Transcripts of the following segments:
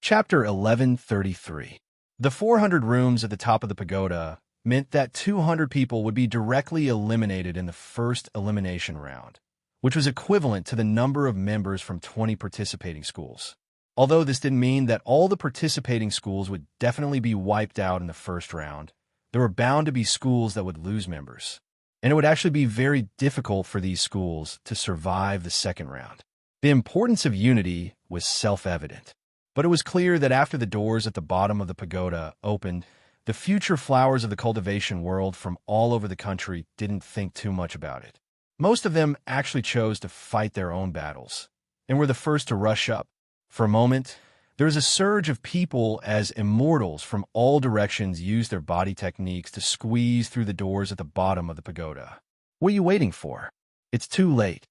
Chapter 1133. The 400 rooms at the top of the pagoda meant that 200 people would be directly eliminated in the first elimination round, which was equivalent to the number of members from 20 participating schools. Although this didn't mean that all the participating schools would definitely be wiped out in the first round, there were bound to be schools that would lose members, and it would actually be very difficult for these schools to survive the second round. The importance of unity was self-evident. But it was clear that after the doors at the bottom of the pagoda opened, the future flowers of the cultivation world from all over the country didn't think too much about it. Most of them actually chose to fight their own battles, and were the first to rush up. For a moment, there was a surge of people as immortals from all directions used their body techniques to squeeze through the doors at the bottom of the pagoda. What are you waiting for? It's too late.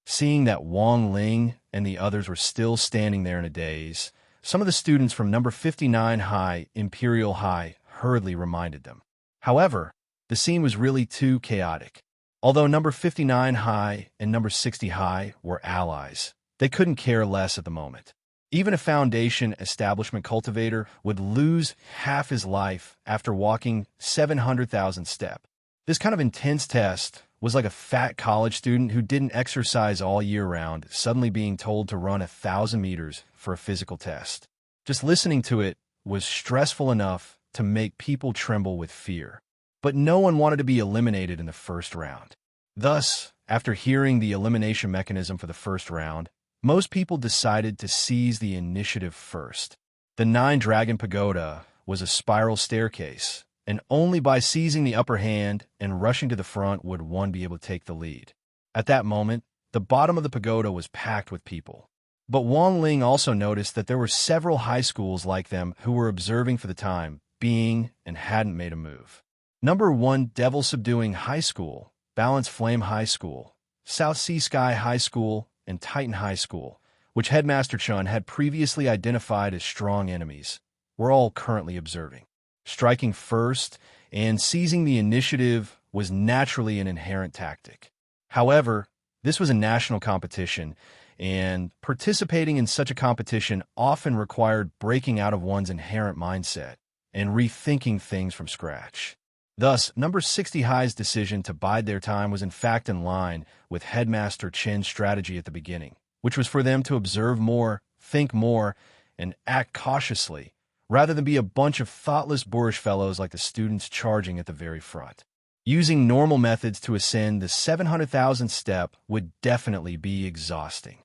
Seeing that Wang Ling and the others were still standing there in a daze, some of the students from number 59 High, Imperial High, hurriedly reminded them. However, the scene was really too chaotic. Although number 59 High and number 60 High were allies, they couldn't care less at the moment. Even a foundation establishment cultivator would lose half his life after walking 700,000 steps. This kind of intense test was like a fat college student who didn't exercise all year round suddenly being told to run 1,000 meters for a physical test. Just listening to it was stressful enough to make people tremble with fear. But no one wanted to be eliminated in the first round. Thus, after hearing the elimination mechanism for the first round, most people decided to seize the initiative first. The 9-dragon pagoda was a spiral staircase, and only by seizing the upper hand and rushing to the front would one be able to take the lead. At that moment, the bottom of the pagoda was packed with people. But Wang Ling also noticed that there were several high schools like them who were observing for the time being and hadn't made a move. Number 1 Devil Subduing High School, Balance Flame High School, South Sea Sky High School, and Titan High School, which Headmaster Chun had previously identified as strong enemies, were all currently observing. Striking first and seizing the initiative was naturally an inherent tactic. However, this was a national competition, and participating in such a competition often required breaking out of one's inherent mindset and rethinking things from scratch. Thus, number 60 High's decision to bide their time was in fact in line with Headmaster Chen's strategy at the beginning, which was for them to observe more, think more, and act cautiously, rather than be a bunch of thoughtless boorish fellows like the students charging at the very front. Using normal methods to ascend the 700,000 step would definitely be exhausting.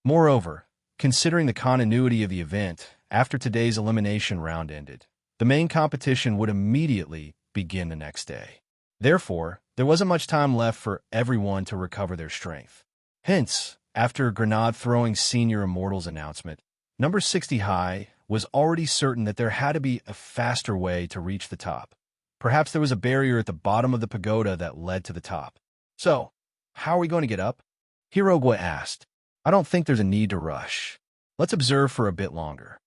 Moreover, considering the continuity of the event, after today's elimination round ended, the main competition would immediately begin the next day. Therefore, there wasn't much time left for everyone to recover their strength. Hence, after grenade-throwing senior immortals announcement, number 60 High was already certain that there had to be a faster way to reach the top. Perhaps there was a barrier at the bottom of the pagoda that led to the top. So, how are we going to get up? Hirogwa asked. I don't think there's a need to rush. Let's observe for a bit longer.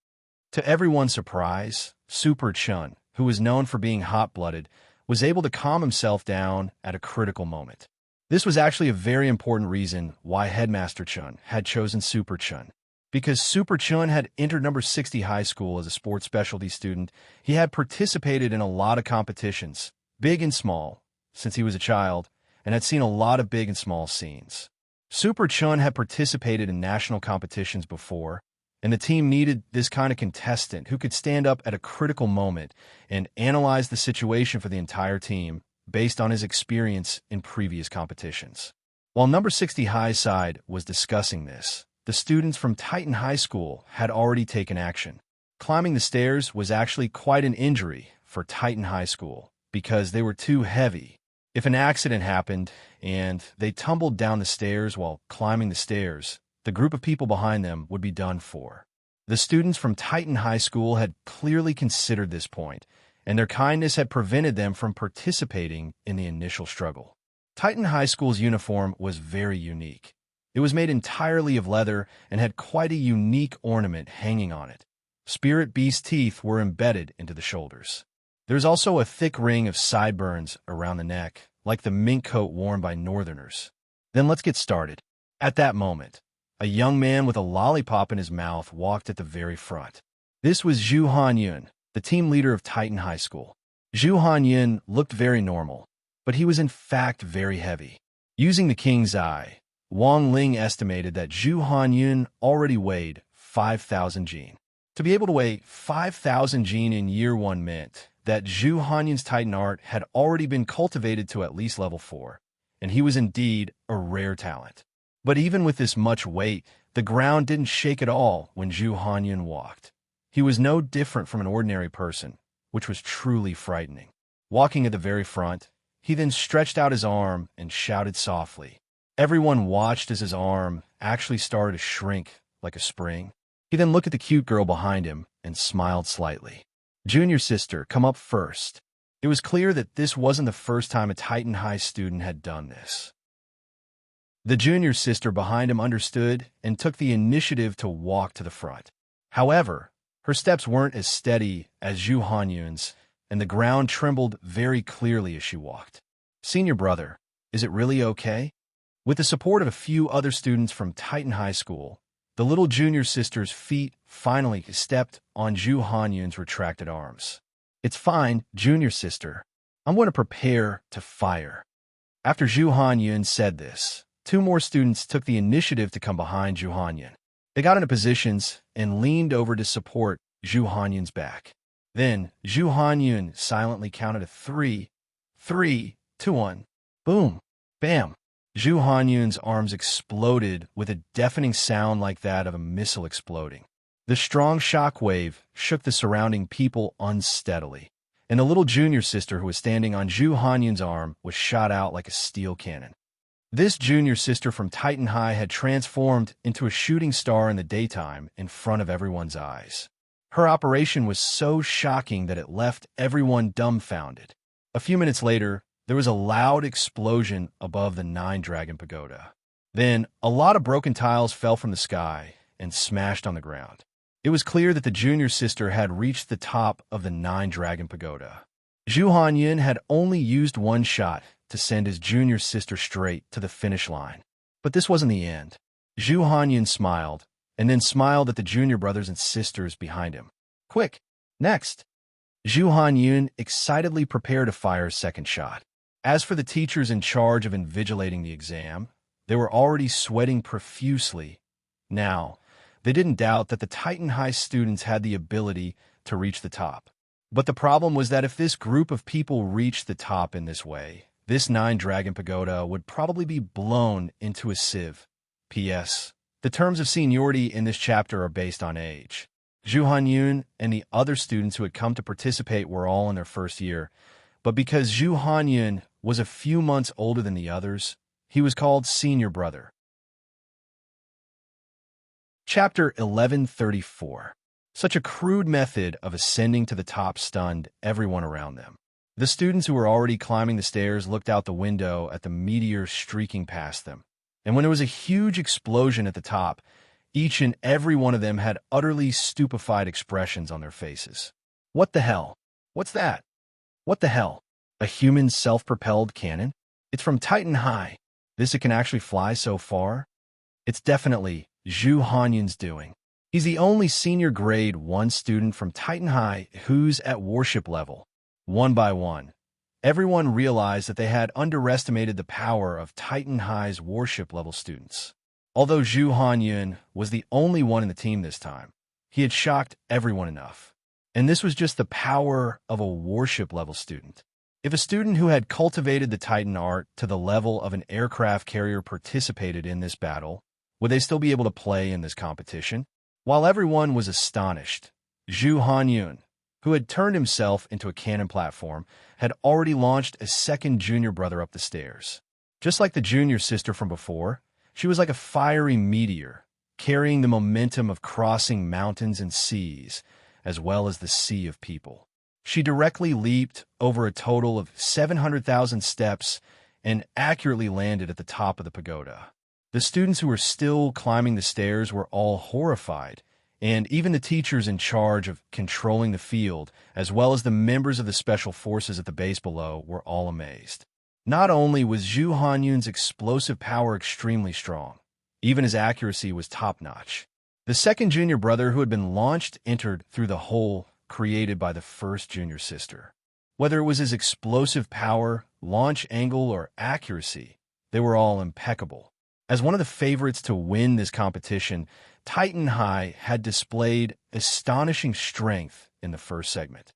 To everyone's surprise, Super Chun, who was known for being hot-blooded, was able to calm himself down at a critical moment. This was actually a very important reason why Headmaster Chun had chosen Super Chun. Because Super Chun had entered number 60 high school as a sports specialty student, he had participated in a lot of competitions, big and small, since he was a child, and had seen a lot of big and small scenes. Super Chun had participated in national competitions before, and the team needed this kind of contestant who could stand up at a critical moment and analyze the situation for the entire team based on his experience in previous competitions. While number 60 high side was discussing this, the students from Titan High School had already taken action. Climbing the stairs was actually quite an injury for Titan High School because they were too heavy. If an accident happened and they tumbled down the stairs while climbing the stairs, the group of people behind them would be done for. The students from Titan High School had clearly considered this point, and their kindness had prevented them from participating in the initial struggle. Titan High School's uniform was very unique. It was made entirely of leather and had quite a unique ornament hanging on it. Spirit beast teeth were embedded into the shoulders. There's also a thick ring of sideburns around the neck, like the mink coat worn by northerners. Then let's get started. At that moment, A young man with a lollipop in his mouth walked at the very front. This was Zhu Hanyun, the team leader of Titan High School. Zhu Hanyun looked very normal, but he was in fact very heavy. Using the king's eye, Wang Ling estimated that Zhu Hanyun already weighed 5,000 jin. To be able to weigh 5,000 jin in year 1 meant that Zhu Hanyun's Titan art had already been cultivated to at least level 4, and he was indeed a rare talent. But even with this much weight, the ground didn't shake at all when Zhu Hanyun walked. He was no different from an ordinary person, which was truly frightening. Walking at the very front, he then stretched out his arm and shouted softly. Everyone watched as his arm actually started to shrink like a spring. He then looked at the cute girl behind him and smiled slightly. Junior sister, come up first. It was clear that this wasn't the first time a Titan High student had done this. The junior sister behind him understood and took the initiative to walk to the front. However, her steps weren't as steady as Zhu Hanyun's, and the ground trembled very clearly as she walked. Senior brother, is it really okay? With the support of a few other students from Titan High School, the little junior sister's feet finally stepped on Zhu Hanyun's retracted arms. It's fine, junior sister. I'm going to prepare to fire. After Zhu Hanyun said this, 2 more students took the initiative to come behind Zhu Hanyun. They got into positions and leaned over to support Zhu Hanyun's back. Then, Zhu Hanyun silently counted to 3, 3, 2, 1. Boom. Bam. Zhu Hanyun's arms exploded with a deafening sound like that of a missile exploding. The strong shock wave shook the surrounding people unsteadily, and the little junior sister who was standing on Zhu Hanyun's arm was shot out like a steel cannon. This junior sister from Titan High had transformed into a shooting star in the daytime in front of everyone's eyes. Her operation was so shocking that it left everyone dumbfounded. A few minutes later, there was a loud explosion above the 9-dragon pagoda. Then, a lot of broken tiles fell from the sky and smashed on the ground. It was clear that the junior sister had reached the top of the 9-dragon pagoda. Zhu Hanyun had only used 1 shot to send his junior sister straight to the finish line. But this wasn't the end. Zhu Hanyun smiled, and then smiled at the junior brothers and sisters behind him. Quick, next! Zhu Hanyun excitedly prepared to fire a 2nd shot. As for the teachers in charge of invigilating the exam, they were already sweating profusely. Now, they didn't doubt that the Titan High students had the ability to reach the top. But the problem was that if this group of people reached the top in this way, this 9-dragon pagoda would probably be blown into a sieve. P.S. The terms of seniority in this chapter are based on age. Zhu Hanyun and the other students who had come to participate were all in their 1st year, but because Zhu Hanyun was a few months older than the others, he was called senior brother. Chapter 1134. Such a crude method of ascending to the top stunned everyone around them. The students who were already climbing the stairs looked out the window at the meteor streaking past them. And when there was a huge explosion at the top, each and every one of them had utterly stupefied expressions on their faces. What the hell? What's that? What the hell? A human self-propelled cannon? It's from Titan High. It can actually fly so far? It's definitely Zhu Hanyun's doing. He's the only senior grade 1 student from Titan High who's at warship level. One by one, everyone realized that they had underestimated the power of Titan High's warship level students. Although Zhu Hanyun was the only one in the team this time, he had shocked everyone enough. And this was just the power of a warship level student. If a student who had cultivated the Titan art to the level of an aircraft carrier participated in this battle, would they still be able to play in this competition? While everyone was astonished, Zhu Hanyun, who had turned himself into a cannon platform, had already launched a 2nd junior brother up the stairs. Just like the junior sister from before, she was like a fiery meteor, carrying the momentum of crossing mountains and seas, as well as the sea of people. She directly leaped over a total of 700,000 steps and accurately landed at the top of the pagoda. The students who were still climbing the stairs were all horrified, and even the teachers in charge of controlling the field, as well as the members of the special forces at the base below, were all amazed. Not only was Zhu Hanyun's explosive power extremely strong, Even his accuracy was top-notch. The second junior brother who had been launched entered through the hole created by the first junior sister. Whether it was his explosive power, launch angle, or accuracy, they were all impeccable. As one of the favorites to win this competition, Titan High had displayed astonishing strength in the first segment.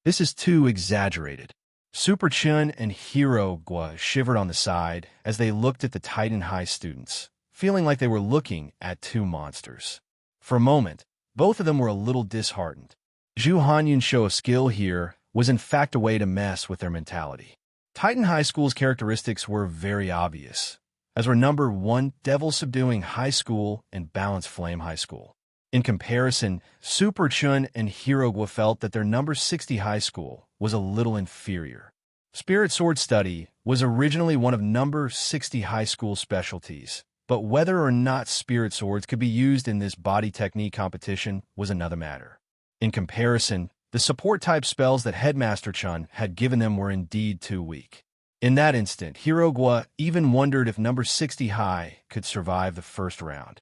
This is too exaggerated. Super Chun and Hero Gua shivered on the side as they looked at the Titan High students, feeling like they were looking at two monsters. For a moment, both of them were a little disheartened. Zhu Hanyun's show of skill here was in fact a way to mess with their mentality. Titan High School's characteristics were very obvious, as were number 1 Devil Subduing High School and Balance Flame High School. In comparison, Super Chun and Hirogwa felt that their number 60 high school was a little inferior. Spirit Sword Study was originally one of number 60 high school specialties, but whether or not spirit swords could be used in this body technique competition was another matter. In comparison, the support-type spells that Headmaster Chun had given them were indeed too weak. In that instant, Hirogwa even wondered if number 60 high could survive the first round.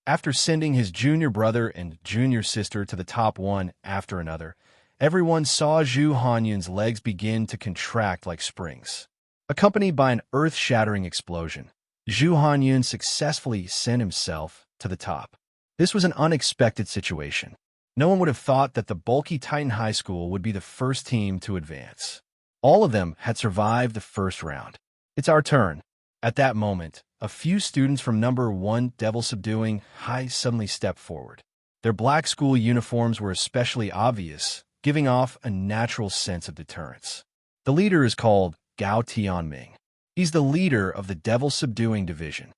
After sending his junior brother and junior sister to the top one after another, everyone saw Zhu Hanyun's legs begin to contract like springs. Accompanied by an earth-shattering explosion, Zhu Hanyun successfully sent himself to the top. This was an unexpected situation. No one would have thought that the bulky Titan High School would be the first team to advance. All of them had survived the first round. It's our turn. At that moment, a few students from number 1 Devil Subduing High suddenly stepped forward. Their black school uniforms were especially obvious, giving off a natural sense of deterrence. The leader is called Gao Tianming. He's the leader of the Devil Subduing Division,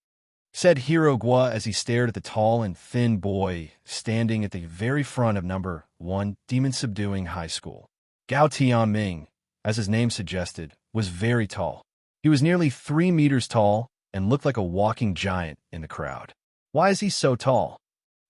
said Hero Gua as he stared at the tall and thin boy standing at the very front of number 1 Demon Subduing High School. Gao Tianming, as his name suggested, was very tall. He was nearly 3 meters tall and looked like a walking giant in the crowd. Why is he so tall?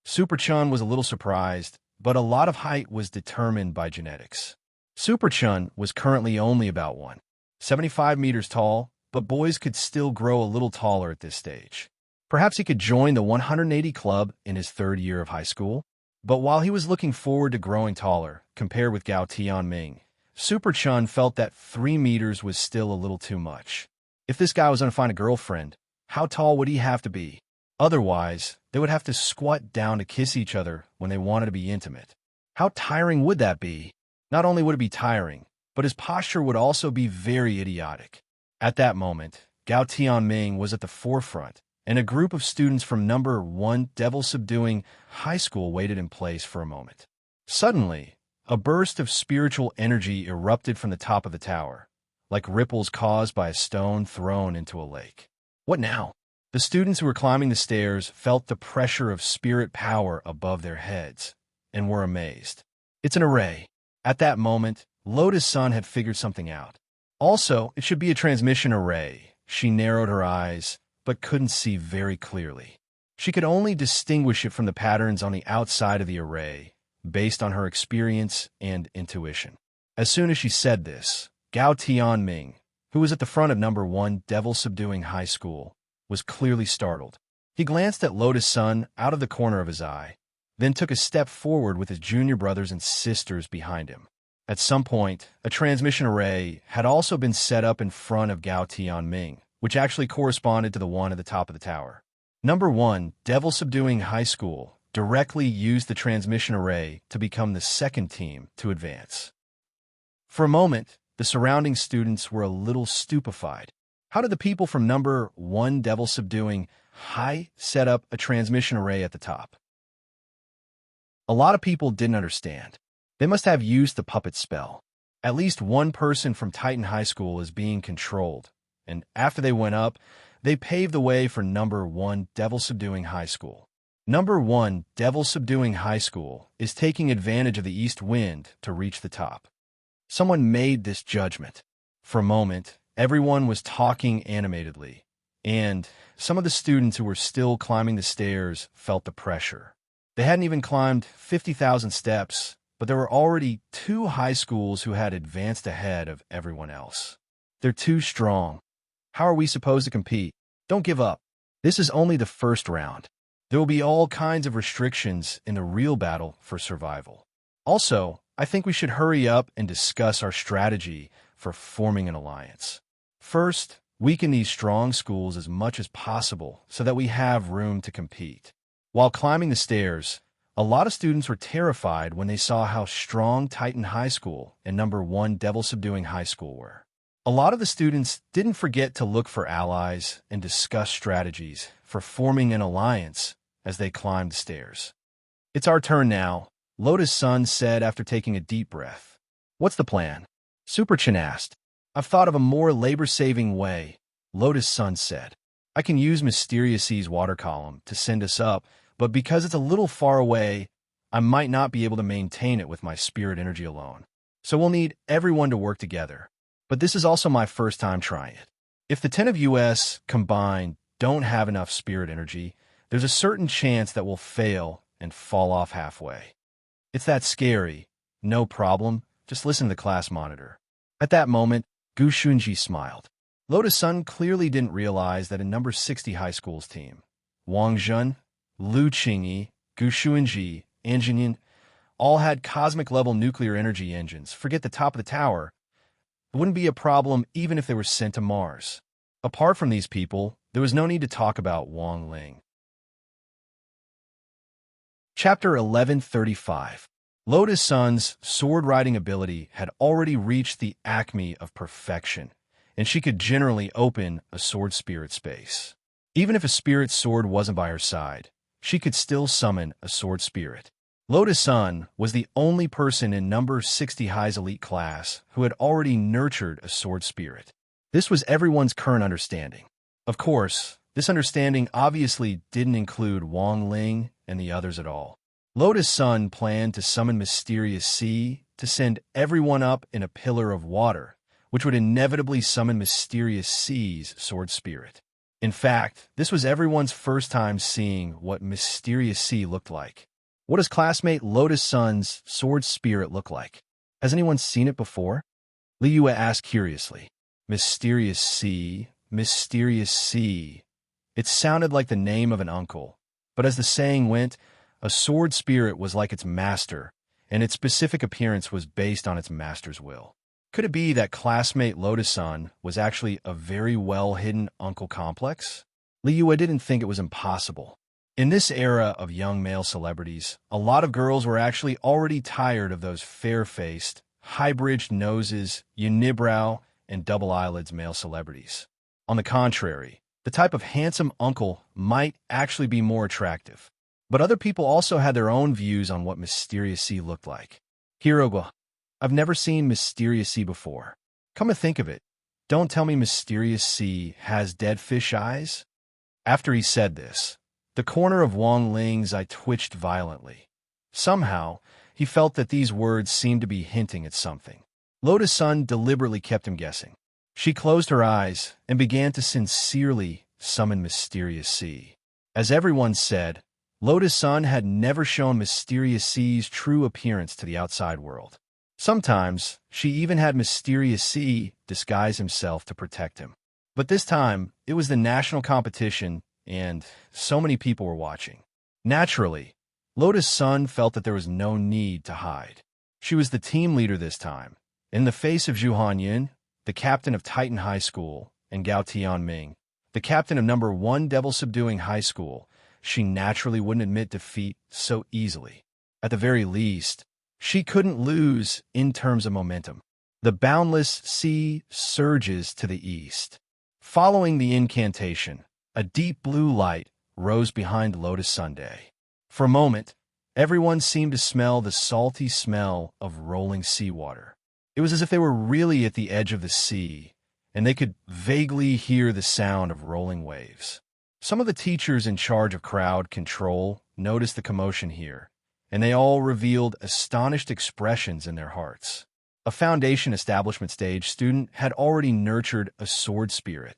Super Chun was a little surprised, but a lot of height was determined by genetics. Super Chun was currently only about 1.75 meters tall, but boys could still grow a little taller at this stage. Perhaps he could join the 180 club in his third year of high school. But while he was looking forward to growing taller, compared with Gao Tianming, Super Chun felt that 3 meters was still a little too much. If this guy was going to find a girlfriend, how tall would he have to be? Otherwise, they would have to squat down to kiss each other when they wanted to be intimate. How tiring would that be? Not only would it be tiring, but his posture would also be very idiotic. At that moment, Gao Tianming was at the forefront, and a group of students from number 1 Devil Subduing High School waited in place for a moment. Suddenly, a burst of spiritual energy erupted from the top of the tower, like ripples caused by a stone thrown into a lake. What now? The students who were climbing the stairs felt the pressure of spirit power above their heads and were amazed. It's an array. At that moment, Lotus Sun had figured something out. Also, it should be a transmission array. She narrowed her eyes, but couldn't see very clearly. She could only distinguish it from the patterns on the outside of the array, based on her experience and intuition. As soon as she said this, Gao Tianming, who was at the front of number 1 Devil Subduing High School, was clearly startled. He glanced at Lotus Sun out of the corner of his eye, then took a step forward with his junior brothers and sisters behind him. At some point, a transmission array had also been set up in front of Gao Tianming, which actually corresponded to the one at the top of the tower. Number 1 Devil Subduing High School directly used the transmission array to become the second team to advance. For a moment, the surrounding students were a little stupefied. How did the people from number 1 Devil Subduing High set up a transmission array at the top? A lot of people didn't understand. They must have used the puppet spell. At least one person from Titan High School is being controlled, and after they went up, they paved the way for number 1 Devil Subduing High School. Number 1 Devil Subduing High School is taking advantage of the east wind to reach the top. Someone made this judgment. For a moment, everyone was talking animatedly, and some of the students who were still climbing the stairs felt the pressure. They hadn't even climbed 50,000 steps, but there were already 2 high schools who had advanced ahead of everyone else. They're too strong. How are we supposed to compete? Don't give up. This is only the first round. There will be all kinds of restrictions in the real battle for survival. Also, I think we should hurry up and discuss our strategy for forming an alliance. First, weaken these strong schools as much as possible so that we have room to compete. While climbing the stairs, a lot of students were terrified when they saw how strong Titan High School and number 1 Devil Subduing High School were. A lot of the students didn't forget to look for allies and discuss strategies for forming an alliance as they climbed the stairs. "It's our turn now," Lotus Sun said after taking a deep breath. "What's the plan?" Super Chin asked. "I've thought of a more labor-saving way," Lotus Sun said. "I can use Mysterious Sea's water column to send us up, but because it's a little far away, I might not be able to maintain it with my spirit energy alone. So we'll need everyone to work together. But this is also my first time trying it. If the 10 of us combined don't have enough spirit energy, there's a certain chance that we'll fail and fall off halfway. It's that scary. No problem. Just listen to the class monitor." At that moment, Gu Shunji smiled. Lotus Sun clearly didn't realize that in number 60 high school's team, Wang Zhen, Lu Qingyi, Gu Shunji, and Jinyin all had cosmic-level nuclear energy engines. Forget the top of the tower. It wouldn't be a problem even if they were sent to Mars. Apart from these people, there was no need to talk about Wang Ling. Chapter 1135. Lotus Sun's sword-riding ability had already reached the acme of perfection, and she could generally open a sword spirit space. Even if a spirit sword wasn't by her side, she could still summon a sword spirit. Lotus Sun was the only person in number 60 High's elite class who had already nurtured a sword spirit. This was everyone's current understanding. Of course, this understanding obviously didn't include Wang Ling and the others at all. Lotus Sun planned to summon Mysterious Sea to send everyone up in a pillar of water, which would inevitably summon Mysterious Sea's sword spirit. In fact, this was everyone's first time seeing what Mysterious Sea looked like. What does classmate Lotus Sun's sword spirit look like? Has anyone seen it before? Li Yue asked curiously. Mysterious Sea, Mysterious Sea. It sounded like the name of an uncle, but as the saying went, a sword spirit was like its master, and its specific appearance was based on its master's will. Could it be that classmate Lotus Sun was actually a very well-hidden uncle complex? Li Yue didn't think it was impossible. In this era of young male celebrities, a lot of girls were actually already tired of those fair-faced, high-bridged noses, unibrow, and double eyelids male celebrities. On the contrary, the type of handsome uncle might actually be more attractive. But other people also had their own views on what Mysterious Sea looked like. Hiroga, I've never seen Mysterious Sea before. Come to think of it, don't tell me Mysterious Sea has dead fish eyes? After he said this, the corner of Wang Ling's eye twitched violently. Somehow, he felt that these words seemed to be hinting at something. Lotus Sun deliberately kept him guessing. She closed her eyes and began to sincerely summon Mysterious Sea. As everyone said, Lotus Sun had never shown Mysterious Sea's true appearance to the outside world. Sometimes, she even had Mysterious Sea disguise himself to protect him. But this time, it was the national competition, and so many people were watching. Naturally, Lotus Sun felt that there was no need to hide. She was the team leader this time. In the face of Zhu Hanyin, the captain of Titan High School, and Gao Tianming, the captain of number 1 Devil Subduing High School, she naturally wouldn't admit defeat so easily. At the very least, she couldn't lose in terms of momentum. The boundless sea surges to the east. Following the incantation, a deep blue light rose behind Lotus Sunday. For a moment, everyone seemed to smell the salty smell of rolling seawater. It was as if they were really at the edge of the sea, and they could vaguely hear the sound of rolling waves. Some of the teachers in charge of crowd control noticed the commotion here, and they all revealed astonished expressions in their hearts. A foundation establishment stage student had already nurtured a sword spirit.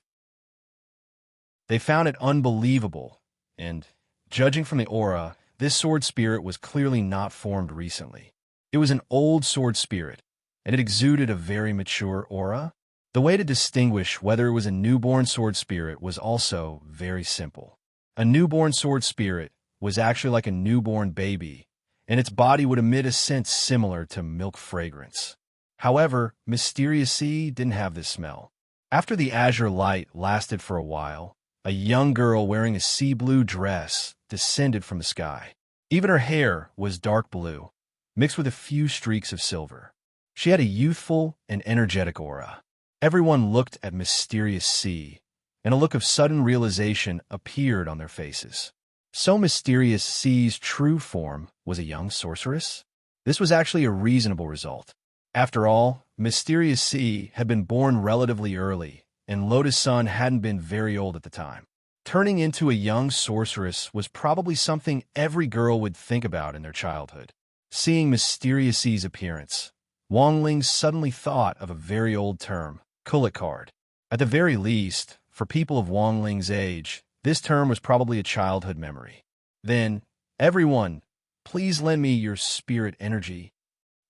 They found it unbelievable, and, judging from the aura, this sword spirit was clearly not formed recently. It was an old sword spirit, and it exuded a very mature aura. The way to distinguish whether it was a newborn sword spirit was also very simple. A newborn sword spirit was actually like a newborn baby, and its body would emit a scent similar to milk fragrance. However, Mysterious Sea didn't have this smell. After the azure light lasted for a while, a young girl wearing a sea blue dress descended from the sky. Even her hair was dark blue, mixed with a few streaks of silver. She had a youthful and energetic aura. Everyone looked at Mysterious Sea, and a look of sudden realization appeared on their faces. So Mysterious Sea's true form was a young sorceress? This was actually a reasonable result. After all, Mysterious Sea had been born relatively early, and Lotus Sun hadn't been very old at the time. Turning into a young sorceress was probably something every girl would think about in their childhood. Seeing Mysterious Sea's appearance, Wang Ling suddenly thought of a very old term, Kulik card. At the very least, for people of Wang Ling's age, this term was probably a childhood memory. Then, everyone, please lend me your spirit energy.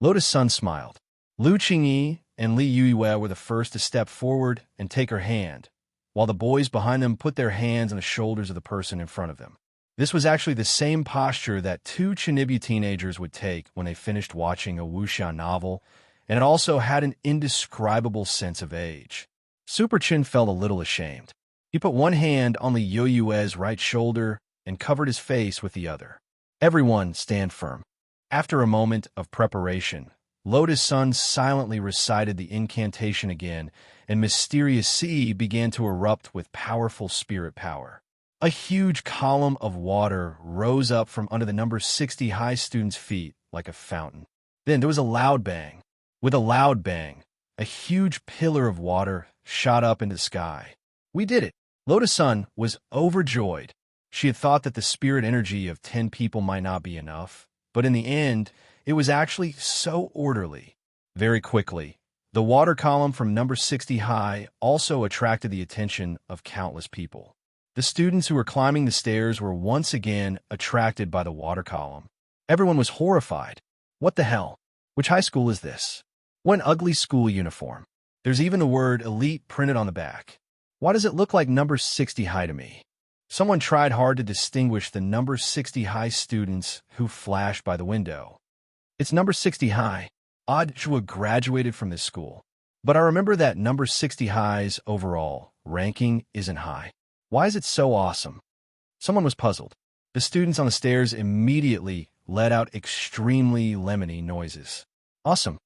Lotus Sun smiled. Lu Qingyi and Li Yueyue were the first to step forward and take her hand, while the boys behind them put their hands on the shoulders of the person in front of them. This was actually the same posture that two Chinibu teenagers would take when they finished watching a wuxia novel, and it also had an indescribable sense of age. Super Chin felt a little ashamed. He put one hand on Li Yueyue's right shoulder and covered his face with the other. Everyone stand firm. After a moment of preparation, Lotus Sun silently recited the incantation again, and Mysterious Sea began to erupt with powerful spirit power. A huge column of water rose up from under the number 60 high students' feet like a fountain. Then there was a loud bang. With a loud bang, a huge pillar of water shot up into the sky. We did it! Lotus Sun was overjoyed. She had thought that the spirit energy of 10 people might not be enough, but in the end, it was actually so orderly. Very quickly, the water column from number 60 high also attracted the attention of countless people. The students who were climbing the stairs were once again attracted by the water column. Everyone was horrified. What the hell? Which high school is this? What an ugly school uniform. There's even the word elite printed on the back. Why does it look like number 60 high to me? Someone tried hard to distinguish the number 60 high students who flashed by the window. It's number 60 high. Odd Shua graduated from this school. But I remember that number 60 high's overall ranking isn't high. Why is it so awesome? Someone was puzzled. The students on the stairs immediately let out extremely lemony noises. Awesome.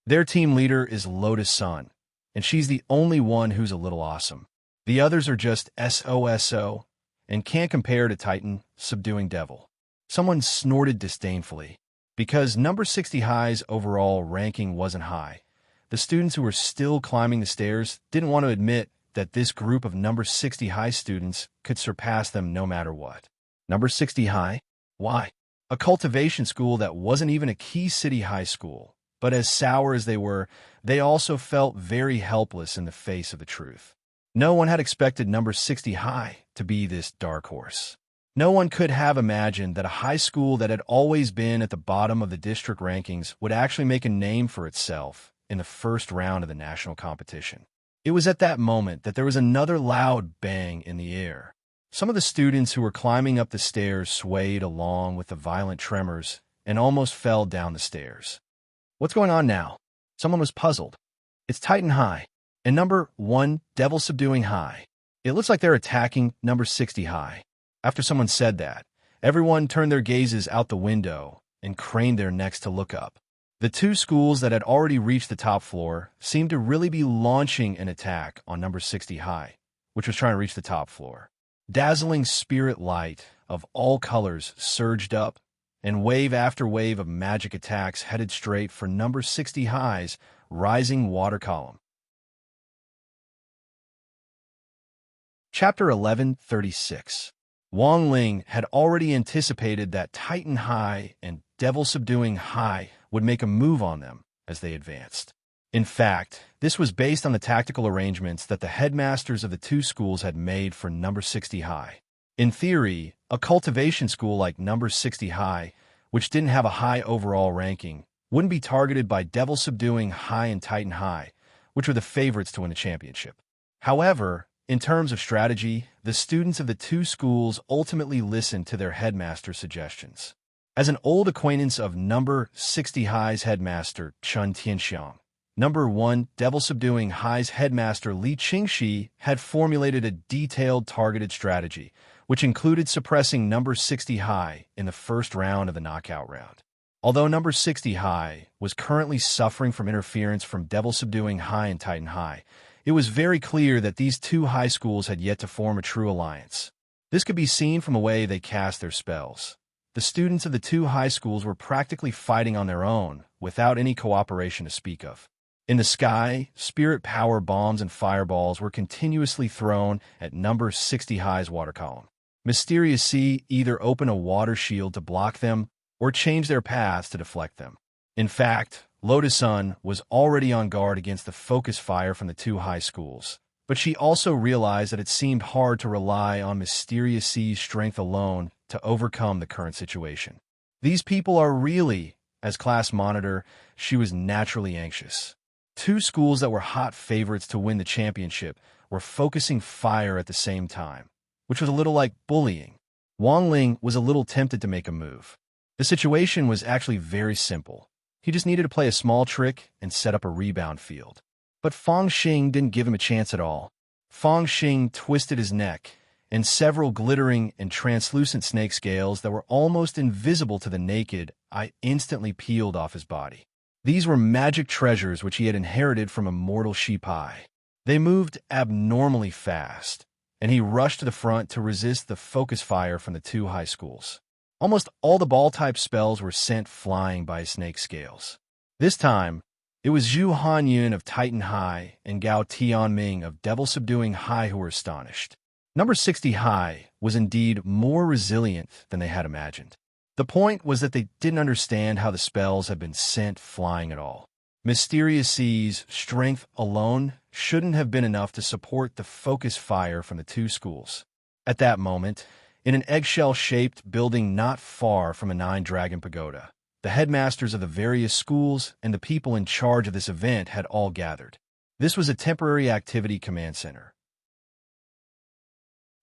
Their team leader is Lotus Sun, and she's the only one who's a little awesome. The others are just SOSO and can't compare to Titan subduing Devil. Someone snorted disdainfully. Because number 60 high's overall ranking wasn't high, the students who were still climbing the stairs didn't want to admit that this group of number 60 high students could surpass them no matter what. Number 60 high? Why? A cultivation school that wasn't even a key city high school. But as sour as they were, they also felt very helpless in the face of the truth. No one had expected number 60 high to be this dark horse. No one could have imagined that a high school that had always been at the bottom of the district rankings would actually make a name for itself in the first round of the national competition. It was at that moment that there was another loud bang in the air. Some of the students who were climbing up the stairs swayed along with the violent tremors and almost fell down the stairs. What's going on now? Someone was puzzled. It's Titan High and number 1 Devil Subduing High. It looks like they're attacking number 60 high. After someone said that, everyone turned their gazes out the window and craned their necks to look up. The two schools that had already reached the top floor seemed to really be launching an attack on number 60 high, which was trying to reach the top floor. Dazzling spirit light of all colors surged up, and wave after wave of magic attacks headed straight for number 60 high's rising water column. Chapter 1136. Wang Ling had already anticipated that Titan High and Devil Subduing High would make a move on them as they advanced. In fact, this was based on the tactical arrangements that the headmasters of the two schools had made for number 60 high. In theory, a cultivation school like number 60 high, which didn't have a high overall ranking, wouldn't be targeted by Devil Subduing High and Titan High, which were the favorites to win the championship. However, in terms of strategy, the students of the two schools ultimately listened to their headmaster's suggestions. As an old acquaintance of number 60 High's headmaster Chun Tianxiang, number 1 Devil-Subduing High's headmaster Li Qingxi had formulated a detailed targeted strategy, which included suppressing number 60 High in the first round of the knockout round. Although number 60 High was currently suffering from interference from Devil-Subduing High and Titan High, it was very clear that these two high schools had yet to form a true alliance. This could be seen from the way they cast their spells. The students of the two high schools were practically fighting on their own, without any cooperation to speak of. In the sky, spirit power bombs and fireballs were continuously thrown at number 60 High's water column. Mysterious Sea either opened a water shield to block them or changed their paths to deflect them. In fact, Lotus Sun was already on guard against the focus fire from the two high schools, but she also realized that it seemed hard to rely on Mysterious Sea's strength alone to overcome the current situation. These people are really, as class monitor, she was naturally anxious. Two schools that were hot favorites to win the championship were focusing fire at the same time, which was a little like bullying. Wang Ling was a little tempted to make a move. The situation was actually very simple. He just needed to play a small trick and set up a rebound field. But Fang Xing didn't give him a chance at all. Fang Xing twisted his neck, and several glittering and translucent snake scales that were almost invisible to the naked eye instantly peeled off his body. These were magic treasures which he had inherited from immortal Shipai. They moved abnormally fast, and he rushed to the front to resist the focus fire from the two high schools. Almost all the ball-type spells were sent flying by snake scales. This time, it was Zhu Hanyun of Titan High and Gao Tianming of Devil-Subduing High who were astonished. Number 60 High was indeed more resilient than they had imagined. The point was that they didn't understand how the spells had been sent flying at all. Mysterious Sea's strength alone shouldn't have been enough to support the focus fire from the two schools. At that moment, in an eggshell-shaped building not far from a 9-dragon pagoda, the headmasters of the various schools and the people in charge of this event had all gathered. This was a temporary activity command center.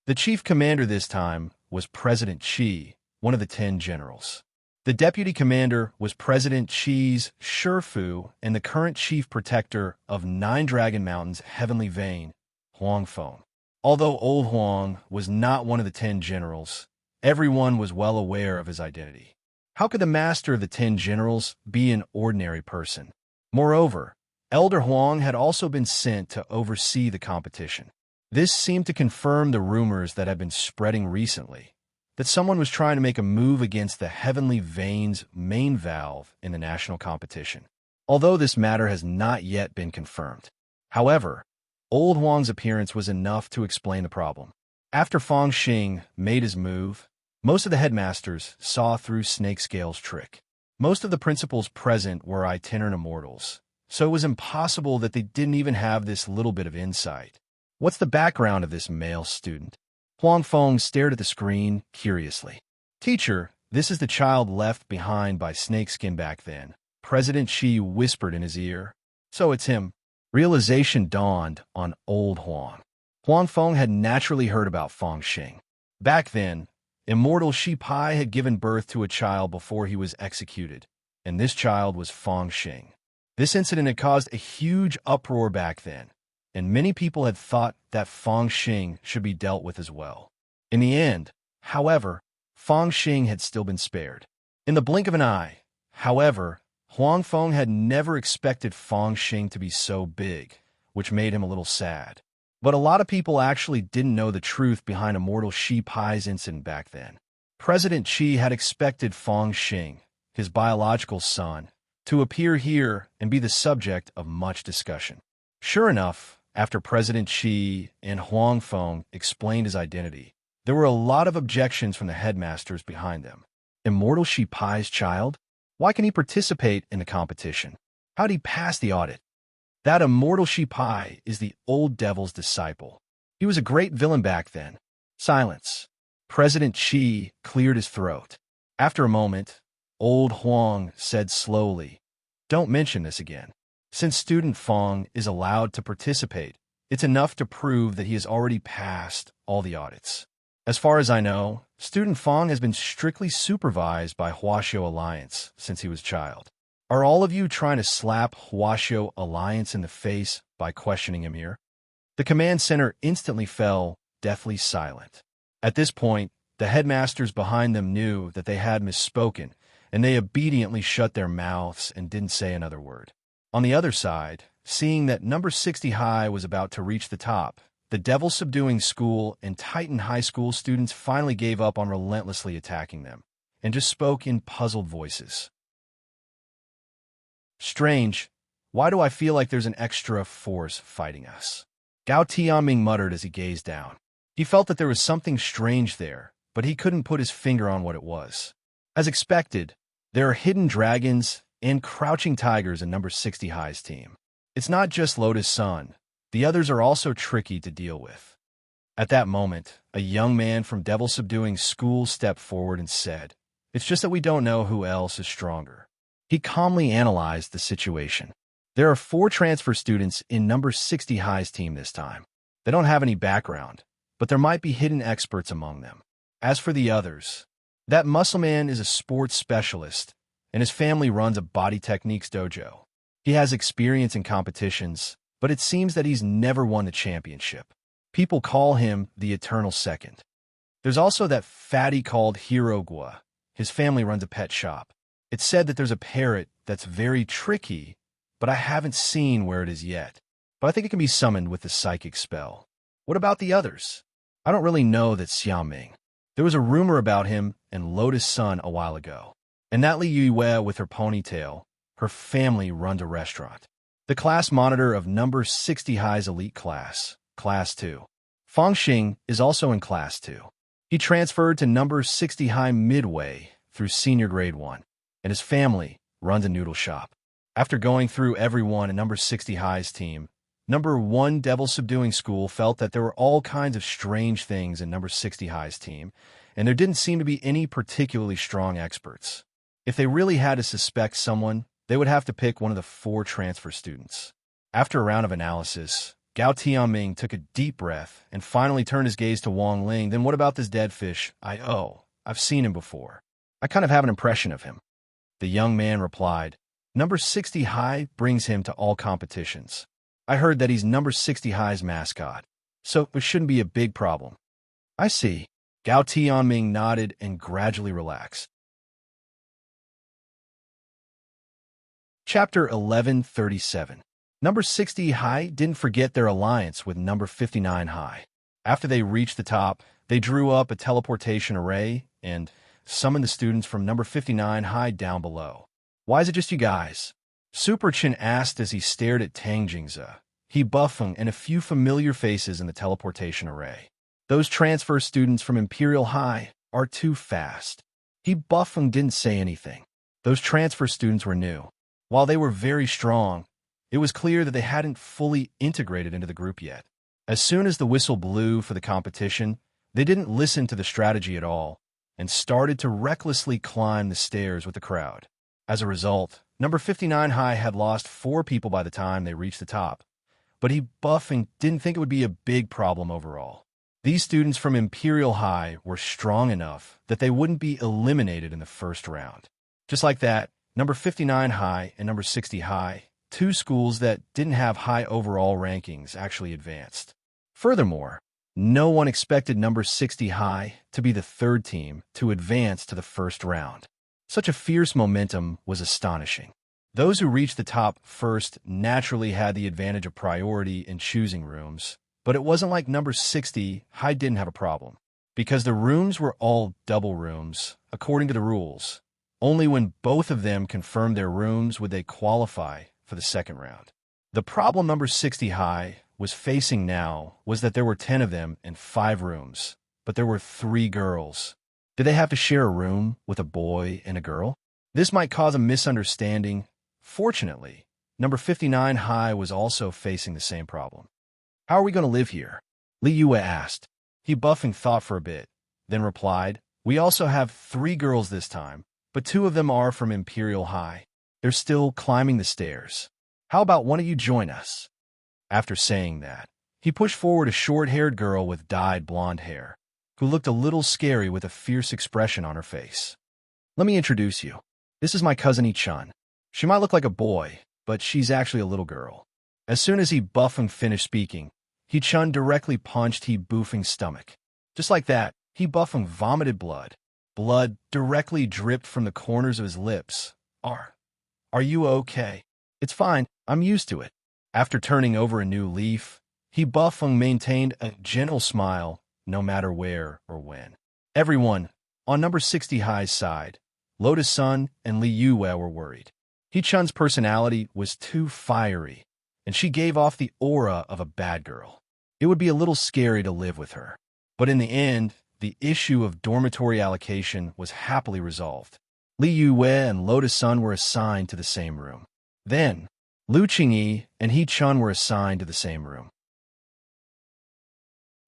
The chief commander this time was President Qi, one of the 10 generals. The deputy commander was President Qi's Shifu and the current chief protector of 9 Dragon Mountain's heavenly vein, Huang Feng. Although Old Huang was not one of the 10 generals, everyone was well aware of his identity. How could the master of the 10 generals be an ordinary person? Moreover, Elder Huang had also been sent to oversee the competition. This seemed to confirm the rumors that had been spreading recently, that someone was trying to make a move against the Heavenly Vein's main valve in the national competition, although this matter has not yet been confirmed. However, Old Huang's appearance was enough to explain the problem. After Fang Xing made his move, most of the headmasters saw through Snake Scale's trick. Most of the principals present were itinerant immortals, so it was impossible that they didn't even have this little bit of insight. What's the background of this male student? Huang Feng stared at the screen curiously. Teacher, this is the child left behind by Snakeskin back then. President Qi whispered in his ear. So it's him. Realization dawned on Old Huang. Huang Feng had naturally heard about Fang Xing. Back then, immortal Shipai had given birth to a child before he was executed, and this child was Fang Xing. This incident had caused a huge uproar back then, and many people had thought that Fang Xing should be dealt with as well. In the end, however, Fang Xing had still been spared. In the blink of an eye, however, Huang Feng had never expected Fang Xing to be so big, which made him a little sad. But a lot of people actually didn't know the truth behind immortal Shipai's incident back then. President Qi had expected Fang Xing, his biological son, to appear here and be the subject of much discussion. Sure enough, after President Qi and Huang Feng explained his identity, there were a lot of objections from the headmasters behind them. Immortal Shipai's child? Why can he participate in the competition? How'd he pass the audit? That immortal Shipai is the old devil's disciple. He was a great villain back then. Silence. President Qi cleared his throat. After a moment, Old Huang said slowly, "Don't mention this again." Since student Fong is allowed to participate, it's enough to prove that he has already passed all the audits. As far as I know, student Fong has been strictly supervised by Huaxiao Alliance since he was a child. Are all of you trying to slap Huaxiao Alliance in the face by questioning him here? The command center instantly fell deathly silent. At this point, the headmasters behind them knew that they had misspoken, and they obediently shut their mouths and didn't say another word. On the other side, seeing that number 60 High was about to reach the top, the devil-subduing school and Titan High School students finally gave up on relentlessly attacking them, and just spoke in puzzled voices. Strange. Why do I feel like there's an extra force fighting us? Gao Tianming muttered as he gazed down. He felt that there was something strange there, but he couldn't put his finger on what it was. As expected, there are hidden dragons and crouching tigers in number 60 High's team. It's not just Lotus Sun. The others are also tricky to deal with. At that moment, a young man from devil-subduing school stepped forward and said, "It's just that we don't know who else is stronger." He calmly analyzed the situation. There are 4 transfer students in number 60 High's team this time. They don't have any background, but there might be hidden experts among them. As for the others, that muscle man is a sports specialist, and his family runs a body techniques dojo. He has experience in competitions, but it seems that he's never won the championship. People call him the Eternal Second. There's also that fatty called Hirogua. His family runs a pet shop. It's said that there's a parrot that's very tricky, but I haven't seen where it is yet. But I think it can be summoned with the psychic spell. What about the others? I don't really know that Xiaoming. There was a rumor about him and Lotus Sun a while ago. And that Li Yue with her ponytail, her family runs a restaurant. The class monitor of number 60 High's elite class, Class 2. Fang Xing is also in Class 2. He transferred to number 60 High midway through senior grade 1, and his family runs a noodle shop. After going through everyone in number 60 High's team, number 1 devil-subduing school felt that there were all kinds of strange things in number 60 High's team, and there didn't seem to be any particularly strong experts. If they really had to suspect someone, they would have to pick one of the 4 transfer students. After a round of analysis, Gao Tianming took a deep breath and finally turned his gaze to Wang Ling. Then what about this dead fish? I've seen him before. I kind of have an impression of him. The young man replied, number 60 High brings him to all competitions. I heard that he's number 60 High's mascot, so it shouldn't be a big problem. I see. Gao Tianming nodded and gradually relaxed. Chapter 1137. Number 60 High didn't forget their alliance with number 59 High. After they reached the top, they drew up a teleportation array and summoned the students from number 59 High down below. Why is it just you guys? Super Chin asked as he stared at Tang Jingze, He Buffeng, and a few familiar faces in the teleportation array. Those transfer students from Imperial High are too fast. He Buffeng didn't say anything. Those transfer students were new. While they were very strong, it was clear that they hadn't fully integrated into the group yet. As soon as the whistle blew for the competition, they didn't listen to the strategy at all and started to recklessly climb the stairs with the crowd. As a result, number 59 High had lost 4 people by the time they reached the top, but he Buffeng didn't think it would be a big problem overall. These students from Imperial High were strong enough that they wouldn't be eliminated in the first round. Just like that, number 59 High and number 60 High, 2 schools that didn't have high overall rankings, actually advanced. Furthermore, no one expected number 60 High to be the 3rd team to advance to the first round. Such a fierce momentum was astonishing. Those who reached the top first naturally had the advantage of priority in choosing rooms, but it wasn't like number 60 High didn't have a problem, because the rooms were all double rooms, according to the rules. Only when both of them confirmed their rooms would they qualify for the second round. The problem number 60 High was facing now was that there were 10 of them in 5 rooms, but there were 3 girls. Did they have to share a room with a boy and a girl? This might cause a misunderstanding. Fortunately, number 59 High was also facing the same problem. How are we going to live here? Li Yue asked. He Buffeng thought for a bit, then replied, We also have 3 girls this time, but 2 of them are from Imperial High. They're still climbing the stairs. How about one of you join us? After saying that, he pushed forward a short-haired girl with dyed blonde hair, who looked a little scary with a fierce expression on her face. Let me introduce you. This is my cousin Yi-chun. She might look like a boy, but she's actually a little girl. As soon as Yi-Buffeng finished speaking, Yi-chun directly punched Yi-Buffeng's stomach. Just like that, Yi-Buffeng vomited blood. Blood directly dripped from the corners of his lips. Are you okay? It's fine, I'm used to it. After turning over a new leaf, Yi-Buffeng maintained a gentle smile no matter where or when. Everyone, on number 60 High's side, Lotus Sun and Li Yue were worried. Yi-chun's personality was too fiery, and she gave off the aura of a bad girl. It would be a little scary to live with her. But in the end, the issue of dormitory allocation was happily resolved. Li Yue and Lotus Sun were assigned to the same room. Then, Lu Qingyi and Yi-chun were assigned to the same room.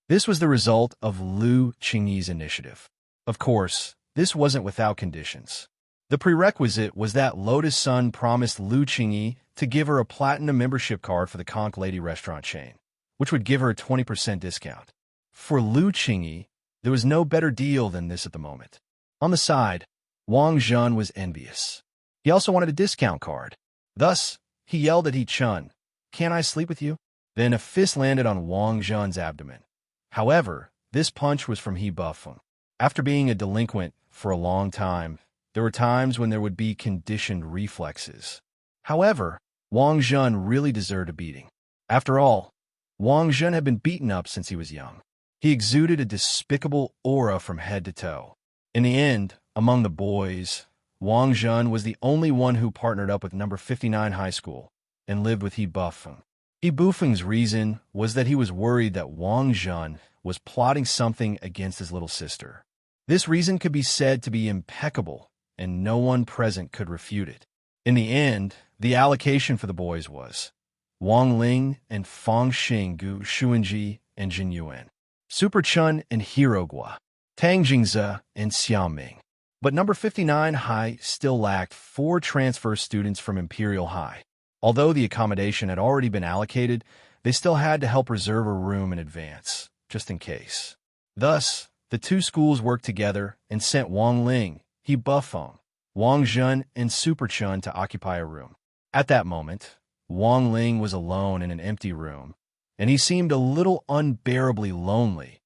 This was the result of Lu Qingyi's initiative. Of course, this wasn't without conditions. The prerequisite was that Lotus Sun promised Lu Qingyi to give her a platinum membership card for the Conch Lady restaurant chain, which would give her a 20% discount. For Lu Qingyi, there was no better deal than this at the moment. On the side, Wang Zhen was envious. He also wanted a discount card. Thus, he yelled at Yi-chun, "Can't I sleep with you?" Then a fist landed on Wang Zhen's abdomen. However, this punch was from Yi-Buffeng. After being a delinquent for a long time, there were times when there would be conditioned reflexes. However, Wang Zhen really deserved a beating. After all, Wang Zhen had been beaten up since he was young. He exuded a despicable aura from head to toe. In the end, among the boys, Wang Zhen was the only one who partnered up with number 59 High School and lived with Yi-Buffeng. Yi-Buffeng's reason was that he was worried that Wang Zhen was plotting something against his little sister. This reason could be said to be impeccable, and no one present could refute it. In the end, the allocation for the boys was Wang Ling and Fang Xing, Xuanji and Jin Yuan, Super Chun and Hirogua, Tang Jingze and Xiaoming. But number 59 High still lacked 4 transfer students from Imperial High. Although the accommodation had already been allocated, they still had to help reserve a room in advance, just in case. Thus, the two schools worked together and sent Wang Ling, Yi-Buffeng, Wang Zhen, and Super Chun to occupy a room. At that moment, Wang Ling was alone in an empty room, and he seemed a little unbearably lonely.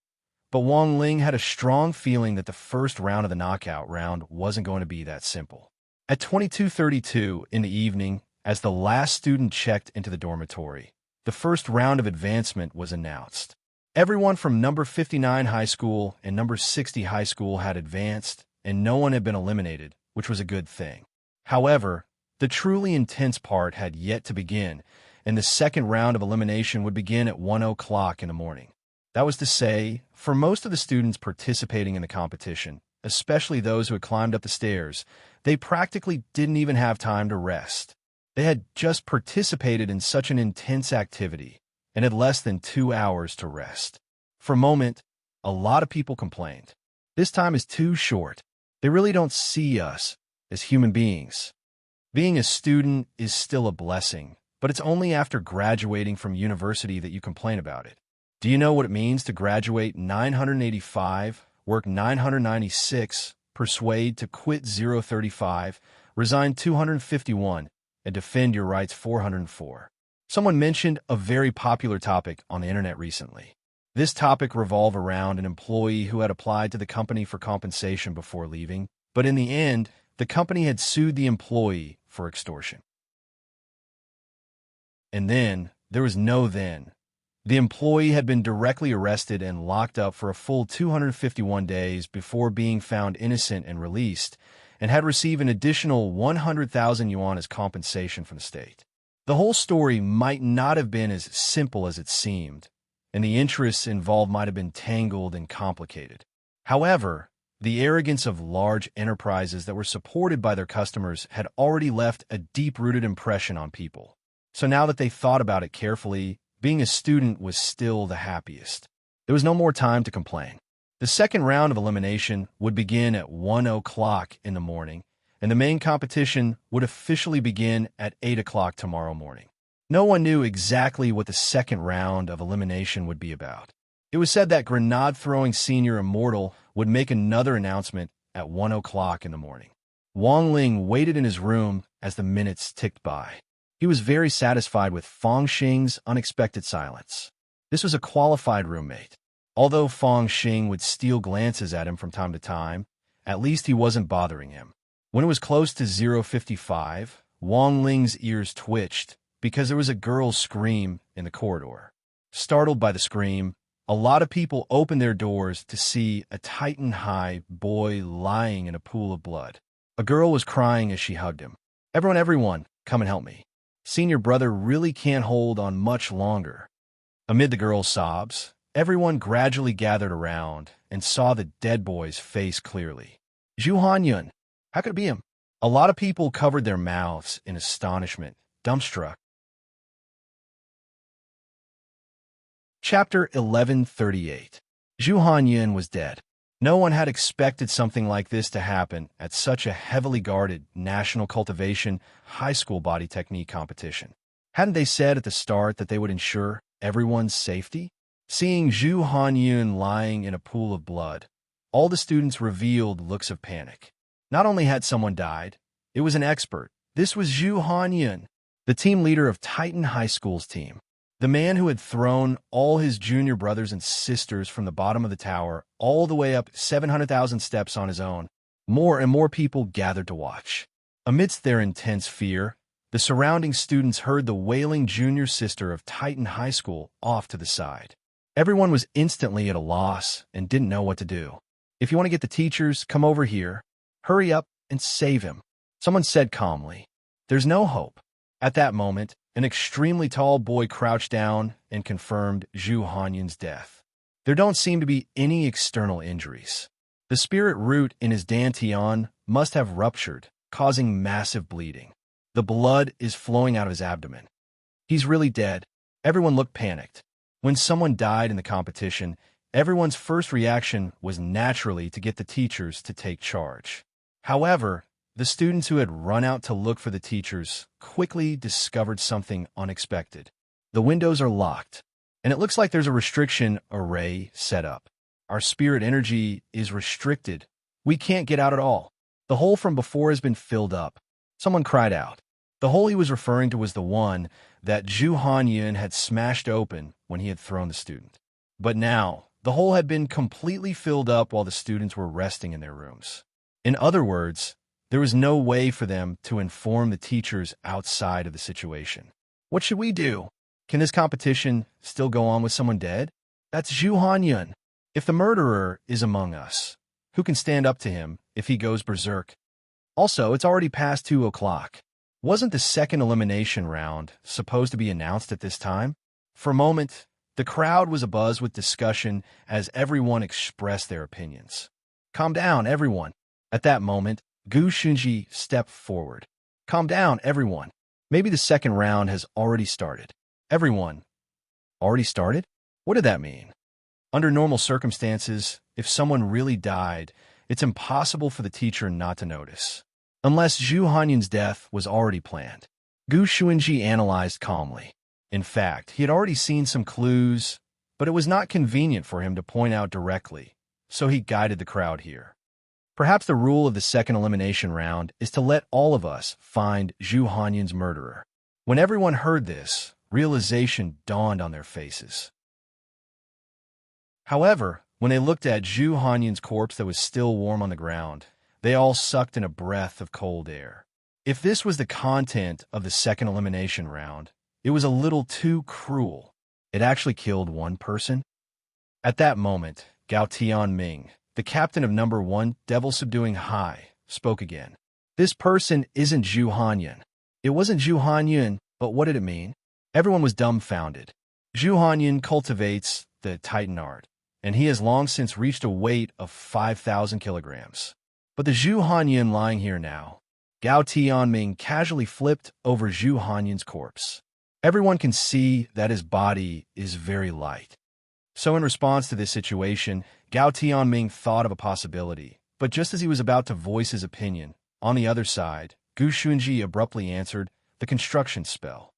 But Wang Ling had a strong feeling that the first round of the knockout round wasn't going to be that simple. At 22:32 in the evening, as the last student checked into the dormitory, the first round of advancement was announced. Everyone from number 59 High School and number 60 High School had advanced, and no one had been eliminated, which was a good thing. However, the truly intense part had yet to begin, and the second round of elimination would begin at 1 o'clock in the morning. That was to say, for most of the students participating in the competition, especially those who had climbed up the stairs, they practically didn't even have time to rest. They had just participated in such an intense activity and had less than 2 hours to rest. For a moment, a lot of people complained. This time is too short. They really don't see us as human beings. Being a student is still a blessing, but it's only after graduating from university that you complain about it. Do you know what it means to graduate 985, work 996, persuade to quit 035, resign 251, and defend your rights 404? Someone mentioned a very popular topic on the internet recently. This topic revolved around an employee who had applied to the company for compensation before leaving, but in the end, the company had sued the employee for extortion. And then, there was no then. The employee had been directly arrested and locked up for a full 251 days before being found innocent and released, and had received an additional 100,000 yuan as compensation from the state. The whole story might not have been as simple as it seemed, and the interests involved might have been tangled and complicated. However, the arrogance of large enterprises that were supported by their customers had already left a deep-rooted impression on people. So now that they thought about it carefully, being a student was still the happiest. There was no more time to complain. The second round of elimination would begin at 1 o'clock in the morning, and the main competition would officially begin at 8 o'clock tomorrow morning. No one knew exactly what the second round of elimination would be about. It was said that grenade-throwing senior immortal would make another announcement at 1 o'clock in the morning. Wang Ling waited in his room as the minutes ticked by. He was very satisfied with Fang Xing's unexpected silence. This was a qualified roommate. Although Fang Xing would steal glances at him from time to time, at least he wasn't bothering him. When it was close to 0:55, Wang Ling's ears twitched because there was a girl's scream in the corridor. Startled by the scream, a lot of people opened their doors to see a Titan-high boy lying in a pool of blood. A girl was crying as she hugged him. Everyone, come and help me. Senior brother really can't hold on much longer." Amid the girl's sobs, everyone gradually gathered around and saw the dead boy's face clearly. Zhu Hanyun, how could it be him? A lot of people covered their mouths in astonishment, dumbstruck. Chapter 1138. Zhu Hanyun was dead. No one had expected something like this to happen at such a heavily guarded national cultivation high school body technique competition. Hadn't they said at the start that they would ensure everyone's safety? Seeing Zhu Hanyun lying in a pool of blood, all the students revealed looks of panic. Not only had someone died, it was an expert. This was Zhu Hanyun, the team leader of Titan High School's team. The man who had thrown all his junior brothers and sisters from the bottom of the tower all the way up 700,000 steps on his own. More and more people gathered to watch. Amidst their intense fear, the surrounding students heard the wailing junior sister of Titan High School off to the side. Everyone was instantly at a loss and didn't know what to do. "If you want to get the teachers, come over here. Hurry up and save him," someone said calmly. "There's no hope." At that moment, an extremely tall boy crouched down and confirmed Zhu Hanyun's death. There don't seem to be any external injuries. The spirit root in his dantian must have ruptured, causing massive bleeding. The blood is flowing out of his abdomen. He's really dead. Everyone looked panicked. When someone died in the competition, everyone's first reaction was naturally to get the teachers to take charge. However, the students who had run out to look for the teachers quickly discovered something unexpected. The windows are locked, and it looks like there's a restriction array set up. Our spirit energy is restricted. We can't get out at all. The hole from before has been filled up. Someone cried out. The hole he was referring to was the one that Zhu Hanyun had smashed open when he had thrown the student. But now, the hole had been completely filled up while the students were resting in their rooms. In other words, there was no way for them to inform the teachers outside of the situation. What should we do? Can this competition still go on with someone dead? That's Zhu Hanyun. If the murderer is among us, who can stand up to him if he goes berserk? Also, it's already past 2 o'clock. Wasn't the second elimination round supposed to be announced at this time? For a moment, the crowd was abuzz with discussion as everyone expressed their opinions. "Calm down, everyone." At that moment, Gu Shunji stepped forward. "Calm down, everyone. Maybe the second round has already started." Everyone. Already started? What did that mean? Under normal circumstances, if someone really died, it's impossible for the teacher not to notice. Unless Zhu Hanyun's death was already planned. Gu Shunji analyzed calmly. In fact, he had already seen some clues, but it was not convenient for him to point out directly, so he guided the crowd here. Perhaps the rule of the second elimination round is to let all of us find Zhu Hanyun's murderer. When everyone heard this, realization dawned on their faces. However, when they looked at Zhu Hanyun's corpse that was still warm on the ground, they all sucked in a breath of cold air. If this was the content of the second elimination round, it was a little too cruel. It actually killed one person. At that moment, Gao Tianming, the captain of number 1 Devil Subduing High, spoke again. "This person isn't Zhu Hanyun." It wasn't Zhu Hanyun, but what did it mean? Everyone was dumbfounded. Zhu Hanyun cultivates the Titan art, and he has long since reached a weight of 5,000 kilograms. But the Zhu Hanyun lying here now. Gao Tianming casually flipped over Zhu Hanyun's corpse. Everyone can see that his body is very light. So in response to this situation, Gao Tianming thought of a possibility, but just as he was about to voice his opinion, on the other side, Gu Shunji abruptly answered, "The construction spell."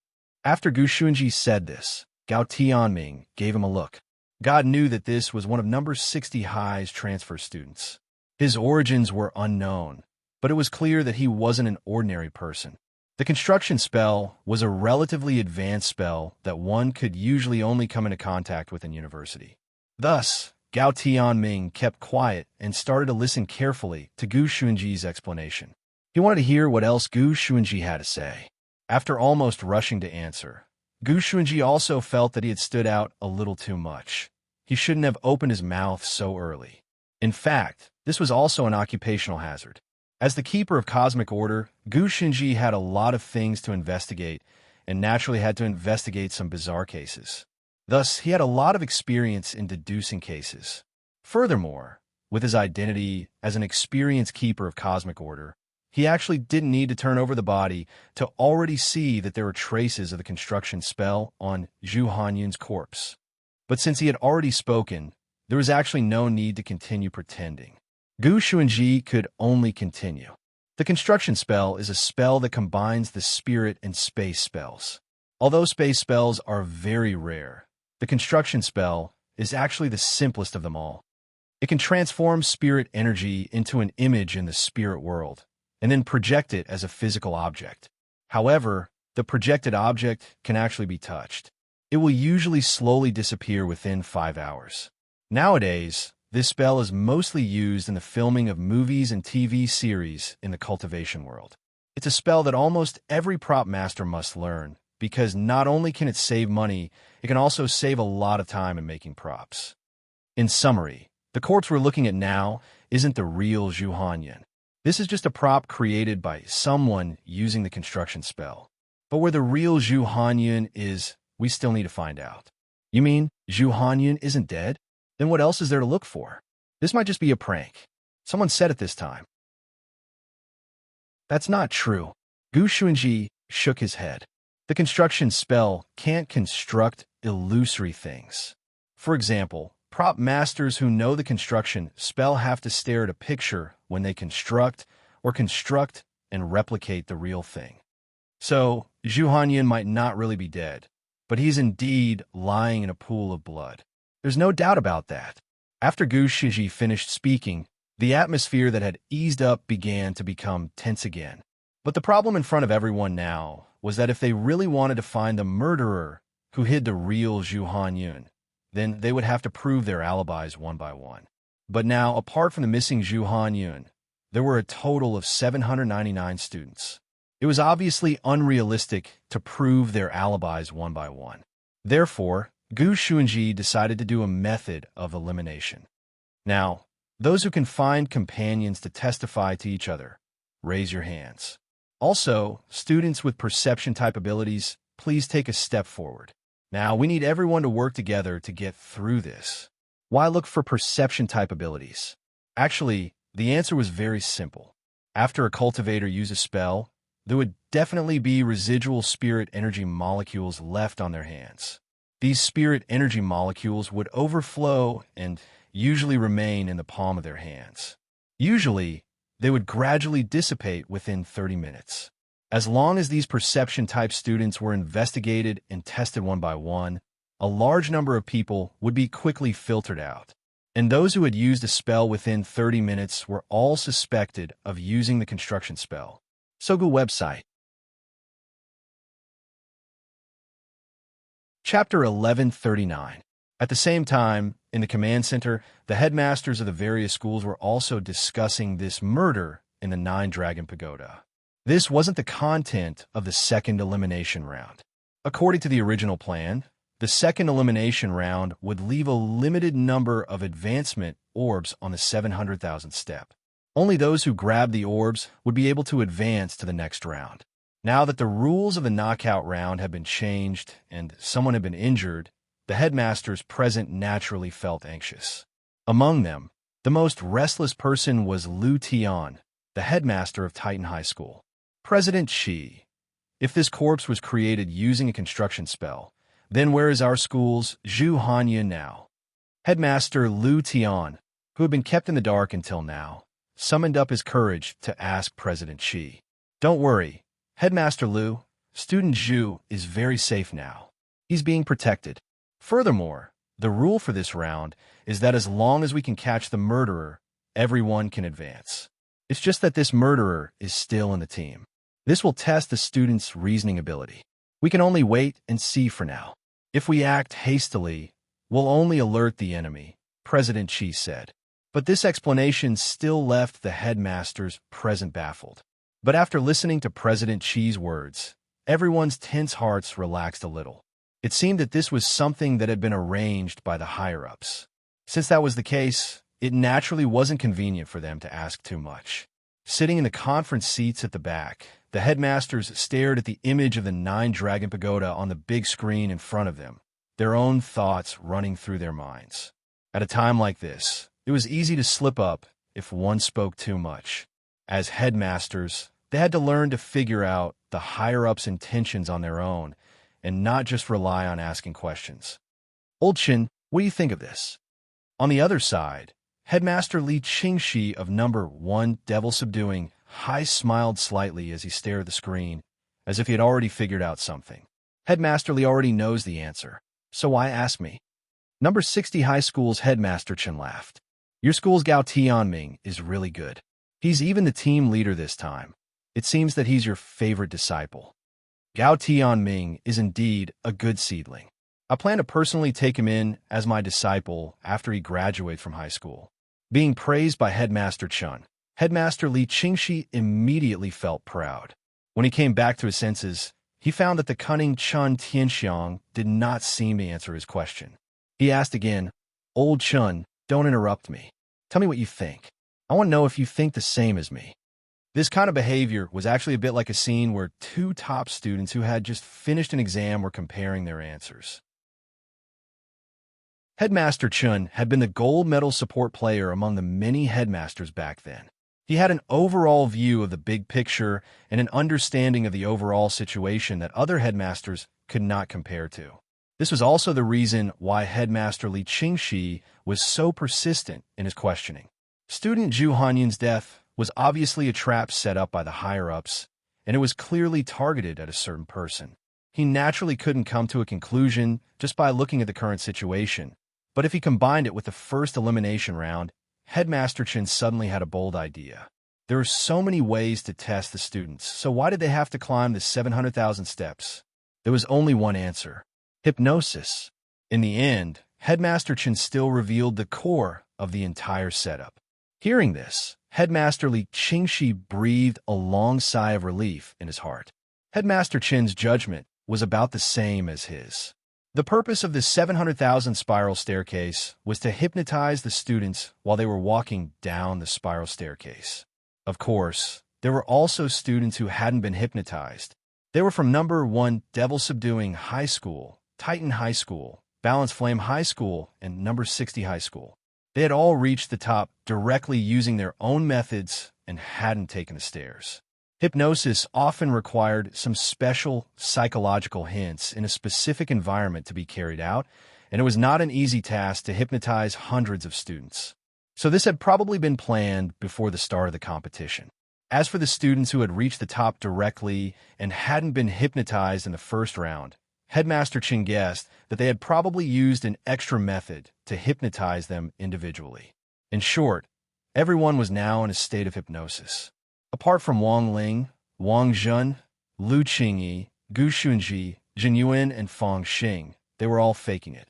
After Gu Xuanji said this, Gao Tianming gave him a look. God knew that this was one of number 60 High's transfer students. His origins were unknown, but it was clear that he wasn't an ordinary person. The construction spell was a relatively advanced spell that one could usually only come into contact with in university. Thus, Gao Tianming kept quiet and started to listen carefully to Gu Xuanji's explanation. He wanted to hear what else Gu Xuanji had to say. After almost rushing to answer, Gu Xuanji also felt that he had stood out a little too much. He shouldn't have opened his mouth so early. In fact, this was also an occupational hazard. As the keeper of cosmic order, Gu Xuanji had a lot of things to investigate and naturally had to investigate some bizarre cases. Thus, he had a lot of experience in deducing cases. Furthermore, with his identity as an experienced keeper of cosmic order, he actually didn't need to turn over the body to already see that there were traces of the construction spell on Zhu Hanyun's corpse. But since he had already spoken, there was actually no need to continue pretending. Gu Xuanji could only continue. The construction spell is a spell that combines the spirit and space spells. Although space spells are very rare, the construction spell is actually the simplest of them all. It can transform spirit energy into an image in the spirit world, and then project it as a physical object. However, the projected object can actually be touched. It will usually slowly disappear within 5 hours. Nowadays, this spell is mostly used in the filming of movies and TV series in the cultivation world. It's a spell that almost every prop master must learn, because not only can it save money, it can also save a lot of time in making props. In summary, the corpse we're looking at now isn't the real Zhu Hanyun. This is just a prop created by someone using the construction spell. But where the real Zhu Hanyun is, we still need to find out. You mean Zhu Hanyun isn't dead? Then what else is there to look for? This might just be a prank. Someone said it this time. That's not true. Gu Xuanji shook his head. The construction spell can't construct illusory things. For example, prop masters who know the construction spell have to stare at a picture when they construct and replicate the real thing. So, Zhu Hanyun might not really be dead, but he's indeed lying in a pool of blood. There's no doubt about that. After Gu Xuanji finished speaking, the atmosphere that had eased up began to become tense again. But the problem in front of everyone now was that if they really wanted to find the murderer who hid the real Zhu Hanyun, then they would have to prove their alibis one by one. But now, apart from the missing Zhu Hanyun, there were a total of 799 students. It was obviously unrealistic to prove their alibis one by one. Therefore, Gu Xuanji decided to do a method of elimination. Now, those who can find companions to testify to each other, raise your hands. Also, students with perception-type abilities, please take a step forward. Now, we need everyone to work together to get through this. Why look for perception-type abilities? Actually, the answer was very simple. After a cultivator used a spell, there would definitely be residual spirit energy molecules left on their hands. These spirit energy molecules would overflow and usually remain in the palm of their hands. Usually, they would gradually dissipate within 30 minutes. As long as these perception-type students were investigated and tested one by one, a large number of people would be quickly filtered out. And those who had used a spell within 30 minutes were all suspected of using the construction spell. Sogu website. Chapter 1139. At the same time, in the command center, the headmasters of the various schools were also discussing this murder in the Nine-Dragon Pagoda. This wasn't the content of the second elimination round. According to the original plan, the second elimination round would leave a limited number of advancement orbs on the 700,000 step. Only those who grabbed the orbs would be able to advance to the next round. Now that the rules of the knockout round had been changed and someone had been injured, the headmasters present naturally felt anxious. Among them, the most restless person was Lu Tian, the headmaster of Titan High School. President Shi, if this corpse was created using a construction spell, then where is our school's Zhu Hanyun now? Headmaster Lu Tian, who had been kept in the dark until now, summoned up his courage to ask President Shi. Don't worry, Headmaster Lu, Student Zhu is very safe now. He's being protected. Furthermore, the rule for this round is that as long as we can catch the murderer, everyone can advance. It's just that this murderer is still in the team. This will test the student's reasoning ability. We can only wait and see for now. If we act hastily, we'll only alert the enemy, President Chi said. But this explanation still left the headmasters present baffled. But after listening to President Chi's words, everyone's tense hearts relaxed a little. It seemed that this was something that had been arranged by the higher-ups. Since that was the case, it naturally wasn't convenient for them to ask too much. Sitting in the conference seats at the back, the headmasters stared at the image of the 9-dragon pagoda on the big screen in front of them, their own thoughts running through their minds. At a time like this, it was easy to slip up if one spoke too much. As headmasters, they had to learn to figure out the higher-ups' intentions on their own and not just rely on asking questions. Old Chin, what do you think of this? On the other side, Headmaster Li Qingxi of number 1 Devil Subduing High smiled slightly as he stared at the screen, as if he had already figured out something. Headmaster Li already knows the answer, so why ask me? Number 60 High School's Headmaster Chen laughed. Your school's Gao Tianming is really good. He's even the team leader this time. It seems that he's your favorite disciple. Gao Tianming is indeed a good seedling. I plan to personally take him in as my disciple after he graduates from high school. Being praised by Headmaster Chen, Headmaster Li Qingxi immediately felt proud. When he came back to his senses, he found that the cunning Chen Tianxiang did not seem to answer his question. He asked again, Old Chen, don't interrupt me. Tell me what you think. I want to know if you think the same as me. This kind of behavior was actually a bit like a scene where two top students who had just finished an exam were comparing their answers. Headmaster Chen had been the gold medal support player among the many headmasters back then. He had an overall view of the big picture and an understanding of the overall situation that other headmasters could not compare to. This was also the reason why Headmaster Li Qingxi was so persistent in his questioning. Student Zhu Hanyin's death was obviously a trap set up by the higher-ups, and it was clearly targeted at a certain person. He naturally couldn't come to a conclusion just by looking at the current situation, but if he combined it with the first elimination round, Headmaster Chen suddenly had a bold idea. There are so many ways to test the students, so why did they have to climb the 700,000 steps? There was only one answer: hypnosis. In the end, Headmaster Chen still revealed the core of the entire setup. Hearing this, Headmaster Li Qingxi breathed a long sigh of relief in his heart. Headmaster Chen's judgment was about the same as his. The purpose of the 700,000 spiral staircase was to hypnotize the students while they were walking down the spiral staircase. Of course, there were also students who hadn't been hypnotized. They were from number 1 Devil Subduing High School, Titan High School, Balance Flame High School, and number 60 High School. They had all reached the top directly using their own methods and hadn't taken the stairs. Hypnosis often required some special psychological hints in a specific environment to be carried out, and it was not an easy task to hypnotize hundreds of students. So this had probably been planned before the start of the competition. As for the students who had reached the top directly and hadn't been hypnotized in the first round, Headmaster Chen guessed that they had probably used an extra method to hypnotize them individually. In short, everyone was now in a state of hypnosis. Apart from Wang Ling, Wang Zhen, Lu Qingyi, Gu Xunji, Jin Yuan, and Fang Xing, they were all faking it.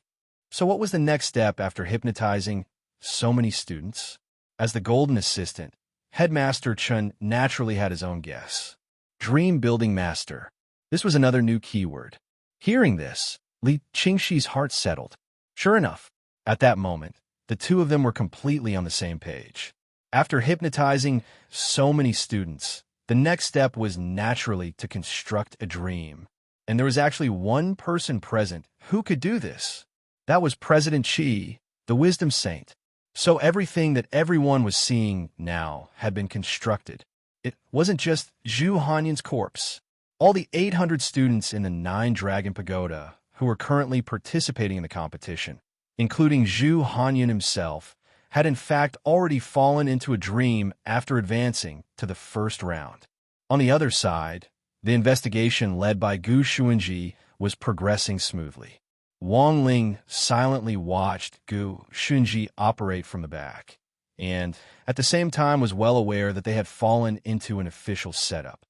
So what was the next step after hypnotizing so many students? As the golden assistant, Headmaster Chen naturally had his own guess. Dream Building Master. This was another new keyword. Hearing this, Li Qingxi's heart settled. Sure enough, at that moment, the two of them were completely on the same page. After hypnotizing so many students, the next step was naturally to construct a dream. And there was actually one person present who could do this. That was President Qi, the Wisdom Saint. So everything that everyone was seeing now had been constructed. It wasn't just Zhu Hanyin's corpse. All the 800 students in the 9-Dragon Pagoda who were currently participating in the competition, including Zhu Hanyin himself, had in fact already fallen into a dream after advancing to the first round. On the other side, The investigation led by Gu Xuanji was progressing smoothly. Wang Ling silently watched Gu Xuanji operate from the back, and at the same time was well aware that they had fallen into an official setup.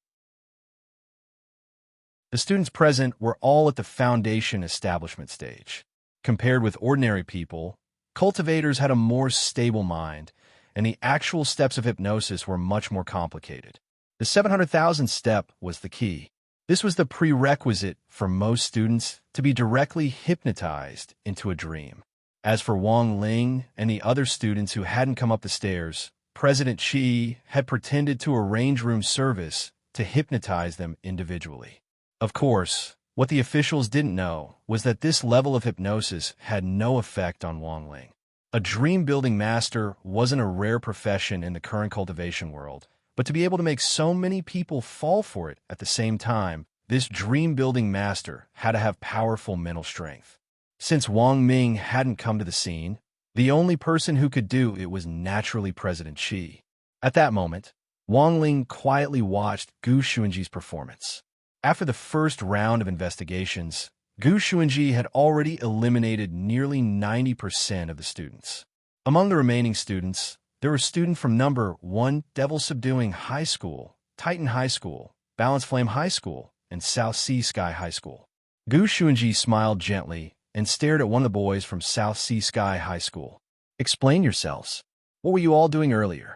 The students present were all at the foundation establishment stage. Compared with ordinary people, cultivators had a more stable mind, and the actual steps of hypnosis were much more complicated. The 700,000 step was the key. This was the prerequisite for most students to be directly hypnotized into a dream. As for Wang Ling and the other students who hadn't come up the stairs, President Qi had pretended to arrange room service to hypnotize them individually. Of course, what the officials didn't know was that this level of hypnosis had no effect on Wang Ling. A dream-building master wasn't a rare profession in the current cultivation world, but to be able to make so many people fall for it at the same time, this dream-building master had to have powerful mental strength. Since Wang Ming hadn't come to the scene, the only person who could do it was naturally President Qi. At that moment, Wang Ling quietly watched Gu Xuanji's performance. After the first round of investigations, Gu Xuanji had already eliminated nearly 90% of the students. Among the remaining students, there were students from number 1 Devil Subduing High School, Titan High School, Balance Flame High School, and South Sea Sky High School. Gu Xuanji smiled gently and stared at one of the boys from South Sea Sky High School. Explain yourselves. What were you all doing earlier?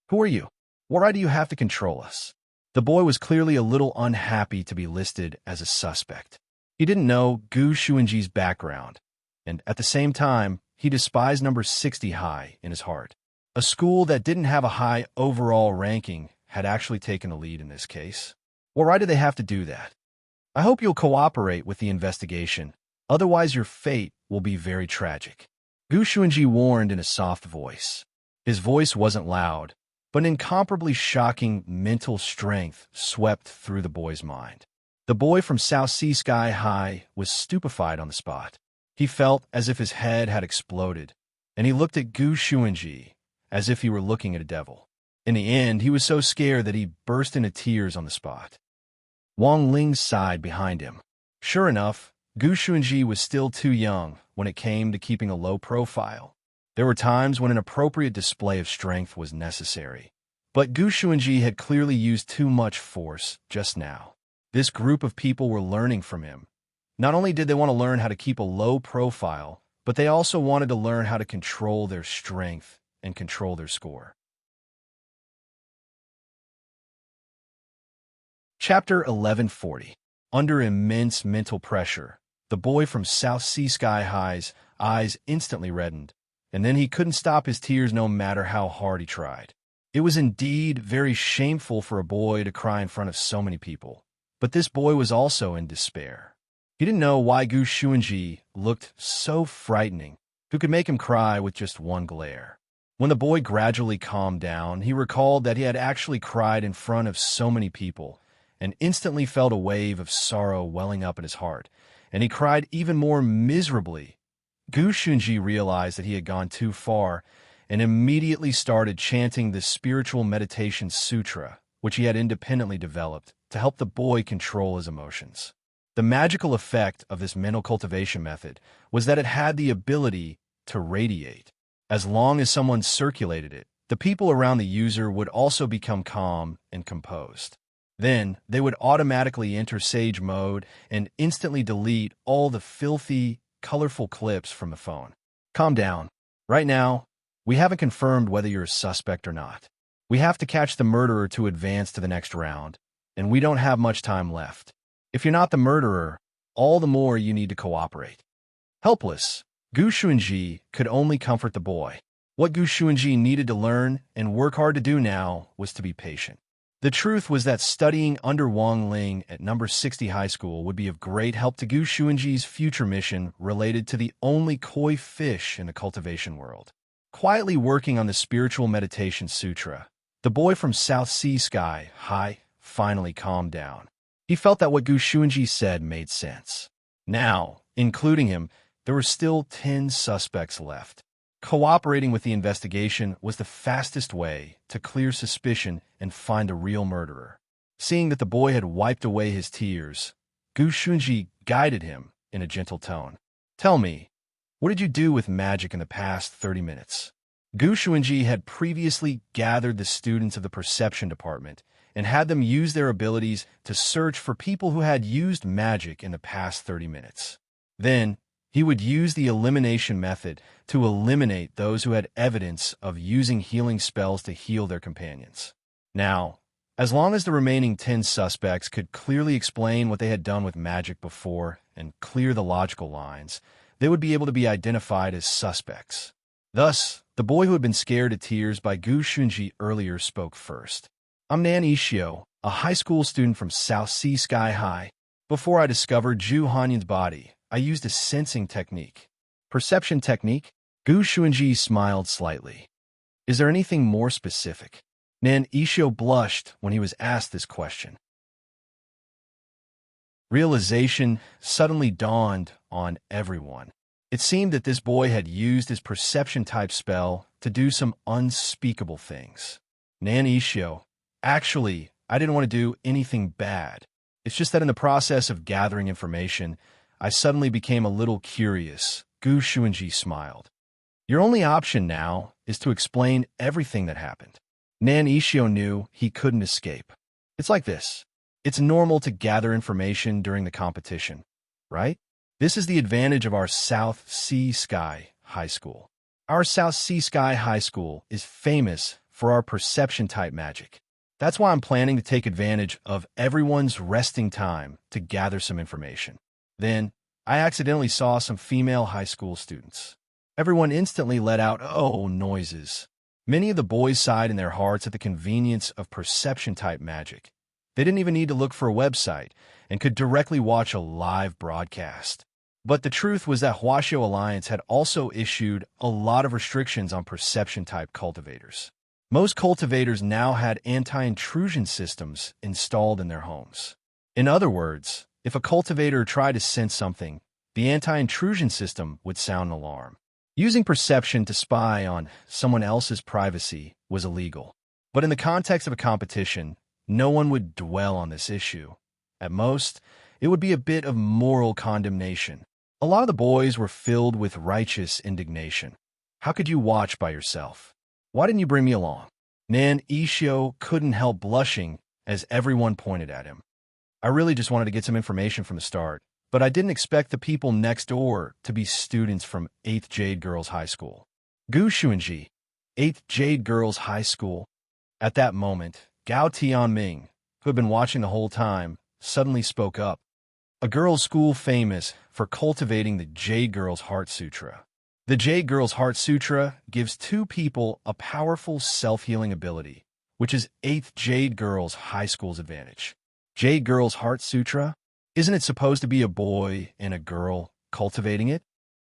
Who are you? What right do you have to control us? The boy was clearly a little unhappy to be listed as a suspect. He didn't know Gu Xuanji's background, and at the same time, he despised number 60 high in his heart. A school that didn't have a high overall ranking had actually taken the lead in this case. Well, why do they have to do that? I hope you'll cooperate with the investigation, otherwise your fate will be very tragic. Gu Xuanji warned in a soft voice. His voice wasn't loud, but an incomparably shocking mental strength swept through the boy's mind. The boy from South Sea Sky High was stupefied on the spot. He felt as if his head had exploded, and he looked at Gu Xuanji as if he were looking at a devil. In the end, he was so scared that he burst into tears on the spot. Wang Ling sighed behind him. Sure enough, Gu Xuanji was still too young when it came to keeping a low profile. There were times when an appropriate display of strength was necessary, but Gu Xuanji had clearly used too much force just now. This group of people were learning from him. Not only did they want to learn how to keep a low profile, but they also wanted to learn how to control their strength and control their score. Chapter 1140. Under immense mental pressure, the boy from South Sea Sky High's eyes instantly reddened, and then he couldn't stop his tears no matter how hard he tried. It was indeed very shameful for a boy to cry in front of so many people, but this boy was also in despair. He didn't know why Gu Xuanji looked so frightening, who could make him cry with just one glare. When the boy gradually calmed down, he recalled that he had actually cried in front of so many people, and instantly felt a wave of sorrow welling up in his heart, and he cried even more miserably. Gu Xuanji realized that he had gone too far and immediately started chanting the spiritual meditation sutra, which he had independently developed to help the boy control his emotions. The magical effect of this mental cultivation method was that it had the ability to radiate. As long as someone circulated it, the people around the user would also become calm and composed. Then, they would automatically enter sage mode and instantly delete all the filthy, colorful clips from the phone. Calm down. Right now, we haven't confirmed whether you're a suspect or not. We have to catch the murderer to advance to the next round, and we don't have much time left. If you're not the murderer, all the more you need to cooperate. Helpless, Gu Xuanji could only comfort the boy. What Gu Xuanji needed to learn and work hard to do now was to be patient. The truth was that studying under Wang Ling at number 60 high school would be of great help to Gu Xuanji's future mission related to the only koi fish in the cultivation world. Quietly working on the spiritual meditation sutra, the boy from South Sea Sky High finally calmed down. He felt that what Gu Xuanji said made sense. Now, including him, there were still 10 suspects left. Cooperating with the investigation was the fastest way to clear suspicion and find the real murderer. Seeing that the boy had wiped away his tears, Gu Shunji guided him in a gentle tone. Tell me, what did you do with magic in the past 30 minutes? Gu Shunji had previously gathered the students of the perception department and had them use their abilities to search for people who had used magic in the past 30 minutes. Then, he would use the elimination method to eliminate those who had evidence of using healing spells to heal their companions. Now, as long as the remaining 10 suspects could clearly explain what they had done with magic before and clear the logical lines, they would be able to be identified as suspects. Thus, the boy who had been scared to tears by Gu Shunji earlier spoke first. I'm Nan Ishio, a high school student from South Sea Sky High. Before I discovered Zhu Hanyun's body, I used a sensing technique. Perception technique? Gu Shunji smiled slightly. Is there anything more specific? Nan Ishio blushed when he was asked this question. Realization suddenly dawned on everyone. It seemed that this boy had used his perception-type spell to do some unspeakable things. Nan Ishio, actually, I didn't want to do anything bad. It's just that in the process of gathering information, I suddenly became a little curious. Gu Shunji smiled. Your only option now is to explain everything that happened. Nan Ishio knew he couldn't escape. It's like this. It's normal to gather information during the competition, right? This is the advantage of our South Sea Sky High School. Our South Sea Sky High School is famous for our perception-type magic. That's why I'm planning to take advantage of everyone's resting time to gather some information. Then, I accidentally saw some female high school students. Everyone instantly let out "oh" noises. Many of the boys sighed in their hearts at the convenience of perception-type magic. They didn't even need to look for a website and could directly watch a live broadcast. But the truth was that Huaxiao Alliance had also issued a lot of restrictions on perception-type cultivators. Most cultivators now had anti-intrusion systems installed in their homes. In other words, if a cultivator tried to sense something, the anti-intrusion system would sound an alarm. Using perception to spy on someone else's privacy was illegal. But in the context of a competition, no one would dwell on this issue. At most, it would be a bit of moral condemnation. A lot of the boys were filled with righteous indignation. How could you watch by yourself? Why didn't you bring me along? Nan Ishio couldn't help blushing as everyone pointed at him. I really just wanted to get some information from the start, but I didn't expect the people next door to be students from 8th Jade Girls High School. Gu Shunji, 8th Jade Girls High School. At that moment, Gao Tianming, who had been watching the whole time, suddenly spoke up. A girls' school famous for cultivating the Jade Girls Heart Sutra. The Jade Girls Heart Sutra gives two people a powerful self-healing ability, which is 8th Jade Girls High School's advantage. Jade Girls Heart Sutra? Isn't it supposed to be a boy and a girl cultivating it?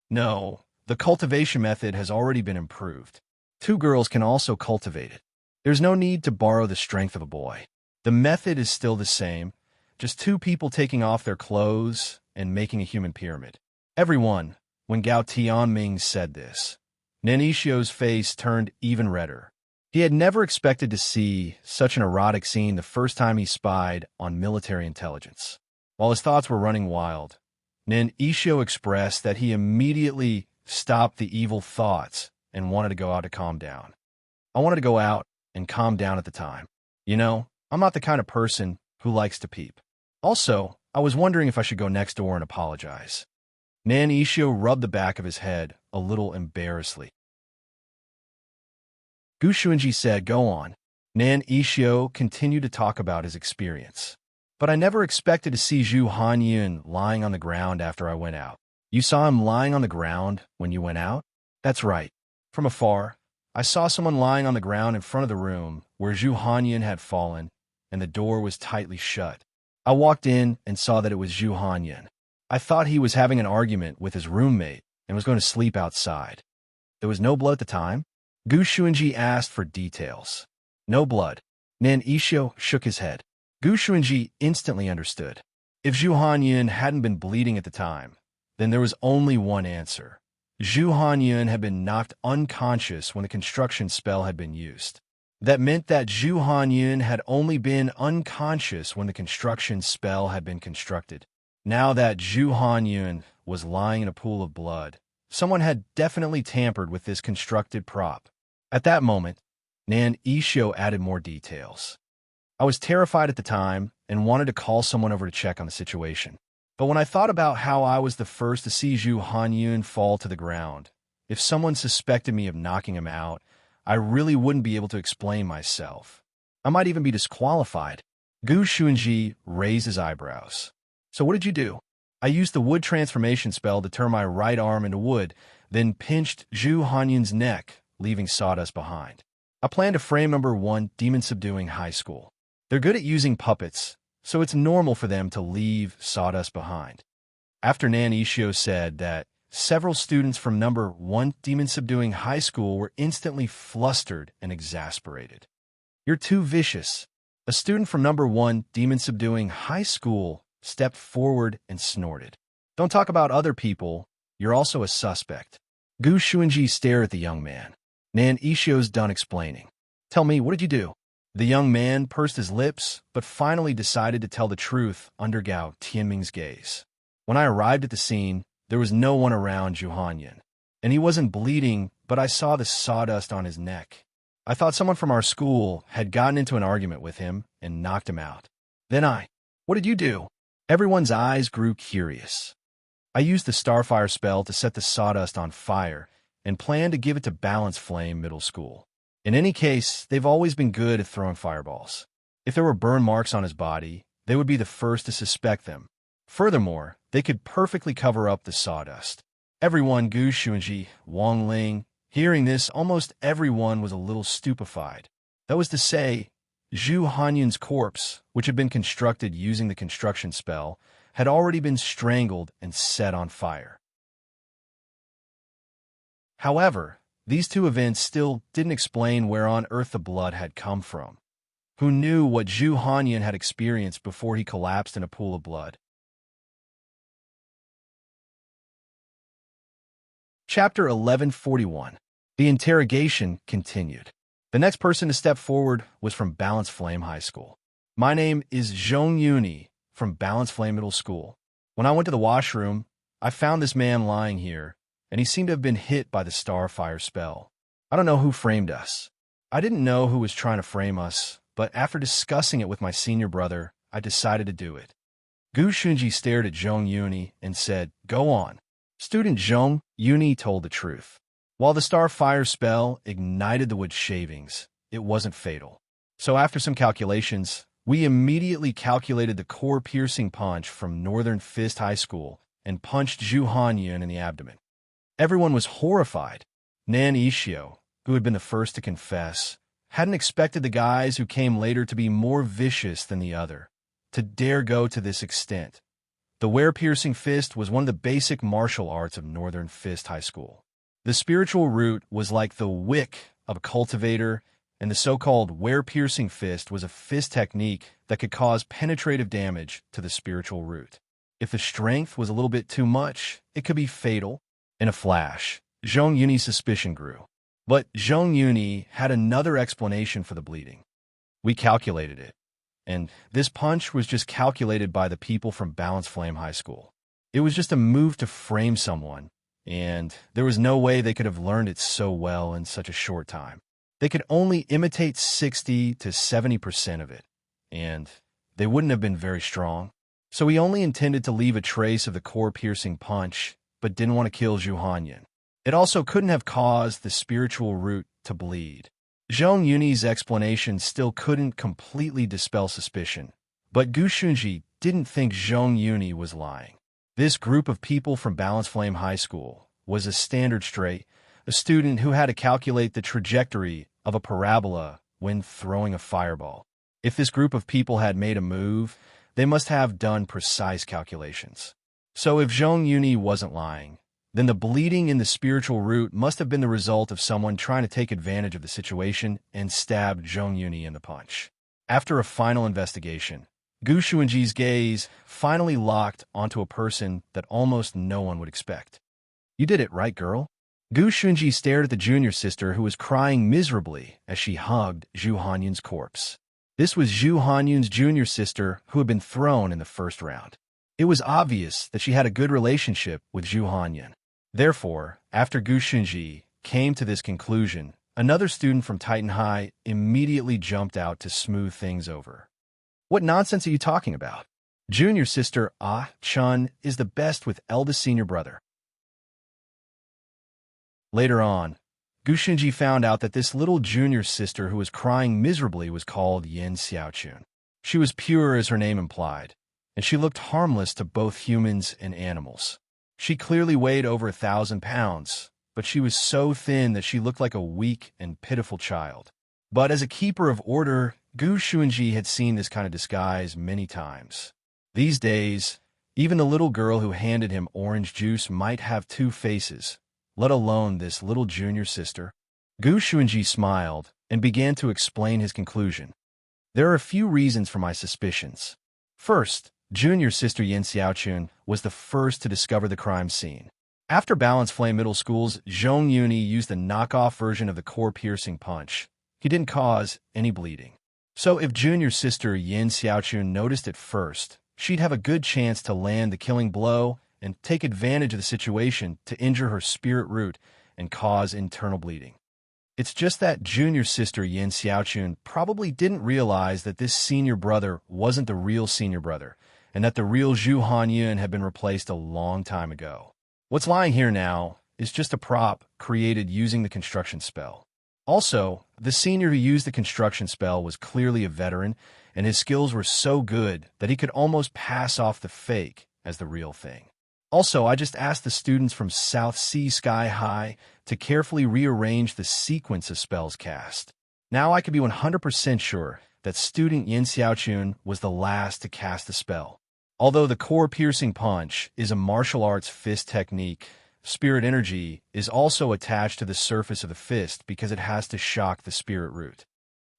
No, the cultivation method has already been improved. Two girls can also cultivate it. There's no need to borrow the strength of a boy. The method is still the same, just two people taking off their clothes and making a human pyramid. Everyone, when Gao Tianming said this, Nan Ishio's face turned even redder. He had never expected to see such an erotic scene the first time he spied on military intelligence. While his thoughts were running wild, Nan Ishio expressed that he immediately stopped the evil thoughts and wanted to go out to calm down. I wanted to go out and calm down at the time. You know, I'm not the kind of person who likes to peep. Also, I was wondering if I should go next door and apologize. Nan Ishio rubbed the back of his head a little embarrassedly. Gu Shunji said, "Go on." Nan Ishio continued to talk about his experience. But I never expected to see Zhu Hanyun lying on the ground after I went out. You saw him lying on the ground when you went out? That's right. From afar, I saw someone lying on the ground in front of the room where Zhu Hanyun had fallen, and the door was tightly shut. I walked in and saw that it was Zhu Hanyun. I thought he was having an argument with his roommate and was going to sleep outside. There was no blood at the time? Gu Shunji asked for details. No blood. Nan Ishio shook his head. Gu Shunji instantly understood. If Zhu Hanyun hadn't been bleeding at the time, then there was only one answer. Zhu Hanyun had been knocked unconscious when the construction spell had been used. That meant that Zhu Hanyun had only been unconscious when the construction spell had been constructed. Now that Zhu Hanyun was lying in a pool of blood, someone had definitely tampered with this constructed prop. At that moment, Nan Ishio added more details. I was terrified at the time and wanted to call someone over to check on the situation. But when I thought about how I was the first to see Zhu Hanyun fall to the ground, if someone suspected me of knocking him out, I really wouldn't be able to explain myself. I might even be disqualified. Gu Shunji raised his eyebrows. So what did you do? I used the wood transformation spell to turn my right arm into wood, then pinched Zhu Hanyun's neck, leaving sawdust behind. I plan to frame number 1 Demon Subduing High School. They're good at using puppets, so it's normal for them to leave sawdust behind. After Nan Ishio said that, several students from number 1 Demon Subduing High School were instantly flustered and exasperated. You're too vicious. A student from number 1 Demon Subduing High School stepped forward and snorted. Don't talk about other people. You're also a suspect. Gu Shuinji stared at the young man. Nan Ishio's done explaining. Tell me, what did you do? The young man pursed his lips, but finally decided to tell the truth under Gao Tianming's gaze. When I arrived at the scene, there was no one around Zhu Hanyun, and he wasn't bleeding, but I saw the sawdust on his neck. I thought someone from our school had gotten into an argument with him and knocked him out. What did you do? Everyone's eyes grew curious. I used the Starfire spell to set the sawdust on fire and planned to give it to Balance Flame Middle School. In any case, they've always been good at throwing fireballs. If there were burn marks on his body, they would be the first to suspect them. Furthermore, they could perfectly cover up the sawdust. Everyone, Gu Shunji, Wang Ling, hearing this, almost everyone was a little stupefied. That was to say, Zhu Hanyun's corpse, which had been constructed using the construction spell, had already been strangled and set on fire. However, these two events still didn't explain where on earth the blood had come from. Who knew what Zhu Hanyun had experienced before he collapsed in a pool of blood? Chapter 1141. The interrogation continued. The next person to step forward was from Balance Flame High School. My name is Zhong Yuni from Balance Flame Middle School. When I went to the washroom, I found this man lying here, and he seemed to have been hit by the Starfire spell. I don't know who framed us. I didn't know who was trying to frame us, but after discussing it with my senior brother, I decided to do it. Gu Shunji stared at Zhong Yuni and said, "Go on." Student Zhong Yuni told the truth. While the Starfire spell ignited the wood shavings, it wasn't fatal. So after some calculations, we immediately calculated the core-piercing punch from Northern Fist High School and punched Zhu Hanyun in the abdomen. Everyone was horrified. Nan Ishio, who had been the first to confess, hadn't expected the guys who came later to be more vicious than the other, to dare go to this extent. The wear-piercing fist was one of the basic martial arts of Northern Fist High School. The spiritual root was like the wick of a cultivator, and the so-called wear-piercing fist was a fist technique that could cause penetrative damage to the spiritual root. If the strength was a little bit too much, it could be fatal. In a flash, Zhong Yuni's suspicion grew. But Zhong Yuni had another explanation for the bleeding. We calculated it, and this punch was just calculated by the people from Balance Flame High School. It was just a move to frame someone, and there was no way they could have learned it so well in such a short time. They could only imitate 60 to 70% of it, and they wouldn't have been very strong. So we only intended to leave a trace of the core-piercing punch, but didn't want to kill Zhu Hanyun. It also couldn't have caused the spiritual root to bleed. Zhong Yuni's explanation still couldn't completely dispel suspicion, but Gu Shunji didn't think Zhong Yuni was lying. This group of people from Balance Flame High School was a standard straight, a student who had to calculate the trajectory of a parabola when throwing a fireball. If this group of people had made a move, they must have done precise calculations. So if Zhong Yuni wasn't lying, then the bleeding in the spiritual root must have been the result of someone trying to take advantage of the situation and stab Zhong Yuni in the punch. After a final investigation, Gu Shuinji's gaze finally locked onto a person that almost no one would expect. You did it, right, girl? Gu Shunji stared at the junior sister who was crying miserably as she hugged Zhu Hanyun's corpse. This was Zhu Hanyun's junior sister who had been thrown in the first round. It was obvious that she had a good relationship with Zhu Hanyun. Therefore, after Gu Shunji came to this conclusion, another student from Titan High immediately jumped out to smooth things over. What nonsense are you talking about? Junior sister Ah Chun is the best with eldest senior brother. Later on, Gu Shunji found out that this little junior sister who was crying miserably was called Yin Xiaochun. She was pure as her name implied, and she looked harmless to both humans and animals. She clearly weighed over 1,000 pounds, but she was so thin that she looked like a weak and pitiful child. But as a keeper of order, Gu Shunji had seen this kind of disguise many times. These days, even the little girl who handed him orange juice might have two faces, let alone this little junior sister. Gu Shunji smiled and began to explain his conclusion. There are a few reasons for my suspicions. First, junior sister Yin Xiaochun was the first to discover the crime scene. After Balance Flame Middle School's Zhong Yuni used a knockoff version of the core-piercing punch, he didn't cause any bleeding. So if junior sister Yin Xiaochun noticed it first, she'd have a good chance to land the killing blow and take advantage of the situation to injure her spirit root and cause internal bleeding. It's just that junior sister Yin Xiaochun probably didn't realize that this senior brother wasn't the real senior brother, and that the real Zhu Hanyun had been replaced a long time ago. What's lying here now is just a prop created using the construction spell. Also, the senior who used the construction spell was clearly a veteran, and his skills were so good that he could almost pass off the fake as the real thing. Also, I just asked the students from South Sea Sky High to carefully rearrange the sequence of spells cast. Now I could be 100% sure that student Yin Xiaochun was the last to cast the spell. Although the core-piercing punch is a martial arts fist technique, spirit energy is also attached to the surface of the fist because it has to shock the spirit root.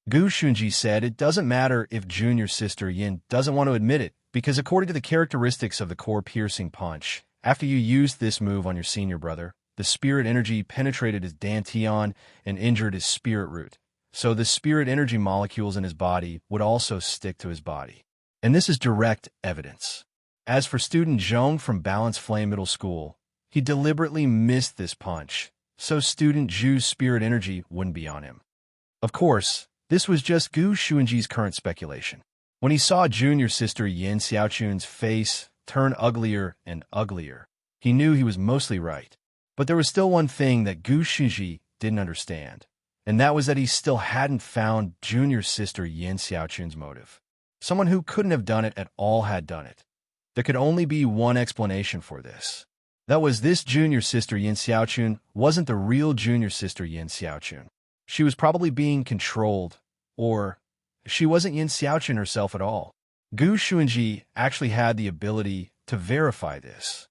Gu Shunji said it doesn't matter if junior sister Yin doesn't want to admit it, because according to the characteristics of the core-piercing punch, after you used this move on your senior brother, the spirit energy penetrated his dantian and injured his spirit root. So the spirit energy molecules in his body would also stick to his body. And this is direct evidence. As for student Zhong from Balance Flame Middle School, he deliberately missed this punch, so student Zhu's spirit energy wouldn't be on him. Of course, this was just Gu Shunji's current speculation. When he saw junior sister Yin Xiaochun's face turn uglier and uglier, he knew he was mostly right. But there was still one thing that Gu Shunji didn't understand, and that was that he still hadn't found junior sister Yin Xiaochun's motive. Someone who couldn't have done it at all had done it. There could only be one explanation for this. That was this junior sister Yin Xiaochun wasn't the real junior sister Yin Xiaochun. She was probably being controlled, or she wasn't Yin Xiaochun herself at all. Gu Shunji actually had the ability to verify this.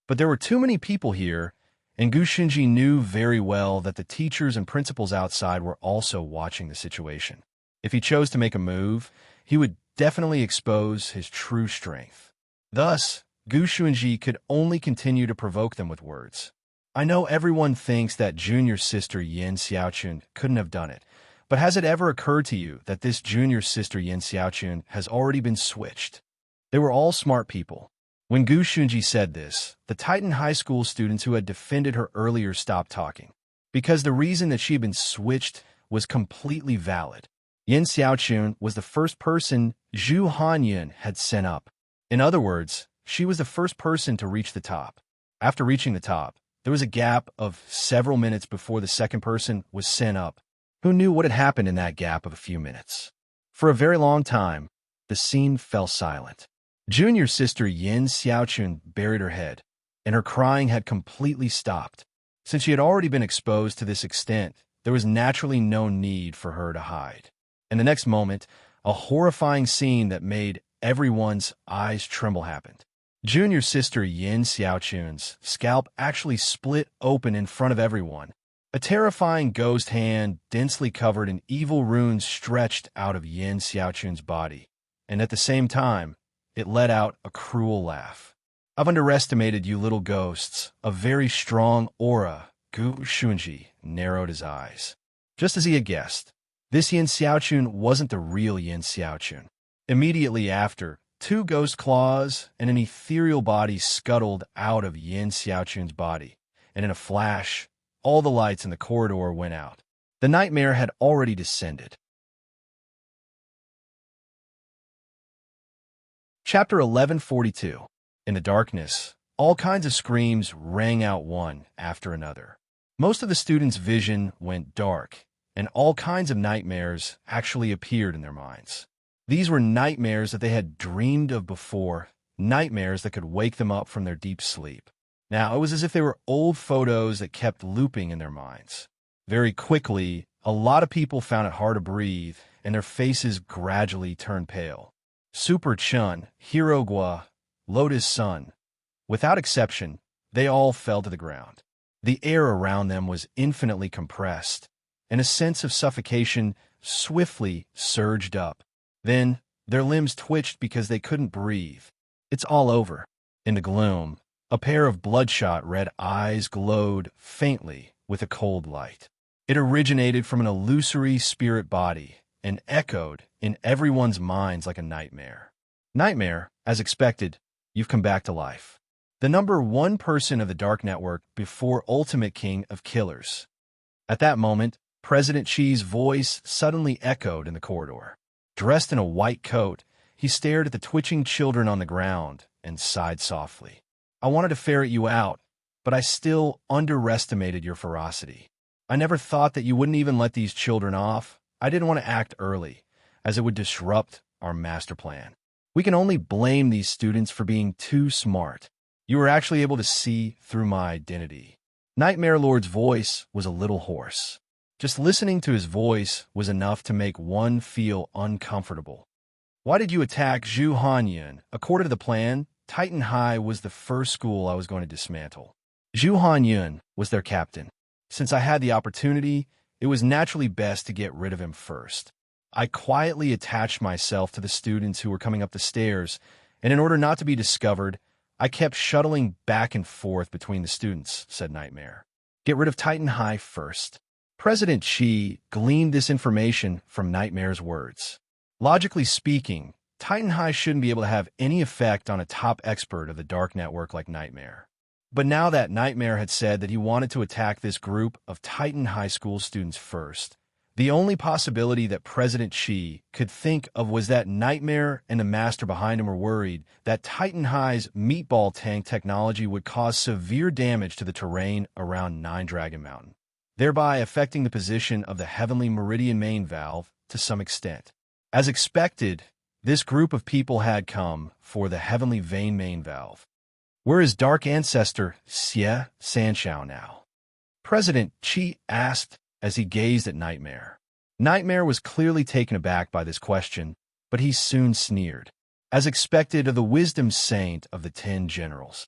But there were too many people here, and Gu Shunji knew very well that the teachers and principals outside were also watching the situation. If he chose to make a move, he would definitely expose his true strength. Thus, Gu Shunji could only continue to provoke them with words. I know everyone thinks that junior sister Yin Xiaochun couldn't have done it, but has it ever occurred to you that this junior sister Yin Xiaochun has already been switched? They were all smart people. When Gu Shunji said this, the Titan High School students who had defended her earlier stopped talking, because the reason that she had been switched was completely valid. Yin Xiaochun was the first person Zhu Hanyun had sent up. In other words, she was the first person to reach the top. After reaching the top, there was a gap of several minutes before the second person was sent up. Who knew what had happened in that gap of a few minutes? For a very long time, the scene fell silent. Junior sister Yin Xiaochun buried her head, and her crying had completely stopped. Since she had already been exposed to this extent, there was naturally no need for her to hide. And the next moment, a horrifying scene that made everyone's eyes tremble happened. Junior sister Yin Xiaochun's scalp actually split open in front of everyone. A terrifying ghost hand, densely covered in evil runes, stretched out of Yin Xiaochun's body, and at the same time, it let out a cruel laugh. I've underestimated you little ghosts. A very strong aura. Gu Shunji narrowed his eyes. Just as he had guessed, this Yin Xiaochun wasn't the real Yin Xiaochun. Immediately after, two ghost claws and an ethereal body scuttled out of Yin Xiaochun's body, and in a flash, all the lights in the corridor went out. The nightmare had already descended. Chapter 1142. In the darkness, all kinds of screams rang out one after another. Most of the students' vision went dark, and all kinds of nightmares actually appeared in their minds. These were nightmares that they had dreamed of before, nightmares that could wake them up from their deep sleep. Now, it was as if they were old photos that kept looping in their minds. Very quickly, a lot of people found it hard to breathe, and their faces gradually turned pale. Super Chun, Hirogwa, Lotus Sun, without exception, they all fell to the ground. The air around them was infinitely compressed, and a sense of suffocation swiftly surged up. Then, their limbs twitched because they couldn't breathe. It's all over. In the gloom, a pair of bloodshot red eyes glowed faintly with a cold light. It originated from an illusory spirit body and echoed in everyone's minds like a nightmare. Nightmare, as expected, you've come back to life. The number one person of the Dark Network before Ultimate King of Killers. At that moment, President Chi's voice suddenly echoed in the corridor. Dressed in a white coat, he stared at the twitching children on the ground and sighed softly. I wanted to ferret you out, but I still underestimated your ferocity. I never thought that you wouldn't even let these children off. I didn't want to act early, as it would disrupt our master plan. We can only blame these students for being too smart. You were actually able to see through my identity. Nightmare Lord's voice was a little hoarse. Just listening to his voice was enough to make one feel uncomfortable. Why did you attack Zhu Hanyun? According to the plan, Titan High was the first school I was going to dismantle. Zhu Hanyun was their captain. Since I had the opportunity, it was naturally best to get rid of him first. I quietly attached myself to the students who were coming up the stairs, and in order not to be discovered, I kept shuttling back and forth between the students, said Nightmare. Get rid of Titan High first. President Chi gleaned this information from Nightmare's words. Logically speaking, Titan High shouldn't be able to have any effect on a top expert of the Dark Network like Nightmare. But now that Nightmare had said that he wanted to attack this group of Titan High School students first, the only possibility that President Chi could think of was that Nightmare and the master behind him were worried that Titan High's meatball tank technology would cause severe damage to the terrain around Nine Dragon Mountain, thereby affecting the position of the Heavenly Meridian main valve to some extent. As expected, this group of people had come for the Heavenly Vein main valve. Where is Dark Ancestor Xie Sanshao now? President Chi asked as he gazed at Nightmare. Nightmare was clearly taken aback by this question, but he soon sneered, as expected of the wisdom saint of the 10 generals.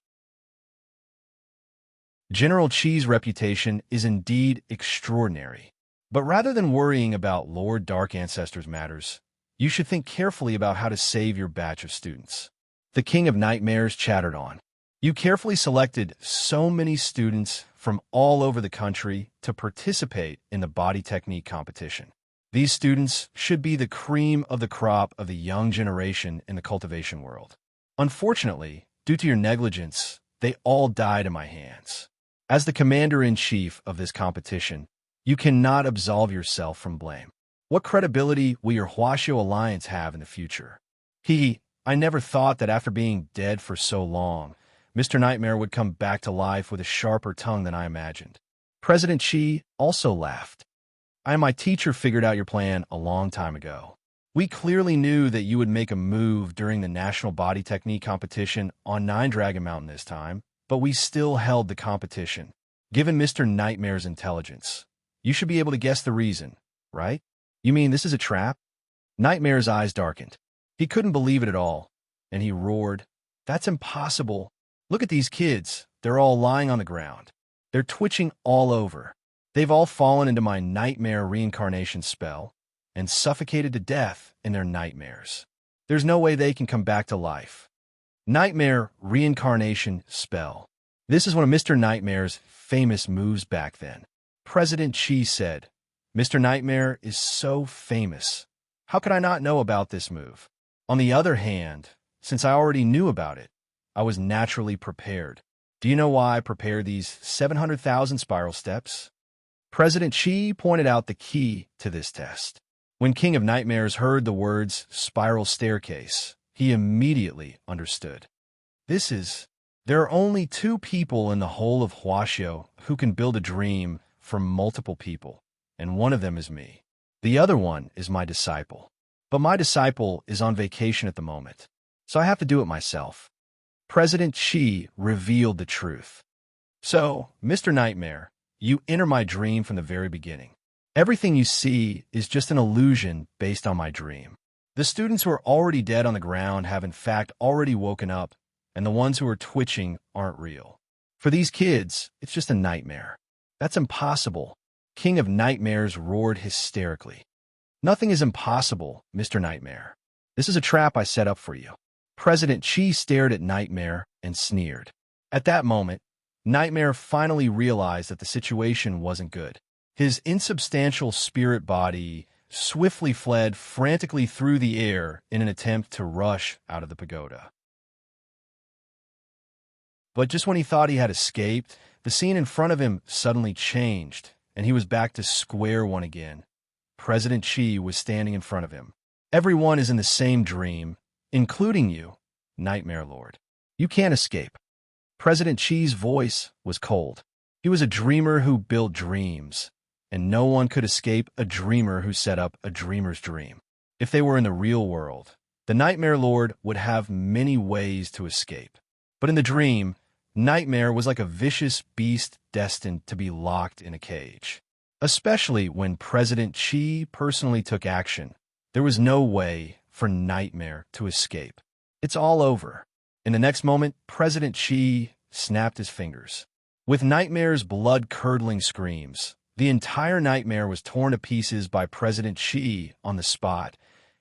General Chi's reputation is indeed extraordinary, but rather than worrying about Lord Dark Ancestor's matters, you should think carefully about how to save your batch of students. The King of Nightmares chattered on. You carefully selected so many students from all over the country to participate in the body technique competition. These students should be the cream of the crop of the young generation in the cultivation world. Unfortunately, due to your negligence, they all died in my hands. As the commander-in-chief of this competition, you cannot absolve yourself from blame. What credibility will your Huaxiao alliance have in the future? I never thought that after being dead for so long, Mr. Nightmare would come back to life with a sharper tongue than I imagined. President Chi also laughed. I and my teacher figured out your plan a long time ago. We clearly knew that you would make a move during the National Body Technique competition on Nine Dragon Mountain this time, but we still held the competition. Given Mr. Nightmare's intelligence, you should be able to guess the reason, right? You mean this is a trap? Nightmare's eyes darkened. He couldn't believe it at all, and he roared, That's impossible. Look at these kids. They're all lying on the ground. They're twitching all over. They've all fallen into my nightmare reincarnation spell and suffocated to death in their nightmares. There's no way they can come back to life. Nightmare Reincarnation Spell. This is one of Mr. Nightmare's famous moves back then. President Chi said, "Mr. Nightmare is so famous. How could I not know about this move?" On the other hand, since I already knew about it, I was naturally prepared. Do you know why I prepared these 700,000 spiral steps? President Chi pointed out the key to this test. When King of Nightmares heard the words spiral staircase, he immediately understood. There are only two people in the whole of Huaxio who can build a dream for multiple people, and one of them is me. The other one is my disciple. But my disciple is on vacation at the moment, so I have to do it myself. President Chi revealed the truth. So, Mr. Nightmare, you enter my dream from the very beginning. Everything you see is just an illusion based on my dream. The students who are already dead on the ground have in fact already woken up, and the ones who are twitching aren't real. For these kids, it's just a nightmare. That's impossible. King of Nightmares roared hysterically. Nothing is impossible, Mr. Nightmare. This is a trap I set up for you. President Chi stared at Nightmare and sneered. At that moment, Nightmare finally realized that the situation wasn't good. His insubstantial spirit body swiftly fled frantically through the air in an attempt to rush out of the pagoda. But just when he thought he had escaped, the scene in front of him suddenly changed, and he was back to square one again. President Chi was standing in front of him. Everyone is in the same dream, including you, Nightmare Lord. You can't escape. President Chi's voice was cold. He was a dreamer who built dreams, and no one could escape a dreamer who set up a dreamer's dream. If they were in the real world, the Nightmare Lord would have many ways to escape. But in the dream, Nightmare was like a vicious beast destined to be locked in a cage. Especially when President Chi personally took action, there was no way for Nightmare to escape. It's all over. In the next moment, President Chi snapped his fingers. With Nightmare's blood-curdling screams, the entire Nightmare was torn to pieces by President Chi on the spot,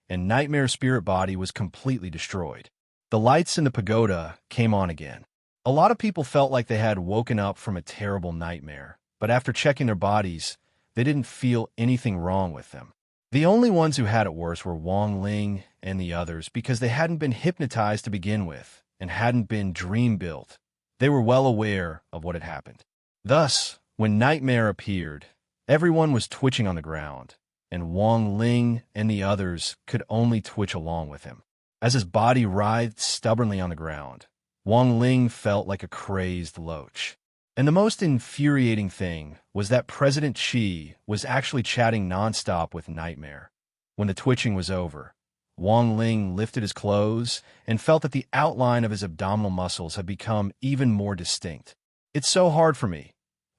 and Nightmare's spirit body was completely destroyed. The lights in the pagoda came on again. A lot of people felt like they had woken up from a terrible nightmare, but after checking their bodies, they didn't feel anything wrong with them. The only ones who had it worse were Wang Ling and the others because they hadn't been hypnotized to begin with and hadn't been dream-built. They were well aware of what had happened. Thus, when Nightmare appeared, everyone was twitching on the ground, and Wang Ling and the others could only twitch along with him. As his body writhed stubbornly on the ground, Wang Ling felt like a crazed loach. And the most infuriating thing was that President Chi was actually chatting nonstop with Nightmare. When the twitching was over, Wang Ling lifted his clothes and felt that the outline of his abdominal muscles had become even more distinct. It's so hard for me.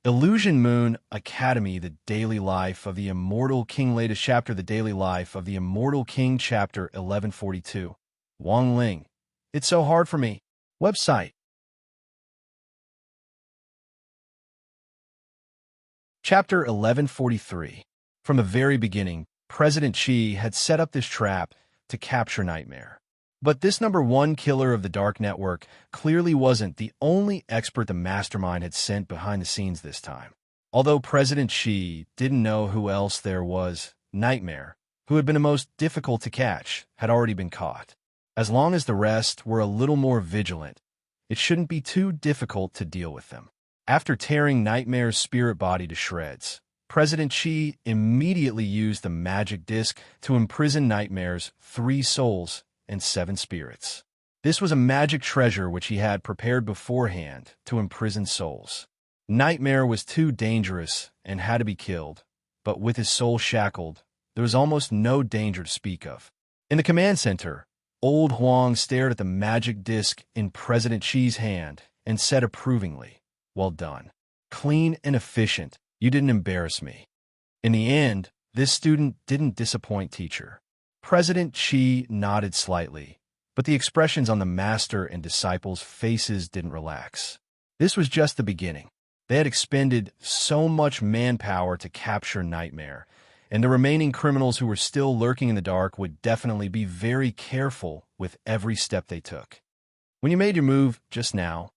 Illusion Moon Academy, The Daily Life of the Immortal King, latest chapter, The Daily Life of the Immortal King, chapter 1142. Wang Ling. It's so hard for me. Website. Chapter 1143. From the very beginning, President Chi had set up this trap to capture Nightmare. But this #1 killer of the Dark Network clearly wasn't the only expert the mastermind had sent behind the scenes this time. Although President Chi didn't know who else there was, Nightmare, who had been the most difficult to catch, had already been caught. As long as the rest were a little more vigilant, it shouldn't be too difficult to deal with them. After tearing Nightmare's spirit body to shreds, President Chi immediately used the magic disc to imprison Nightmare's 3 souls and 7 spirits. This was a magic treasure which he had prepared beforehand to imprison souls. Nightmare was too dangerous and had to be killed, but with his soul shackled, there was almost no danger to speak of. In the command center, Old Huang stared at the magic disc in President Chi's hand and said approvingly, "Well done. Clean and efficient. You didn't embarrass me." In the end, this student didn't disappoint teacher. President Chi nodded slightly, but the expressions on the master and disciples' faces didn't relax. This was just the beginning. They had expended so much manpower to capture Nightmare, and the remaining criminals who were still lurking in the dark would definitely be very careful with every step they took. When you made your move just now,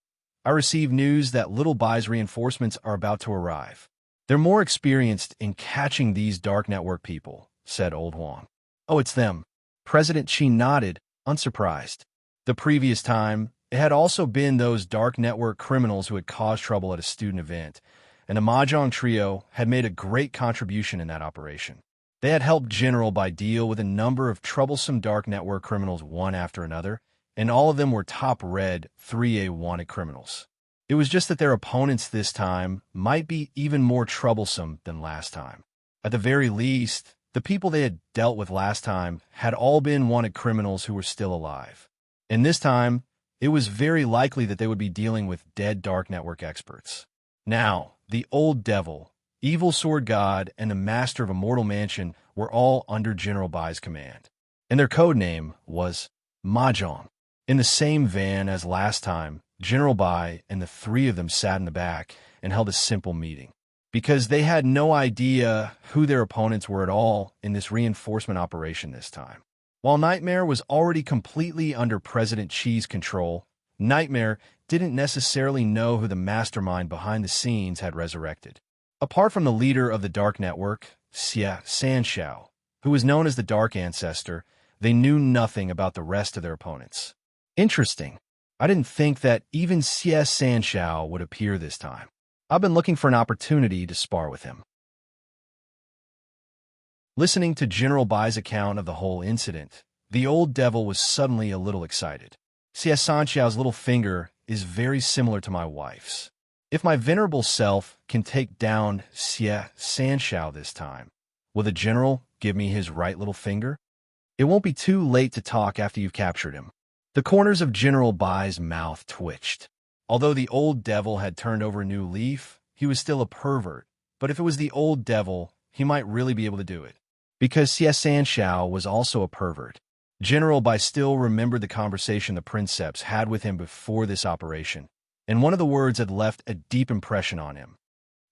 I received news that Little Bai's reinforcements are about to arrive. They're more experienced in catching these dark network people, said Old Huang. Oh, it's them. President Qi nodded, unsurprised. The previous time, it had also been those dark network criminals who had caused trouble at a student event, and the Mahjong trio had made a great contribution in that operation. They had helped General Bai deal with a number of troublesome dark network criminals one after another, and all of them were top red 3A wanted criminals. It was just that their opponents this time might be even more troublesome than last time. At the very least, the people they had dealt with last time had all been wanted criminals who were still alive. And this time, it was very likely that they would be dealing with dead dark network experts. Now, the old devil, evil sword god, and the master of Immortal Mansion were all under General Bai's command, and their code name was Mahjong. In the same van as last time, General Bai and the three of them sat in the back and held a simple meeting, because they had no idea who their opponents were at all in this reinforcement operation this time. While Nightmare was already completely under President Qi's control, Nightmare didn't necessarily know who the mastermind behind the scenes had resurrected. Apart from the leader of the Dark Network, Xie Sanshao, who was known as the Dark Ancestor, they knew nothing about the rest of their opponents. Interesting. I didn't think that even Xie Sanshao would appear this time. I've been looking for an opportunity to spar with him. Listening to General Bai's account of the whole incident, the old devil was suddenly a little excited. Xie Sanshao's little finger is very similar to my wife's. If my venerable self can take down Xie Sanshao this time, will the general give me his right little finger? It won't be too late to talk after you've captured him. The corners of General Bai's mouth twitched. Although the old devil had turned over a new leaf, he was still a pervert. But if it was the old devil, he might really be able to do it. Because Xie Sanshao was also a pervert. General Bai still remembered the conversation the princeps had with him before this operation, and one of the words had left a deep impression on him.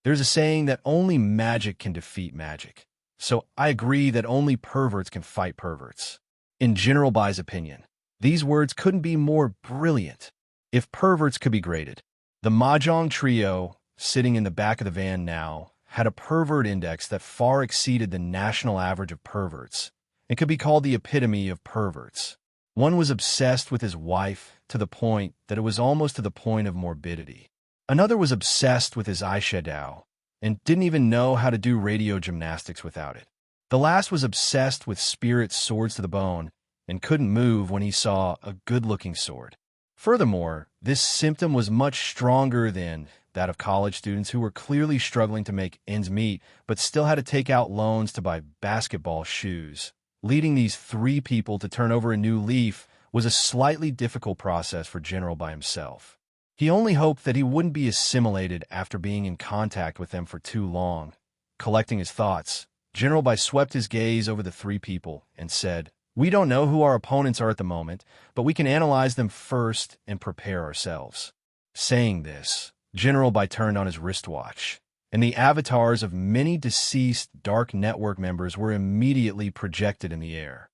There's a saying that only magic can defeat magic, so I agree that only perverts can fight perverts. In General Bai's opinion, these words couldn't be more brilliant. If perverts could be graded, the Mahjong trio, sitting in the back of the van now, had a pervert index that far exceeded the national average of perverts. It could be called the epitome of perverts. One was obsessed with his wife to the point that it was almost to the point of morbidity. Another was obsessed with his eyeshadow and didn't even know how to do radio gymnastics without it. The last was obsessed with spirit swords to the bone and couldn't move when he saw a good-looking sword. Furthermore, this symptom was much stronger than that of college students who were clearly struggling to make ends meet but still had to take out loans to buy basketball shoes. Leading these three people to turn over a new leaf was a slightly difficult process for General Bai himself. He only hoped that he wouldn't be assimilated after being in contact with them for too long. Collecting his thoughts, General Bai swept his gaze over the three people and said, "We don't know who our opponents are at the moment, but we can analyze them first and prepare ourselves." Saying this, General Bai turned on his wristwatch, and the avatars of many deceased Dark Network members were immediately projected in the air.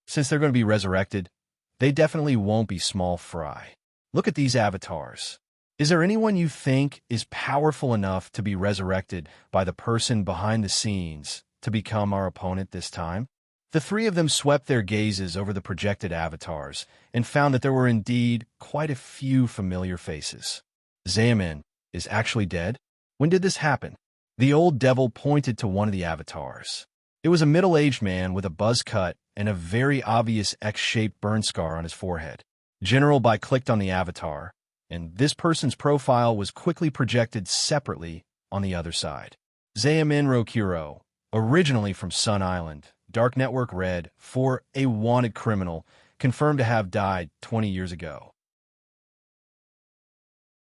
Since they're going to be resurrected, they definitely won't be small fry. Look at these avatars. Is there anyone you think is powerful enough to be resurrected by the person behind the scenes to become our opponent this time? The three of them swept their gazes over the projected avatars and found that there were indeed quite a few familiar faces. Xiamen is actually dead? When did this happen? The old devil pointed to one of the avatars. It was a middle-aged man with a buzz cut and a very obvious X-shaped burn scar on his forehead. General Bai clicked on the avatar, and this person's profile was quickly projected separately on the other side. Xiamen Rokuro, originally from Sun Island, Dark Network Red, for a wanted criminal, confirmed to have died 20 years ago.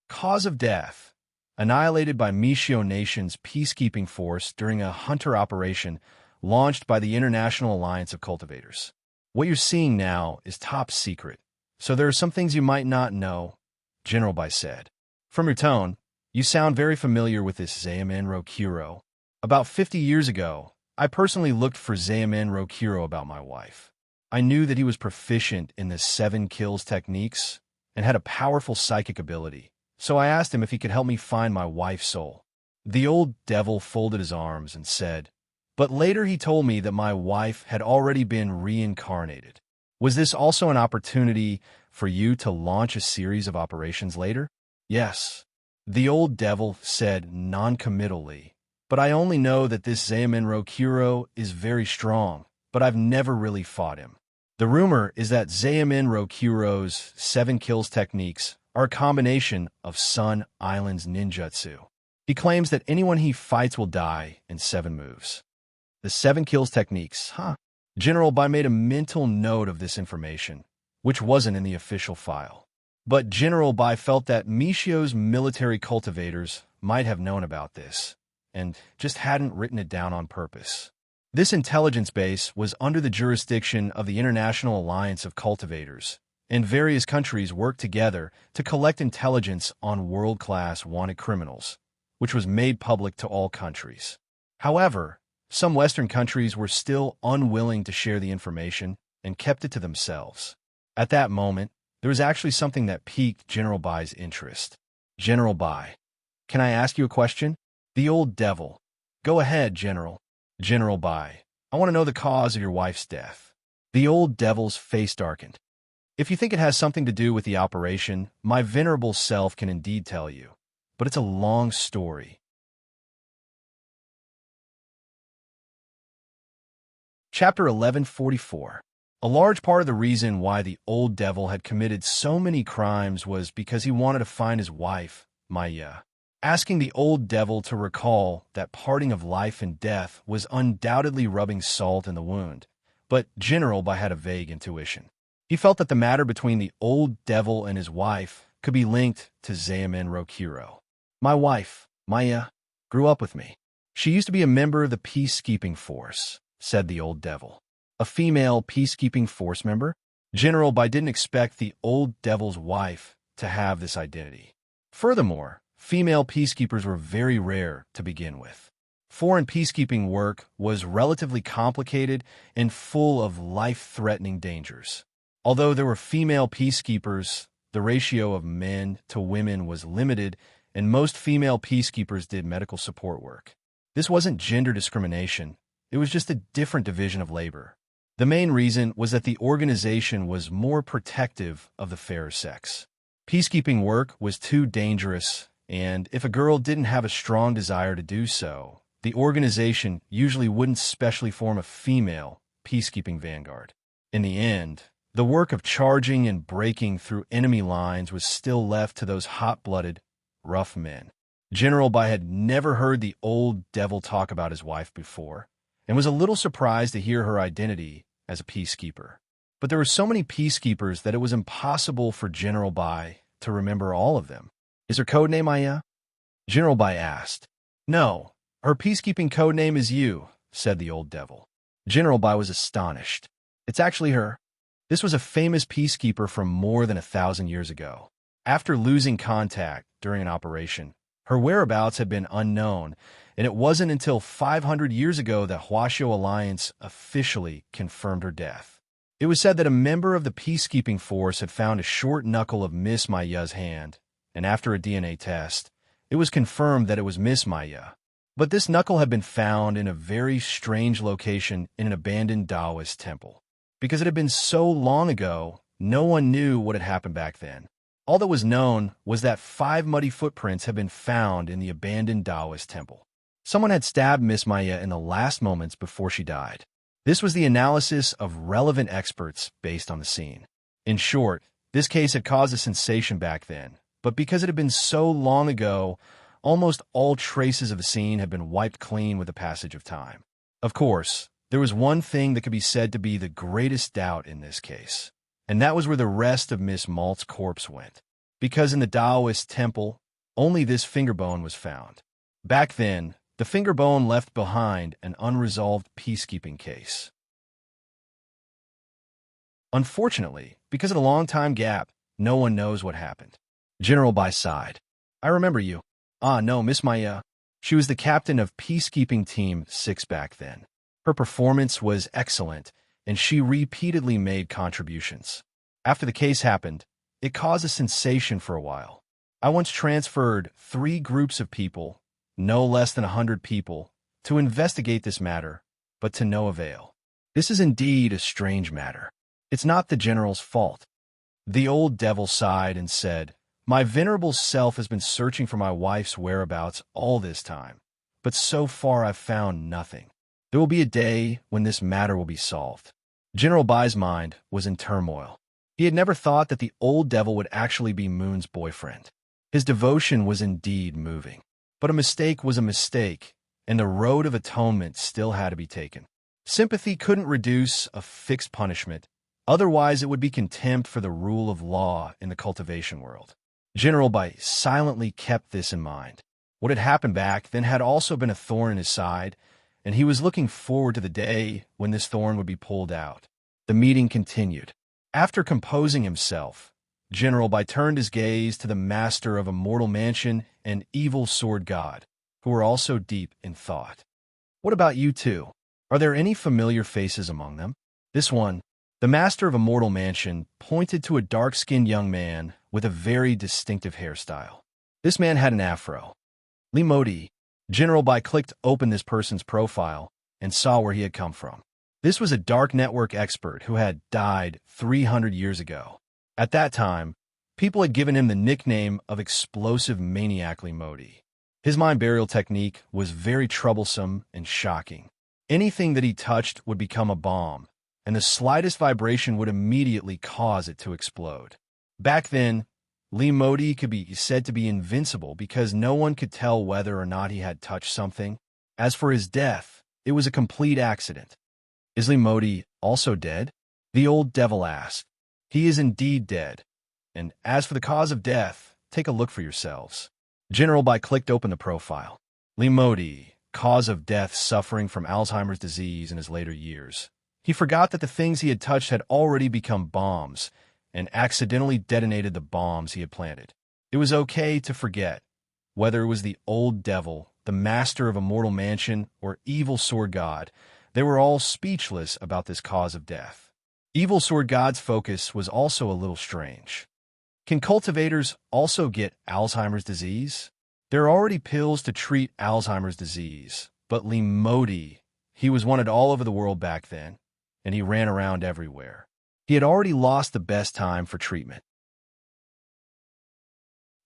Cause of death: annihilated by Mishio Nation's peacekeeping force during a hunter operation launched by the International Alliance of Cultivators. What you're seeing now is top secret, so there are some things you might not know, General Bai said. From your tone, you sound very familiar with this Xiamen Rokuro. About 50 years ago, I personally looked for Xiamen Rokuro about my wife. I knew that he was proficient in the 7 kills techniques, and had a powerful psychic ability, so I asked him if he could help me find my wife's soul. The old devil folded his arms and said, "But later he told me that my wife had already been reincarnated. Was this also an opportunity for you to launch a series of operations later?" "Yes," the old devil said non-committally, "but I only know that this Zaemin Rokuro is very strong, but I've never really fought him." The rumor is that Zaemin Rokuro's 7 kills techniques are a combination of Sun Island's ninjutsu. He claims that anyone he fights will die in 7 moves. The 7 kills techniques, huh? General Bai made a mental note of this information, which wasn't in the official file. But General Bai felt that Michio's military cultivators might have known about this, and just hadn't written it down on purpose. This intelligence base was under the jurisdiction of the International Alliance of Cultivators, and various countries worked together to collect intelligence on world-class wanted criminals, which was made public to all countries. However, some Western countries were still unwilling to share the information and kept it to themselves. At that moment, there was actually something that piqued General Bai's interest. "General Bai, can I ask you a question?" The old devil. "Go ahead, General." "General Bai, I want to know the cause of your wife's death." The old devil's face darkened. "If you think it has something to do with the operation, my venerable self can indeed tell you, but it's a long story." Chapter 1144. A large part of the reason why the old devil had committed so many crimes was because he wanted to find his wife, Maya. Asking the old devil to recall that parting of life and death was undoubtedly rubbing salt in the wound, but General Bai had a vague intuition. He felt that the matter between the old devil and his wife could be linked to Zaemin Rokuro. "My wife, Maya, grew up with me. She used to be a member of the peacekeeping force," said the old devil. "A female peacekeeping force member?" General Bai didn't expect the old devil's wife to have this identity. Furthermore, female peacekeepers were very rare to begin with. Foreign peacekeeping work was relatively complicated and full of life-threatening dangers. Although there were female peacekeepers, the ratio of men to women was limited, and most female peacekeepers did medical support work. This wasn't gender discrimination, it was just a different division of labor. The main reason was that the organization was more protective of the fairer sex. Peacekeeping work was too dangerous, and if a girl didn't have a strong desire to do so, the organization usually wouldn't specially form a female peacekeeping vanguard. In the end, the work of charging and breaking through enemy lines was still left to those hot-blooded, rough men. General Bai had never heard the old devil talk about his wife before, and was a little surprised to hear her identity as a peacekeeper. But there were so many peacekeepers that it was impossible for General Bai to remember all of them. "Is her code name Aya?" General Bai asked. "No, her peacekeeping code name is you," said the old devil. General Bai was astonished. "It's actually her." This was a famous peacekeeper from more than 1,000 years ago. After losing contact during an operation, her whereabouts had been unknown, and it wasn't until 500 years ago that Huaxiao Alliance officially confirmed her death. It was said that a member of the peacekeeping force had found a short knuckle of Miss Maya's hand, and after a DNA test, it was confirmed that it was Miss Maya. But this knuckle had been found in a very strange location in an abandoned Taoist temple. Because it had been so long ago, no one knew what had happened back then. All that was known was that 5 muddy footprints had been found in the abandoned Taoist temple. Someone had stabbed Miss Maya in the last moments before she died. This was the analysis of relevant experts based on the scene. In short, this case had caused a sensation back then, but because it had been so long ago, almost all traces of the scene had been wiped clean with the passage of time. Of course, there was one thing that could be said to be the greatest doubt in this case, and that was where the rest of Miss Malt's corpse went. Because in the Taoist temple, only this finger bone was found. Back then, the finger bone left behind an unresolved peacekeeping case. Unfortunately, because of the long time gap, no one knows what happened. General Bai sighed. "I remember you." "Ah, no, Miss Maya. She was the captain of Peacekeeping Team 6 back then. Her performance was excellent, and she repeatedly made contributions. After the case happened, It caused a sensation for a while. I once transferred 3 groups of people, no less than 100 people, to investigate this matter, but to no avail. This is indeed a strange matter. It's not the general's fault. The old devil sighed and said, "My venerable self has been searching for my wife's whereabouts all this time, but so far I've found nothing. There will be a day when this matter will be solved." General Bai's mind was in turmoil. He had never thought that the old devil would actually be Moon's boyfriend. His devotion was indeed moving. But a mistake was a mistake, and the road of atonement still had to be taken. Sympathy couldn't reduce a fixed punishment, otherwise it would be contempt for the rule of law in the cultivation world. General Bai silently kept this in mind. What had happened back then had also been a thorn in his side, and he was looking forward to the day when this thorn would be pulled out. The meeting continued. After composing himself, General Bai turned his gaze to the master of a mortal mansion and evil sword god, who were also deep in thought. "What about you two? Are there any familiar faces among them?" This one, the master of a mortal mansion, pointed to a dark-skinned young man with a very distinctive hairstyle. This man had an afro. Li Modi. General Bai clicked open this person's profile and saw where he had come from. This was a dark network expert who had died 300 years ago. At that time, people had given him the nickname of Explosive Maniac Li Modi. His mind burial technique was very troublesome and shocking. Anything that he touched would become a bomb, and the slightest vibration would immediately cause it to explode. Back then, Li Modi could be said to be invincible because no one could tell whether or not he had touched something. As for his death, it was a complete accident. "Is Li Modi also dead?" the old devil asked. "He is indeed dead. And as for the cause of death, take a look for yourselves." General Bai clicked open the profile. Li Modi, cause of death, suffering from Alzheimer's disease in his later years. He forgot that the things he had touched had already become bombs, and accidentally detonated the bombs he had planted. It was okay to forget. Whether it was the old devil, the master of a mortal mansion, or evil sword god, they were all speechless about this cause of death. Evil sword god's focus was also a little strange. Can cultivators also get Alzheimer's disease? There are already pills to treat Alzheimer's disease, but Li Modi, he was wanted all over the world back then, and he ran around everywhere. He had already lost the best time for treatment.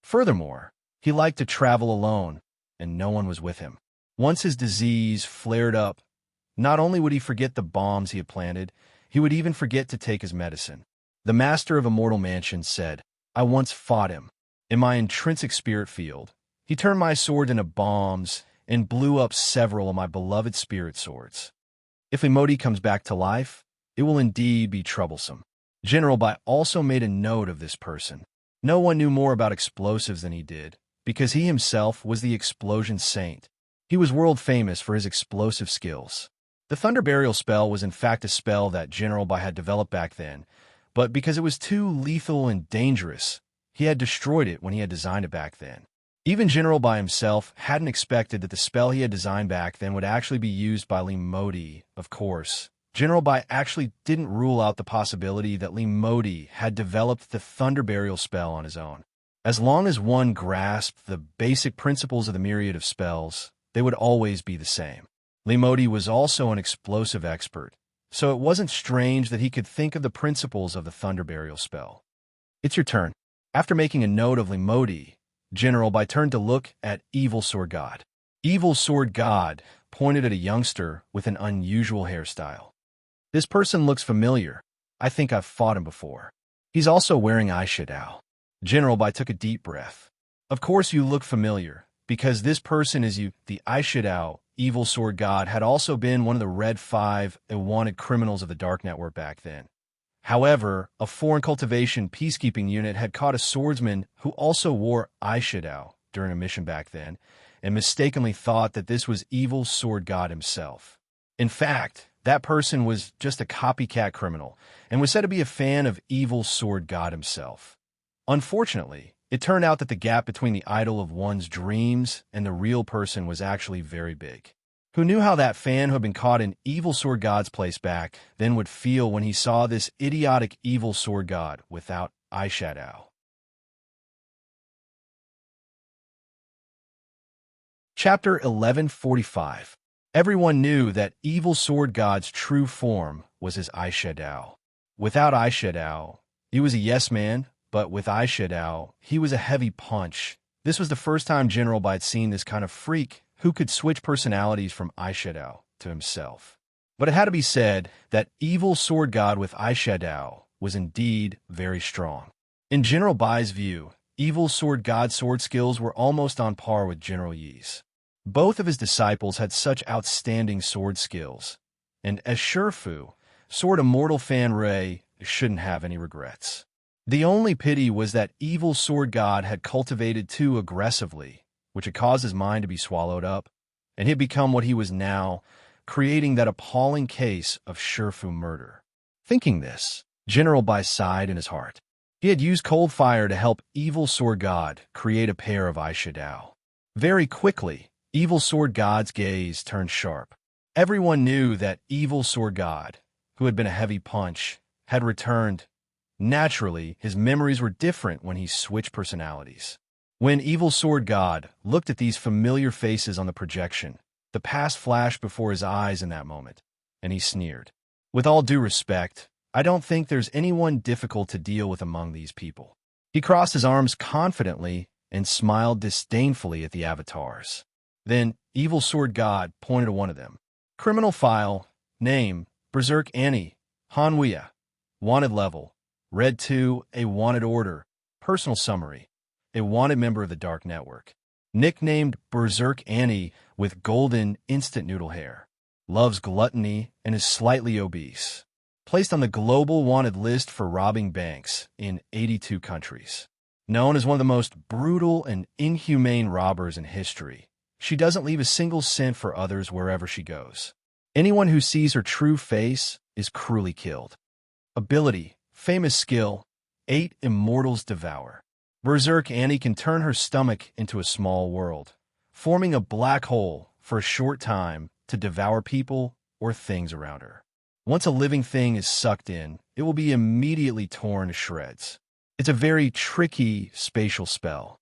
Furthermore, he liked to travel alone, and no one was with him. Once his disease flared up, not only would he forget the bombs he had planted, he would even forget to take his medicine. The master of a mortal mansion said, "I once fought him. In my intrinsic spirit field, he turned my sword into bombs and blew up several of my beloved spirit swords. If Li Modi comes back to life, it will indeed be troublesome." General Bai also made a note of this person. No one knew more about explosives than he did, because he himself was the explosion saint. He was world famous for his explosive skills. The Thunder Burial spell was in fact a spell that General Bai had developed back then, but because it was too lethal and dangerous, he had destroyed it when he had designed it back then. Even General Bai himself hadn't expected that the spell he had designed back then would actually be used by Li Modi. Of course, General Bai actually didn't rule out the possibility that Li Modi had developed the Thunder Burial spell on his own. As long as one grasped the basic principles of the myriad of spells, they would always be the same. Li Modi was also an explosive expert, so it wasn't strange that he could think of the principles of the Thunder Burial spell. "It's your turn." After making a note of Li Modi, General Bai turned to look at Evil Sword God. Evil Sword God pointed at a youngster with an unusual hairstyle. "This person looks familiar. I think I've fought him before. He's also wearing eyeshadow." General Bai took a deep breath. "Of course you look familiar, because this person is you." The eyeshadow Evil Sword God had also been one of the Red 5 wanted criminals of the Dark Network back then. However, a foreign cultivation peacekeeping unit had caught a swordsman who also wore eyeshadow during a mission back then, and mistakenly thought that this was Evil Sword God himself. In fact, that person was just a copycat criminal, and was said to be a fan of Evil Sword God himself. Unfortunately, it turned out that the gap between the idol of one's dreams and the real person was actually very big. Who knew how that fan who had been caught in Evil Sword God's place back then would feel when he saw this idiotic Evil Sword God without eyeshadow. Chapter 1145. Everyone knew that evil sword god's true form was his eyeshadow. Without eyeshadow, he was a yes man, but with eyeshadow, he was a heavy punch. This was the first time General Bai had seen this kind of freak who could switch personalities from eyeshadow to himself. But it had to be said that evil sword god with eyeshadow was indeed very strong. In General Bai's view, evil sword god's sword skills were almost on par with General Yi's. Both of his disciples had such outstanding sword skills, and as Shifu, Sword Immortal Fan Rei shouldn't have any regrets. The only pity was that evil sword god had cultivated too aggressively, which had caused his mind to be swallowed up, and he had become what he was now, creating that appalling case of Shifu murder. Thinking this, General Bai sighed in his heart. He had used cold fire to help evil sword god create a pair of eyeshadow. Very quickly, evil sword god's gaze turned sharp. Everyone knew that evil sword god, who had been a heavy punch, had returned. Naturally, his memories were different when he switched personalities. When evil sword god looked at these familiar faces on the projection, the past flashed before his eyes in that moment, and he sneered. With all due respect, I don't think there's anyone difficult to deal with among these people. He crossed his arms confidently and smiled disdainfully at the avatars. Then, evil sword god pointed to one of them. Criminal file, name, Berserk Annie, Hanwuya, wanted level, Red 2, a wanted order, personal summary, a wanted member of the Dark Network. Nicknamed Berserk Annie with golden instant noodle hair, loves gluttony and is slightly obese. Placed on the global wanted list for robbing banks in 82 countries. Known as one of the most brutal and inhumane robbers in history, she doesn't leave a single cent for others wherever she goes. Anyone who sees her true face is cruelly killed. Ability, famous skill, 8 immortals devour. Berserk Annie can turn her stomach into a small world, forming a black hole for a short time to devour people or things around her. Once a living thing is sucked in, it will be immediately torn to shreds. It's a very tricky spatial spell.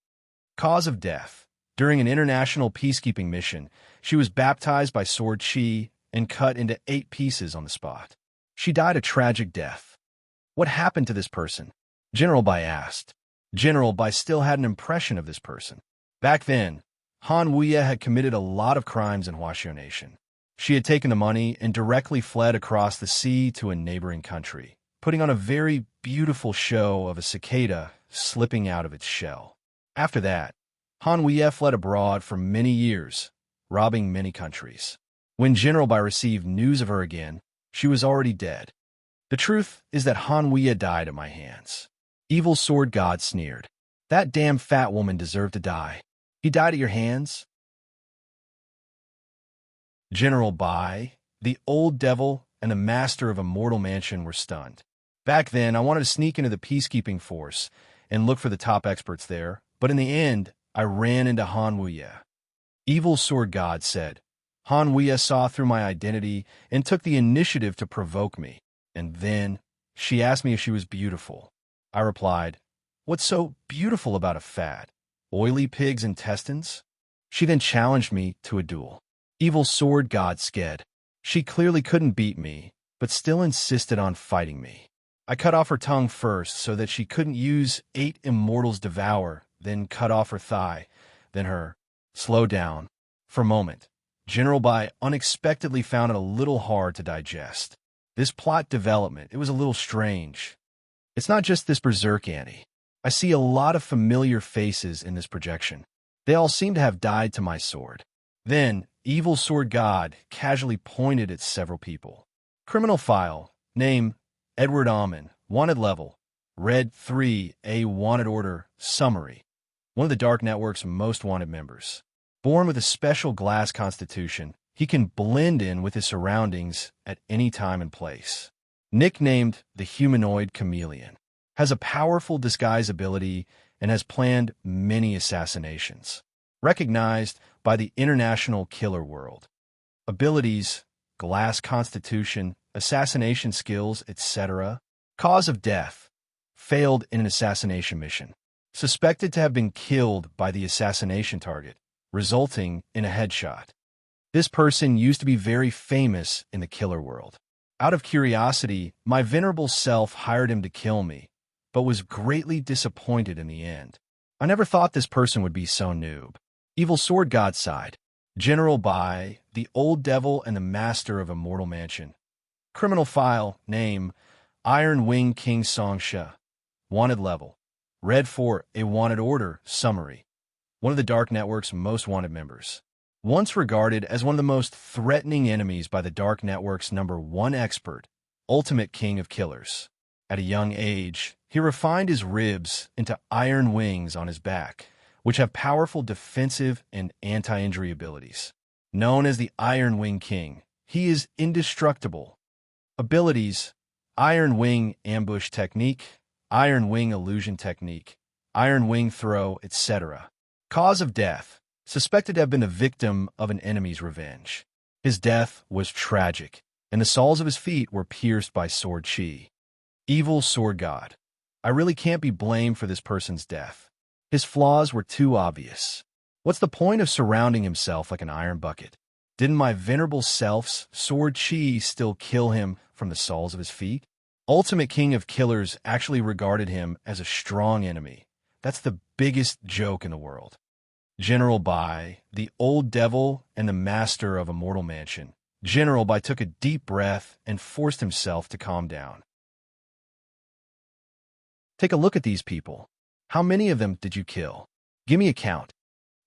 Cause of death. During an international peacekeeping mission, she was baptized by Sword Chi and cut into 8 pieces on the spot. She died a tragic death. What happened to this person? General Bai asked. General Bai still had an impression of this person. Back then, Han Wuya had committed a lot of crimes in Huaxiao Nation. She had taken the money and directly fled across the sea to a neighboring country, putting on a very beautiful show of a cicada slipping out of its shell. After that, Han Wuya fled abroad for many years, robbing many countries. When General Bai received news of her again, she was already dead. The truth is that Han Wuya died at my hands. Evil sword god sneered. That damn fat woman deserved to die. He died at your hands? General Bai, the old devil, and the master of Immortal Mansion were stunned. Back then, I wanted to sneak into the peacekeeping force and look for the top experts there, but in the end, I ran into Han Wuya. Evil sword god said. Han Wuya saw through my identity and took the initiative to provoke me. And then, she asked me if she was beautiful. I replied, "What's so beautiful about a fat, oily pig's intestines?" She then challenged me to a duel. Evil sword god sked. She clearly couldn't beat me, but still insisted on fighting me. I cut off her tongue first so that she couldn't use 8 immortals devour, then cut off her thigh, then her. Slow down. For a moment, General Bai unexpectedly found it a little hard to digest. This plot development, it was a little strange. It's not just this Berserk Annie. I see a lot of familiar faces in this projection. They all seem to have died to my sword. Then, evil sword god casually pointed at several people. Criminal file, name, Edward Amon, wanted level, Red 3, a wanted order, summary. One of the Dark Network's most wanted members. Born with a special glass constitution, he can blend in with his surroundings at any time and place. Nicknamed the Humanoid Chameleon, has a powerful disguise ability and has planned many assassinations. Recognized by the international killer world. Abilities, glass constitution, assassination skills, etc. Cause of death, failed in an assassination mission, suspected to have been killed by the assassination target, resulting in a headshot. This person used to be very famous in the killer world. Out of curiosity, my venerable self hired him to kill me, but was greatly disappointed in the end. I never thought this person would be so noob. Evil Sword God side. General Bai, the Old Devil and the Master of Immortal Mansion. Criminal file, name, Iron Wing King Songsha. Wanted level. Red for a wanted order, summary. One of the Dark Network's most wanted members. Once regarded as one of the most threatening enemies by the Dark Network's #1 expert, ultimate king of killers. At a young age, he refined his ribs into iron wings on his back, which have powerful defensive and anti-injury abilities. Known as the Iron Wing King, he is indestructible. Abilities: Iron Wing Ambush Technique, Iron Wing Illusion Technique, Iron Wing Throw, etc. Cause of death: suspected to have been the victim of an enemy's revenge. His death was tragic, and the soles of his feet were pierced by sword chi. Evil Sword God. I really can't be blamed for this person's death. His flaws were too obvious. What's the point of surrounding himself like an iron bucket? Didn't my venerable self's sword chi still kill him from the soles of his feet? Ultimate King of Killers actually regarded him as a strong enemy. That's the biggest joke in the world. General Bai, the Old Devil and the Master of Immortal Mansion. General Bai took a deep breath and forced himself to calm down. Take a look at these people. How many of them did you kill? Give me a count.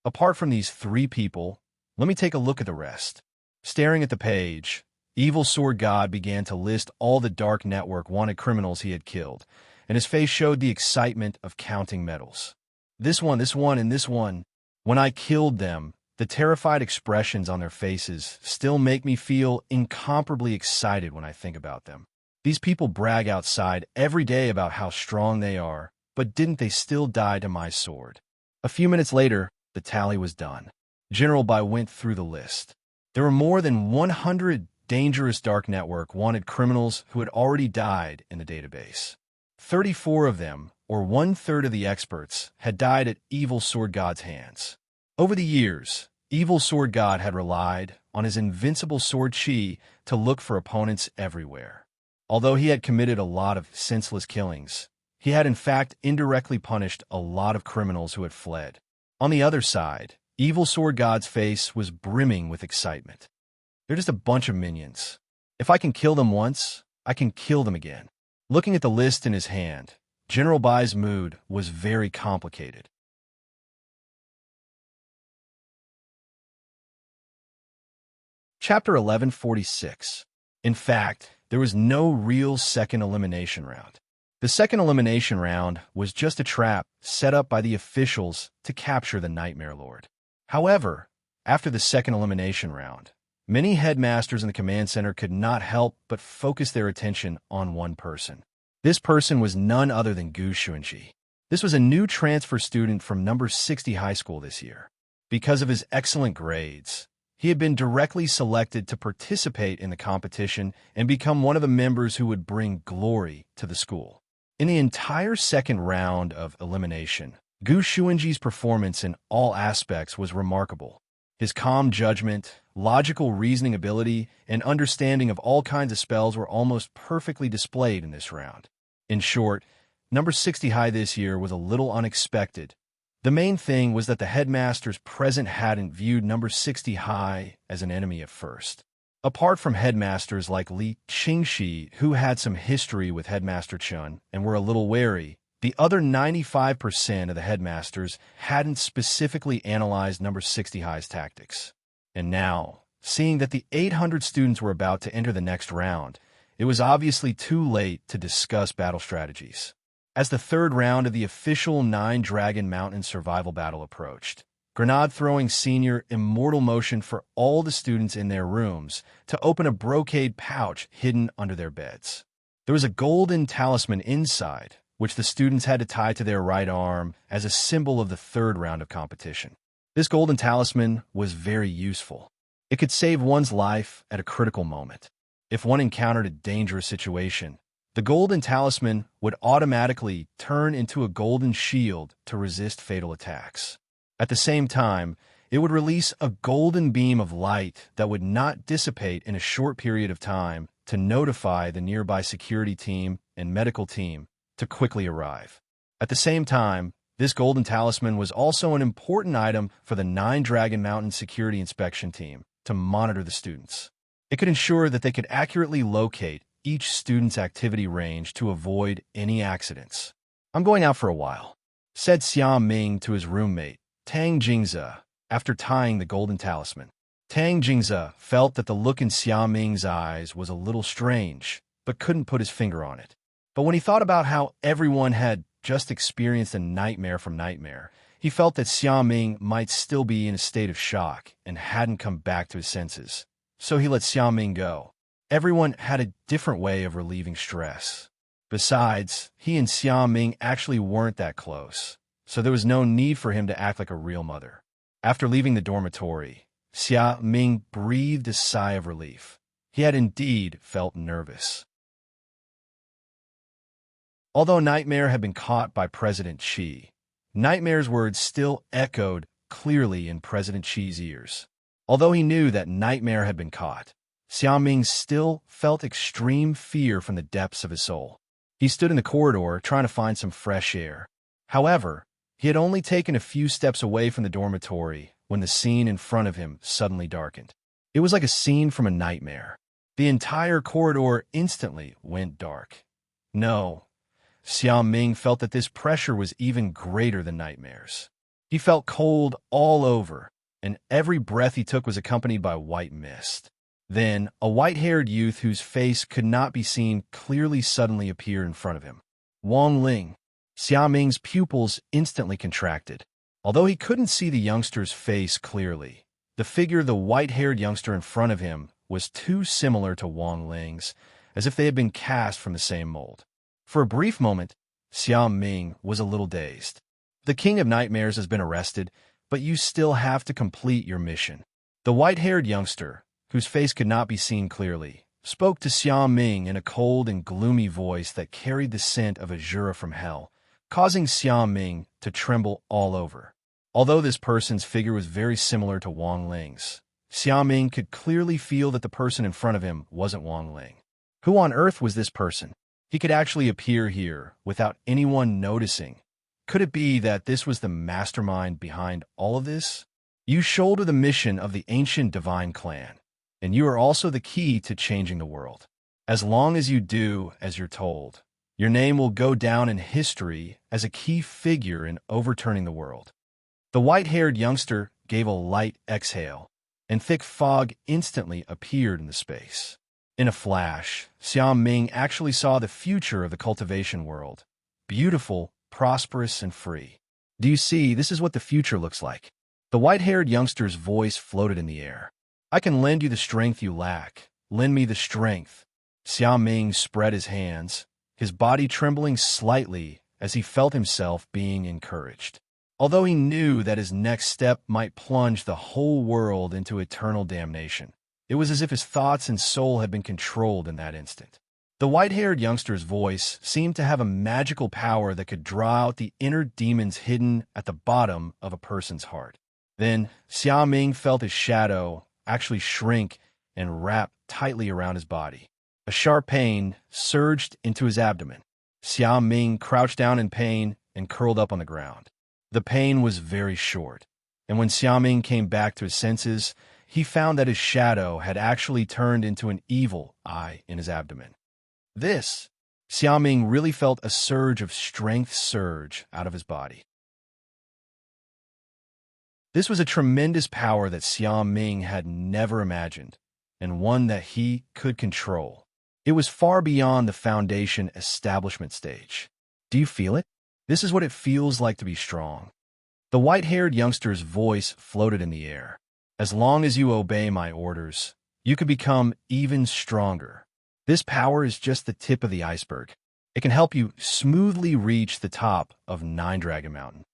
Apart from these 3 people, let me take a look at the rest. Staring at the page, Evil Sword God began to list all the Dark Network wanted criminals he had killed, and his face showed the excitement of counting medals. This one, and this one. When I killed them, the terrified expressions on their faces still make me feel incomparably excited when I think about them. These people brag outside every day about how strong they are, but didn't they still die to my sword? A few minutes later, the tally was done. General Bai went through the list. There were more than 100 dangerous Dark Network wanted criminals who had already died in the database. 34 of them, or 1/3 of the experts, had died at Evil Sword God's hands. Over the years, Evil Sword God had relied on his invincible sword chi to look for opponents everywhere. Although he had committed a lot of senseless killings, he had in fact indirectly punished a lot of criminals who had fled. On the other side, Evil Sword God's face was brimming with excitement. They're just a bunch of minions. If I can kill them once, I can kill them again. Looking at the list in his hand, General Bai's mood was very complicated. Chapter 1146. In fact, there was no real second elimination round. The second elimination round was just a trap set up by the officials to capture the Nightmare Lord. However, after the second elimination round, many headmasters in the command center could not help but focus their attention on one person. This person was none other than Gu Xuanji. This was a new transfer student from number 60 high school this year. Because of his excellent grades, he had been directly selected to participate in the competition and become one of the members who would bring glory to the school. In the entire second round of elimination, Gu Xuanji's performance in all aspects was remarkable. His calm judgment, logical reasoning ability, and understanding of all kinds of spells were almost perfectly displayed in this round. In short, number 60 high this year was a little unexpected. The main thing was that the headmasters present hadn't viewed number 60 high as an enemy at first. Apart from headmasters like Li Qingxi, who had some history with Headmaster Chun and were a little wary, the other 95% of the headmasters hadn't specifically analyzed number 60 high's tactics. And now, seeing that the 800 students were about to enter the next round, it was obviously too late to discuss battle strategies. As the third round of the official 9 Dragon Mountain survival battle approached, Grenade-throwing senior immortal motion for all the students in their rooms to open a brocade pouch hidden under their beds. There was a golden talisman inside, which the students had to tie to their right arm as a symbol of the third round of competition. This golden talisman was very useful. It could save one's life at a critical moment. If one encountered a dangerous situation, The golden talisman would automatically turn into a golden shield to resist fatal attacks. At the same time, it would release a golden beam of light that would not dissipate in a short period of time to notify the nearby security team and medical team to quickly arrive. At the same time, this golden talisman was also an important item for the Nine Dragon Mountain security inspection team to monitor the students. It could ensure that they could accurately locate each student's activity range to avoid any accidents. "I'm going out for a while," said Xiao Ming to his roommate, Tang Jingze, after tying the golden talisman. Tang Jingze felt that the look in Xiao Ming's eyes was a little strange, but couldn't put his finger on it. But when he thought about how everyone had just experienced a nightmare from Nightmare, he felt that Xiao Ming might still be in a state of shock and hadn't come back to his senses. So he let Xiao Ming go. Everyone had a different way of relieving stress. Besides, he and Xiao Ming actually weren't that close, so there was no need for him to act like a real mother. After leaving the dormitory, Xiao Ming breathed a sigh of relief. He had indeed felt nervous. Although Nightmare had been caught by President Qi, Nightmare's words still echoed clearly in President Qi's ears. Although he knew that Nightmare had been caught, Xiao Ming still felt extreme fear from the depths of his soul. He stood in the corridor trying to find some fresh air. However, he had only taken a few steps away from the dormitory when the scene in front of him suddenly darkened. It was like a scene from a nightmare. The entire corridor instantly went dark. No, Xiao Ming felt that this pressure was even greater than Nightmare's. He felt cold all over, and every breath he took was accompanied by white mist. Then, a white-haired youth whose face could not be seen clearly suddenly appeared in front of him. Wang Ling. Xiao Ming's pupils instantly contracted. Although he couldn't see the youngster's face clearly, the figure of the white-haired youngster in front of him was too similar to Wang Ling's, as if they had been cast from the same mold. For a brief moment, Xiao Ming was a little dazed. "The King of Nightmares has been arrested, but you still have to complete your mission." The white-haired youngster, whose face could not be seen clearly, spoke to Xiao Ming in a cold and gloomy voice that carried the scent of azure from hell, causing Xiao Ming to tremble all over. Although this person's figure was very similar to Wang Ling's, Xiao Ming could clearly feel that the person in front of him wasn't Wang Ling. Who on earth was this person? He could actually appear here without anyone noticing. Could it be that this was the mastermind behind all of this? You shoulder the mission of the ancient divine clan, and you are also the key to changing the world. As long as you do as you're told, your name will go down in history as a key figure in overturning the world. The white-haired youngster gave a light exhale, and thick fog instantly appeared in the space. In a flash, Xiao Ming actually saw the future of the cultivation world. Beautiful, prosperous, and free. "Do you see, this is what the future looks like." The white-haired youngster's voice floated in the air. "I can lend you the strength you lack. Lend me the strength." Xiao Ming spread his hands, his body trembling slightly as he felt himself being encouraged. Although he knew that his next step might plunge the whole world into eternal damnation, it was as if his thoughts and soul had been controlled in that instant. The white-haired youngster's voice seemed to have a magical power that could draw out the inner demons hidden at the bottom of a person's heart. Then, Xiao Ming felt his shadow actually shrink and wrap tightly around his body. A sharp pain surged into his abdomen. Xiao Ming crouched down in pain and curled up on the ground. The pain was very short, and when Xiao Ming came back to his senses, he found that his shadow had actually turned into an evil eye in his abdomen. Xiao Ming really felt a surge of strength surge out of his body. This was a tremendous power that Xiao Ming had never imagined, and one that he could control. It was far beyond the foundation establishment stage. "Do you feel it? This is what it feels like to be strong." The white-haired youngster's voice floated in the air. "As long as you obey my orders, you can become even stronger. This power is just the tip of the iceberg. It can help you smoothly reach the top of Nine Dragon Mountain."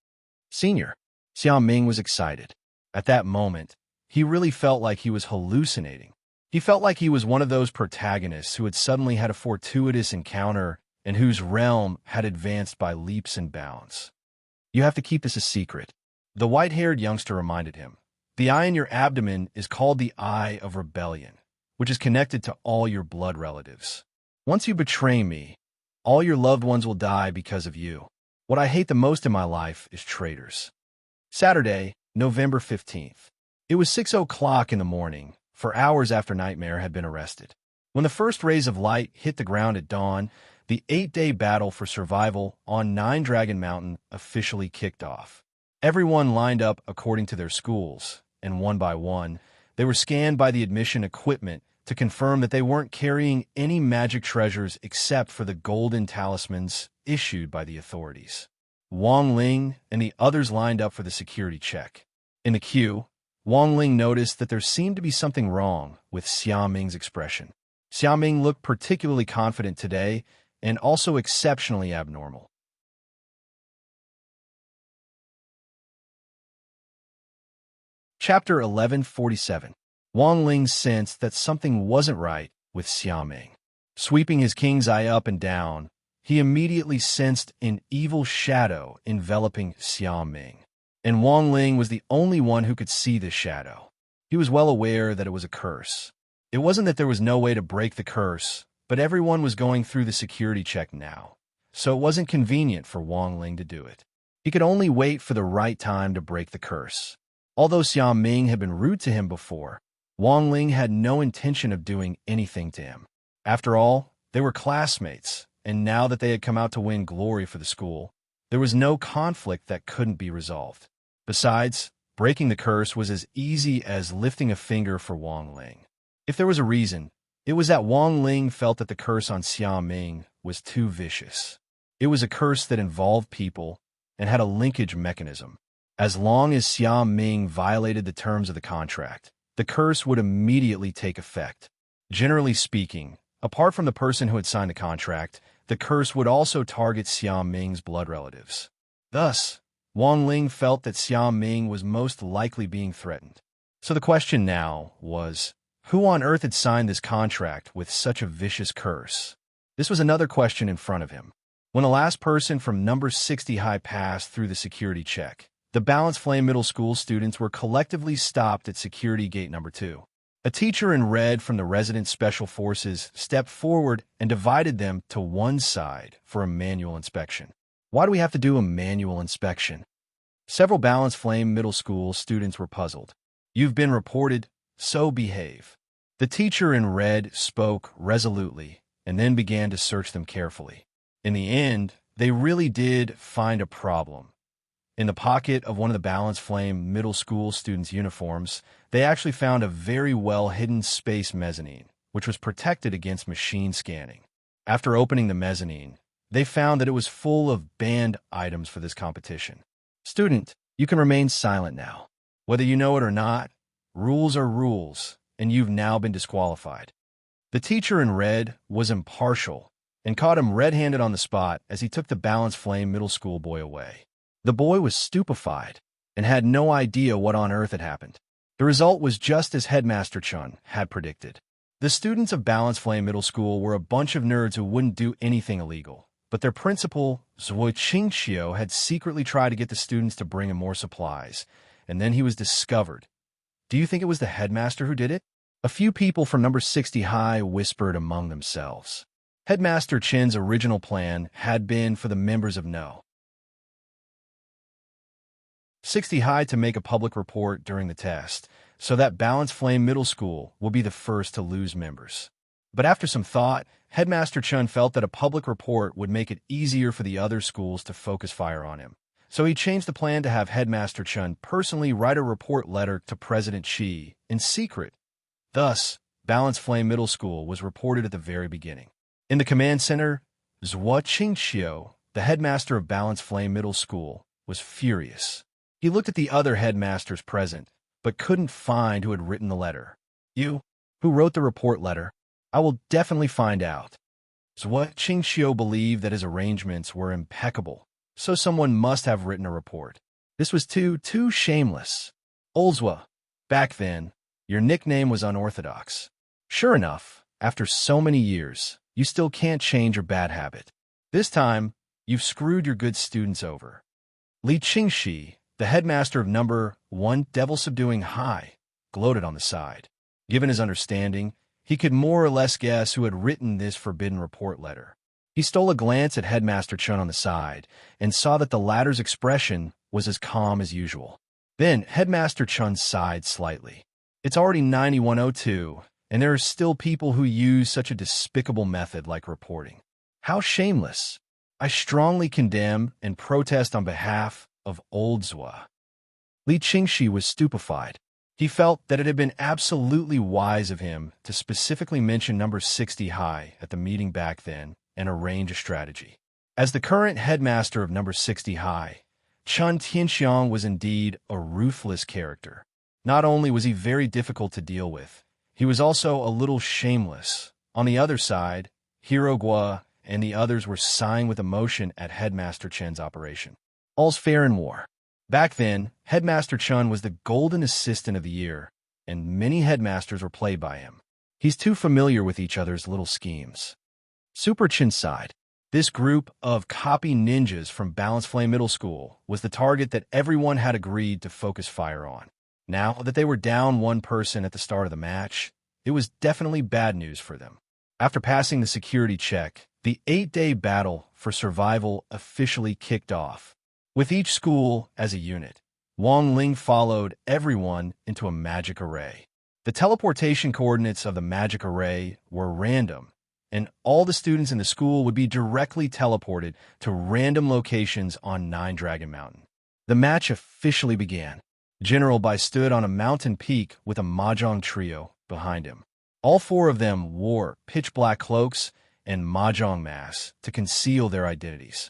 "Senior." Xiao Ming was excited. At that moment, he really felt like he was hallucinating. He felt like he was one of those protagonists who had suddenly had a fortuitous encounter and whose realm had advanced by leaps and bounds. You have to keep this a secret, the white-haired youngster reminded him. The eye in your abdomen is called the Eye of Rebellion, which is connected to all your blood relatives. Once you betray me, all your loved ones will die because of you. What I hate the most in my life is traitors. Saturday, November 15th. It was 6 o'clock in the morning, for hours after Nightmare had been arrested. When the first rays of light hit the ground at dawn, the 8-day battle for survival on Nine Dragon Mountain officially kicked off. Everyone lined up according to their schools, and one by one, they were scanned by the admission equipment to confirm that they weren't carrying any magic treasures except for the golden talismans issued by the authorities. Wang Ling and the others lined up for the security check. In the queue, Wang Ling noticed that there seemed to be something wrong with Xia Ming's expression. Xia Ming looked particularly confident today and also exceptionally abnormal. Chapter 1147. Wang Ling sensed that something wasn't right with Xia Ming. Sweeping his king's eye up and down, he immediately sensed an evil shadow enveloping Xia Ming. And Wang Ling was the only one who could see this shadow. He was well aware that it was a curse. It wasn't that there was no way to break the curse, but everyone was going through the security check now, so it wasn't convenient for Wang Ling to do it. He could only wait for the right time to break the curse. Although Xia Ming had been rude to him before, Wang Ling had no intention of doing anything to him. After all, they were classmates, and now that they had come out to win glory for the school, there was no conflict that couldn't be resolved. Besides, breaking the curse was as easy as lifting a finger for Wang Ling. If there was a reason, it was that Wang Ling felt that the curse on Xia Ming was too vicious. It was a curse that involved people and had a linkage mechanism. As long as Xia Ming violated the terms of the contract, the curse would immediately take effect. Generally speaking, apart from the person who had signed the contract, the curse would also target Xia Ming's blood relatives. Thus, Wang Ling felt that Xia Ming was most likely being threatened. So the question now was, who on earth had signed this contract with such a vicious curse? This was another question in front of him. When the last person from number 60 high passed through the security check, the Balanced Flame Middle School students were collectively stopped at security gate number 2. A teacher in red from the Resident Special Forces stepped forward and divided them to one side for a manual inspection. Why do we have to do a manual inspection? Several Balanced Flame Middle School students were puzzled. You've been reported, so behave. The teacher in red spoke resolutely and then began to search them carefully. In the end, they really did find a problem. In the pocket of one of the Balanced Flame Middle School students' uniforms, they actually found a very well-hidden space mezzanine, which was protected against machine scanning. After opening the mezzanine, they found that it was full of banned items for this competition. Student, you can remain silent now. Whether you know it or not, rules are rules, and you've now been disqualified. The teacher in red was impartial and caught him red-handed on the spot as he took the Balanced Flame Middle School boy away. The boy was stupefied and had no idea what on earth had happened. The result was just as Headmaster Chun had predicted. The students of Balanced Flame Middle School were a bunch of nerds who wouldn't do anything illegal, but their principal, Zhuo Qingxiu, had secretly tried to get the students to bring him more supplies, and then he was discovered. Do you think it was the headmaster who did it? A few people from number 60 high whispered among themselves. Headmaster Chin's original plan had been for the members of No. 60 high to make a public report during the test, so that Balanced Flame Middle School will be the first to lose members. But after some thought, Headmaster Chun felt that a public report would make it easier for the other schools to focus fire on him. So he changed the plan to have Headmaster Chun personally write a report letter to President Xi in secret. Thus, Balanced Flame Middle School was reported at the very beginning. In the command center, Zhuo Qingxiu, the headmaster of Balanced Flame Middle School, was furious. He looked at the other headmasters present, but couldn't find who had written the letter. You? Who wrote the report letter? I will definitely find out. Zhuo Qingxiu believed that his arrangements were impeccable, so someone must have written a report. This was too shameless. Old Zhuo, back then, your nickname was unorthodox. Sure enough, after so many years, you still can't change your bad habit. This time, you've screwed your good students over. Li Qingxi, the headmaster of number 1 Devil-Subduing High, gloated on the side. Given his understanding, he could more or less guess who had written this forbidden report letter. He stole a glance at Headmaster Chun on the side and saw that the latter's expression was as calm as usual. Then Headmaster Chun sighed slightly. It's already 9102, and there are still people who use such a despicable method like reporting. How shameless! I strongly condemn and protest on behalf of Old Zhua. Li Qingxi was stupefied. He felt that it had been absolutely wise of him to specifically mention number 60 High at the meeting back then and arrange a strategy. As the current headmaster of number 60 High, Chun Tianxiang was indeed a ruthless character. Not only was he very difficult to deal with, he was also a little shameless. On the other side, Hero Gua and the others were sighing with emotion at Headmaster Chen's operation. All's fair in war. Back then, Headmaster Chun was the golden assistant of the year, and many headmasters were played by him. He's too familiar with each other's little schemes. Super Chin sighed. This group of copy ninjas from Balance Flame Middle School was the target that everyone had agreed to focus fire on. Now that they were down one person at the start of the match, it was definitely bad news for them. After passing the security check, the 8-day battle for survival officially kicked off. With each school as a unit, Wang Ling followed everyone into a magic array. The teleportation coordinates of the magic array were random, and all the students in the school would be directly teleported to random locations on Nine Dragon Mountain. The match officially began. General Bai stood on a mountain peak with a mahjong trio behind him. All four of them wore pitch-black cloaks and mahjong masks to conceal their identities.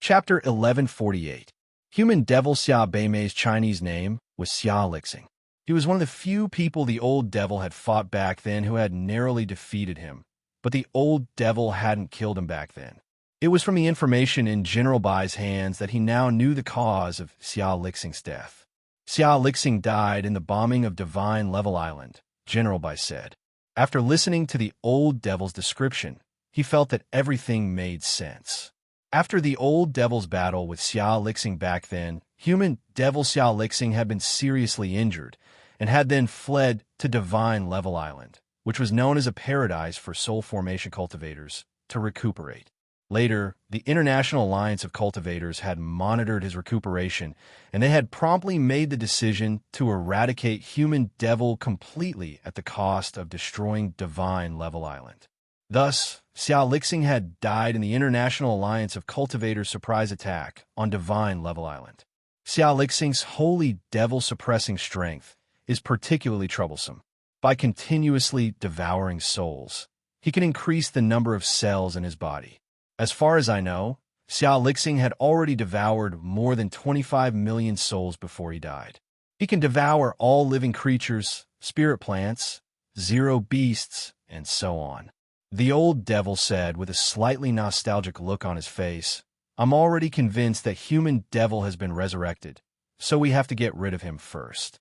Chapter 1148. Human Devil Xia Beimei's Chinese name was Xia Lixing. He was one of the few people the old devil had fought back then who had narrowly defeated him, but the old devil hadn't killed him back then. It was from the information in General Bai's hands that he now knew the cause of Xia Lixing's death. Xia Lixing died in the bombing of Divine Level Island, General Bai said. After listening to the old devil's description, he felt that everything made sense. After the old devil's battle with Xia Lixing back then, human devil Xia Lixing had been seriously injured and had then fled to Divine Level Island, which was known as a paradise for soul formation cultivators, to recuperate. Later, the International Alliance of Cultivators had monitored his recuperation, and they had promptly made the decision to eradicate human devil completely at the cost of destroying Divine Level Island. Thus, Xia Lixing had died in the International Alliance of Cultivators' surprise attack on Divine Level Island. Xia Lixing's holy devil-suppressing strength is particularly troublesome. By continuously devouring souls, he can increase the number of cells in his body. As far as I know, Xia Lixing had already devoured more than 25 million souls before he died. He can devour all living creatures, spirit plants, zero beasts, and so on. The old devil said with a slightly nostalgic look on his face, I'm already convinced that human devil has been resurrected, so we have to get rid of him first.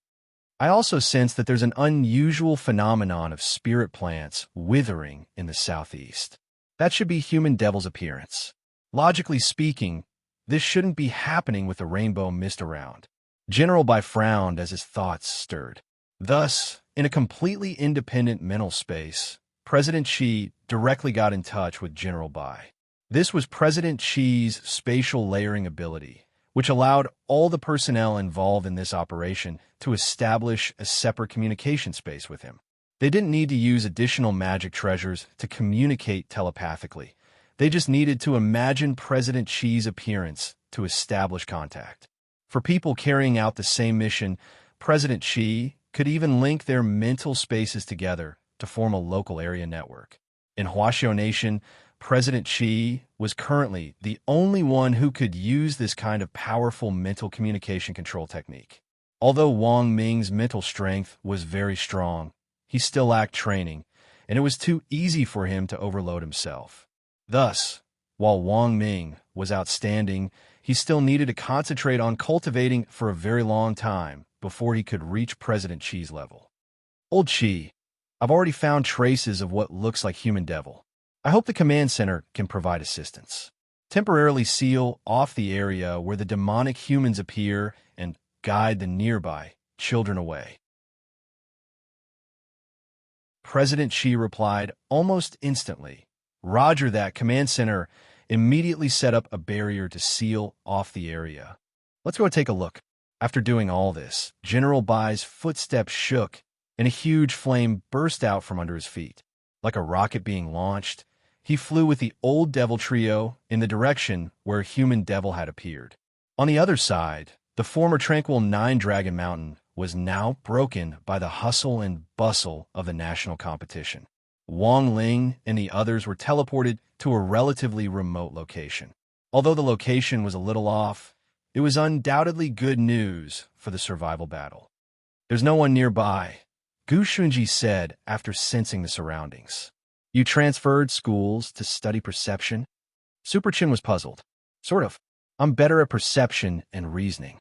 I also sense that there's an unusual phenomenon of spirit plants withering in the southeast. That should be human devil's appearance. Logically speaking, this shouldn't be happening with the rainbow mist around. General Bai frowned as his thoughts stirred. Thus, in a completely independent mental space, President Xi directly got in touch with General Bai. This was President Xi's spatial layering ability, which allowed all the personnel involved in this operation to establish a separate communication space with him. They didn't need to use additional magic treasures to communicate telepathically. They just needed to imagine President Xi's appearance to establish contact. For people carrying out the same mission, President Xi could even link their mental spaces together to form a local area network. In Huaxiao Nation, President Xi was currently the only one who could use this kind of powerful mental communication control technique. Although Wang Ming's mental strength was very strong, he still lacked training, and it was too easy for him to overload himself. Thus, while Wang Ming was outstanding, he still needed to concentrate on cultivating for a very long time before he could reach President Chi's level. Old Chi, I've already found traces of what looks like human devil. I hope the command center can provide assistance. Temporarily seal off the area where the demonic humans appear and guide the nearby children away. President Chi replied almost instantly. Roger that. Command center immediately set up a barrier to seal off the area. Let's go take a look. After doing all this, General Bai's footsteps shook and a huge flame burst out from under his feet. Like a rocket being launched, he flew with the old devil trio in the direction where human devil had appeared. On the other side, the former tranquil Nine-Dragon Mountain was now broken by the hustle and bustle of the national competition. Wang Ling and the others were teleported to a relatively remote location. Although the location was a little off, it was undoubtedly good news for the survival battle. There's no one nearby, Gu Shunji said after sensing the surroundings. You transferred schools to study perception? Super Chin was puzzled. Sort of. I'm better at perception and reasoning,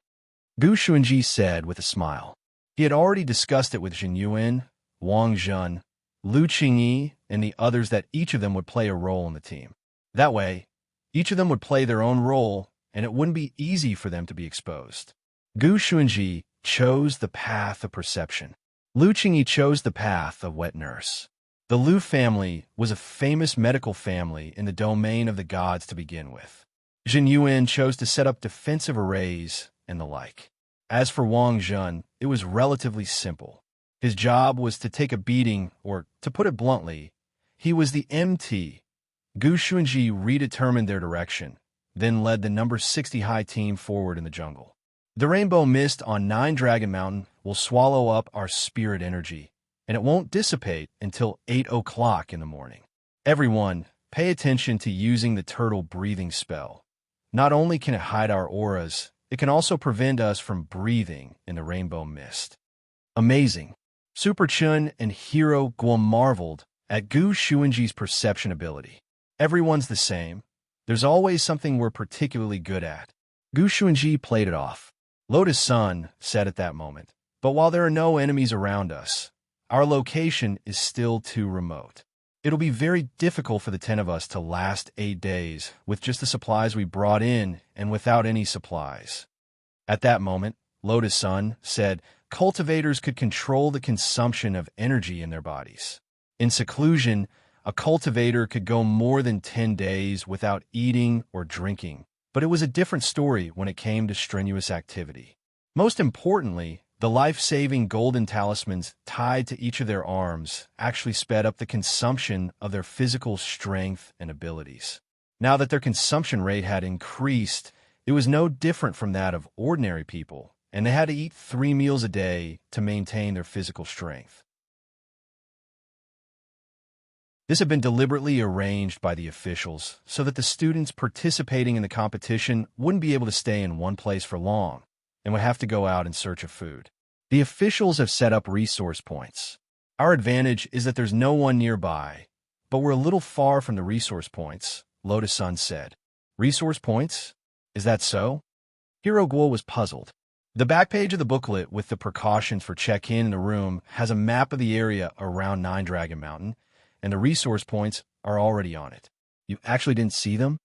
Gu Shunji said with a smile. He had already discussed it with Jin Yuan, Wang Zhen, Lu Qingyi, and the others that each of them would play a role in the team. That way, each of them would play their own role, and it wouldn't be easy for them to be exposed. Gu Shunji chose the path of perception. Lu Qingyi chose the path of wet nurse. The Lu family was a famous medical family in the domain of the gods to begin with. Jin Yuan chose to set up defensive arrays and the like. As for Wang Zhen, it was relatively simple. His job was to take a beating, or, to put it bluntly, he was the MT. Gu Shunji redetermined their direction, then led the number 60 high team forward in the jungle. The rainbow mist on Nine-Dragon Mountain will swallow up our spirit energy, and it won't dissipate until 8 o'clock in the morning. Everyone, pay attention to using the turtle breathing spell. Not only can it hide our auras, it can also prevent us from breathing in the rainbow mist. Amazing. Super Chun and Hero Guo marveled at Gu Shunji's perception ability. Everyone's the same. There's always something we're particularly good at. Gu Shunji played it off. Lotus Sun said at that moment, but while there are no enemies around us, our location is still too remote. It'll be very difficult for the 10 of us to last 8 days with just the supplies we brought in and without any supplies. At that moment, Lotus Sun said cultivators could control the consumption of energy in their bodies. In seclusion, a cultivator could go more than 10 days without eating or drinking, but it was a different story when it came to strenuous activity. Most importantly, the life-saving golden talismans tied to each of their arms actually sped up the consumption of their physical strength and abilities. Now that their consumption rate had increased, it was no different from that of ordinary people, and they had to eat 3 meals a day to maintain their physical strength. This had been deliberately arranged by the officials so that the students participating in the competition wouldn't be able to stay in one place for long and would have to go out in search of food. The officials have set up resource points. Our advantage is that there's no one nearby, but we're a little far from the resource points, Lotus Sun said. Resource points? Is that so? Hero Guo was puzzled. The back page of the booklet with the precautions for check-in the room has a map of the area around Nine-Dragon Mountain, and the resource points are already on it. You actually didn't see them?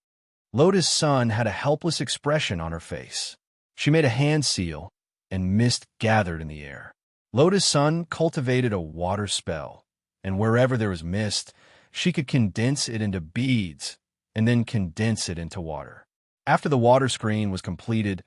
Lotus Sun had a helpless expression on her face. She made a hand seal, and mist gathered in the air. Lotus Sun cultivated a water spell, and wherever there was mist, she could condense it into beads, and then condense it into water. After the water screen was completed,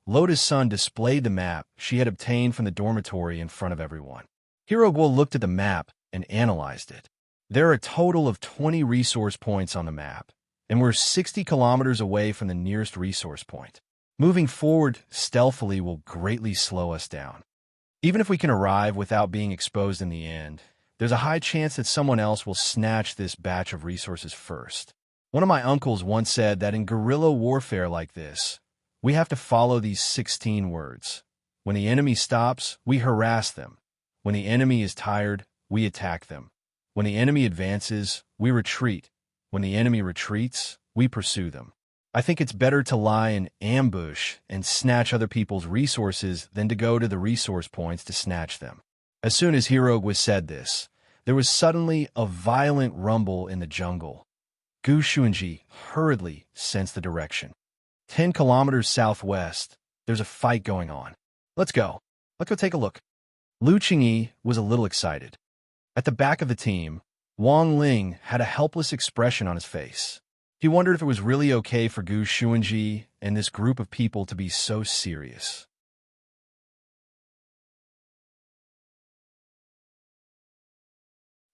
Lotus Sun displayed the map she had obtained from the dormitory in front of everyone. Hero Guo looked at the map and analyzed it. There are a total of 20 resource points on the map, and we're 60 kilometers away from the nearest resource point. Moving forward stealthily will greatly slow us down. Even if we can arrive without being exposed in the end, there's a high chance that someone else will snatch this batch of resources first. One of my uncles once said that in guerrilla warfare like this, we have to follow these 16 words. When the enemy stops, we harass them. When the enemy is tired, we attack them. When the enemy advances, we retreat. When the enemy retreats, we pursue them. I think it's better to lie in ambush and snatch other people's resources than to go to the resource points to snatch them. As soon as Hiroge said this, there was suddenly a violent rumble in the jungle. Gu Xuanji hurriedly sensed the direction. 10 kilometers southwest, there's a fight going on. Let's go. Let's go take a look. Lu Qingyi was a little excited. At the back of the team, Wang Ling had a helpless expression on his face. He wondered if it was really okay for Gu Xuanji and this group of people to be so serious.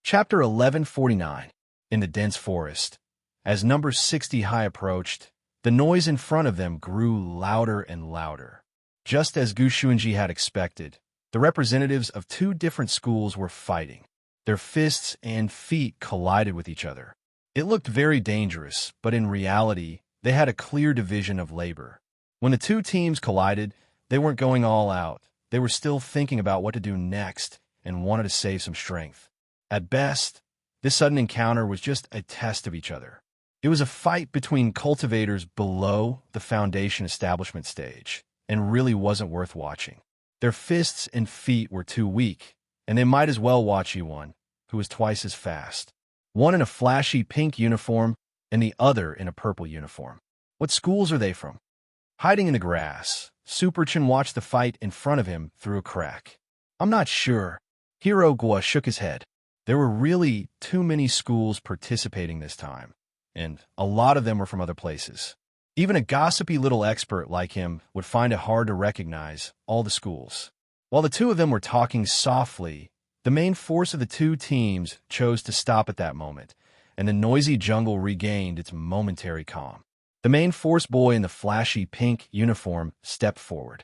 Chapter 1149. In the dense forest. As number 60 high approached, the noise in front of them grew louder and louder. Just as Gu Xuanji had expected, the representatives of two different schools were fighting. Their fists and feet collided with each other. It looked very dangerous, but in reality, they had a clear division of labor. When the two teams collided, they weren't going all out. They were still thinking about what to do next and wanted to save some strength. At best, this sudden encounter was just a test of each other. It was a fight between cultivators below the foundation establishment stage, and really wasn't worth watching. Their fists and feet were too weak, and they might as well watch one who was twice as fast. One in a flashy pink uniform, and the other in a purple uniform. What schools are they from? Hiding in the grass, Superchin watched the fight in front of him through a crack. I'm not sure. Hiroge shook his head. There were really too many schools participating this time, and a lot of them were from other places. Even a gossipy little expert like him would find it hard to recognize all the schools. While the two of them were talking softly, the main force of the two teams chose to stop at that moment, and the noisy jungle regained its momentary calm. The main force boy in the flashy pink uniform stepped forward.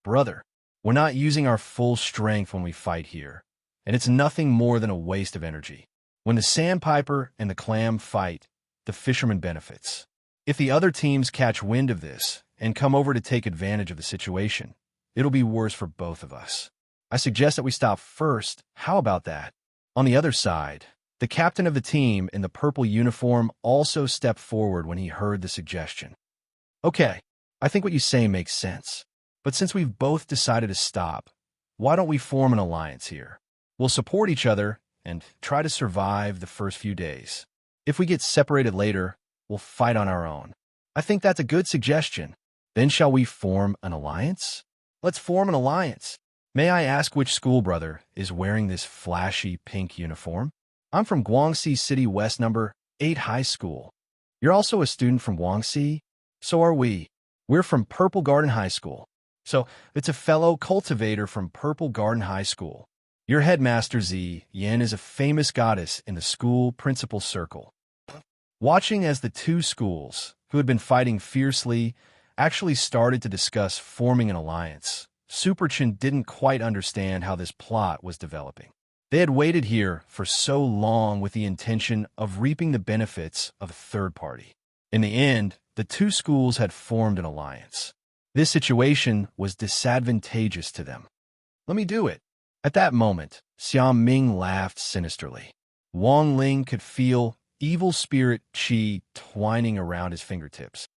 Brother, we're not using our full strength when we fight here, and it's nothing more than a waste of energy. When the sandpiper and the clam fight, the fisherman benefits. If the other teams catch wind of this and come over to take advantage of the situation, it'll be worse for both of us. I suggest that we stop first. How about that? On the other side, the captain of the team in the purple uniform also stepped forward when he heard the suggestion. Okay, I think what you say makes sense. But since we've both decided to stop, why don't we form an alliance here? We'll support each other and try to survive the first few days. If we get separated later, we'll fight on our own. I think that's a good suggestion. Then shall we form an alliance? Let's form an alliance. May I ask which school brother is wearing this flashy pink uniform? I'm from Guangxi City West number 8 High School. You're also a student from Guangxi? So are we. We're from Purple Garden High School. So it's a fellow cultivator from Purple Garden High School. Your headmaster Zi Yin is a famous goddess in the school principal circle. Watching as the two schools, who had been fighting fiercely, actually started to discuss forming an alliance, Superchin didn't quite understand how this plot was developing. They had waited here for so long with the intention of reaping the benefits of a third party. In the end, the two schools had formed an alliance. This situation was disadvantageous to them. Let me do it. At that moment, Xiao Ming laughed sinisterly. Wang Ling could feel evil spirit qi twining around his fingertips.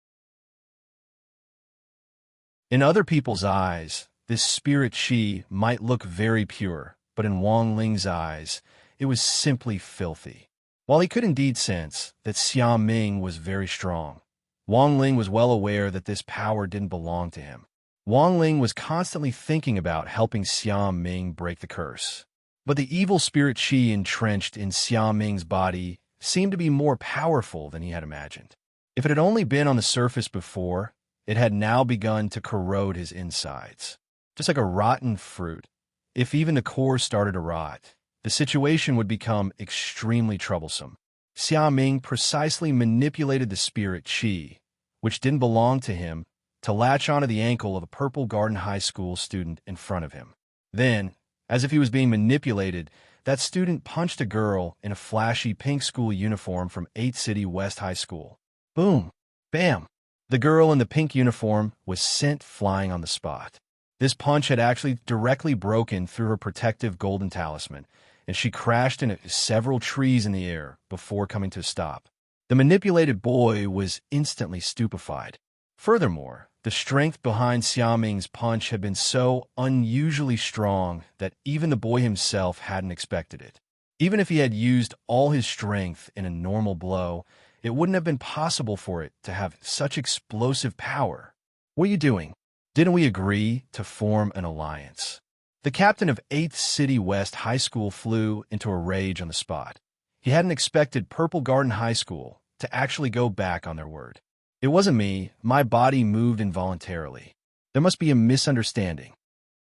In other people's eyes, this spirit qi might look very pure, but in Wang Ling's eyes, it was simply filthy. While he could indeed sense that Xiao Ming was very strong, Wang Ling was well aware that this power didn't belong to him. Wang Ling was constantly thinking about helping Xiao Ming break the curse. But the evil spirit qi entrenched in Xiao Ming's body seemed to be more powerful than he had imagined. If it had only been on the surface before, it had now begun to corrode his insides. Just like a rotten fruit, if even the core started to rot, the situation would become extremely troublesome. Xiao Ming precisely manipulated the spirit qi, which didn't belong to him, to latch onto the ankle of a Purple Garden High School student in front of him. Then, as if he was being manipulated, that student punched a girl in a flashy pink school uniform from 8 City West High School. Boom! Bam! The girl in the pink uniform was sent flying on the spot. This punch had actually directly broken through her protective golden talisman, and she crashed into several trees in the air before coming to a stop. The manipulated boy was instantly stupefied. Furthermore, the strength behind Xiaoming's punch had been so unusually strong that even the boy himself hadn't expected it. Even if he had used all his strength in a normal blow, it wouldn't have been possible for it to have such explosive power. What are you doing? Didn't we agree to form an alliance? The captain of 8th City West High School flew into a rage on the spot. He hadn't expected Purple Garden High School to actually go back on their word. It wasn't me. My body moved involuntarily. There must be a misunderstanding.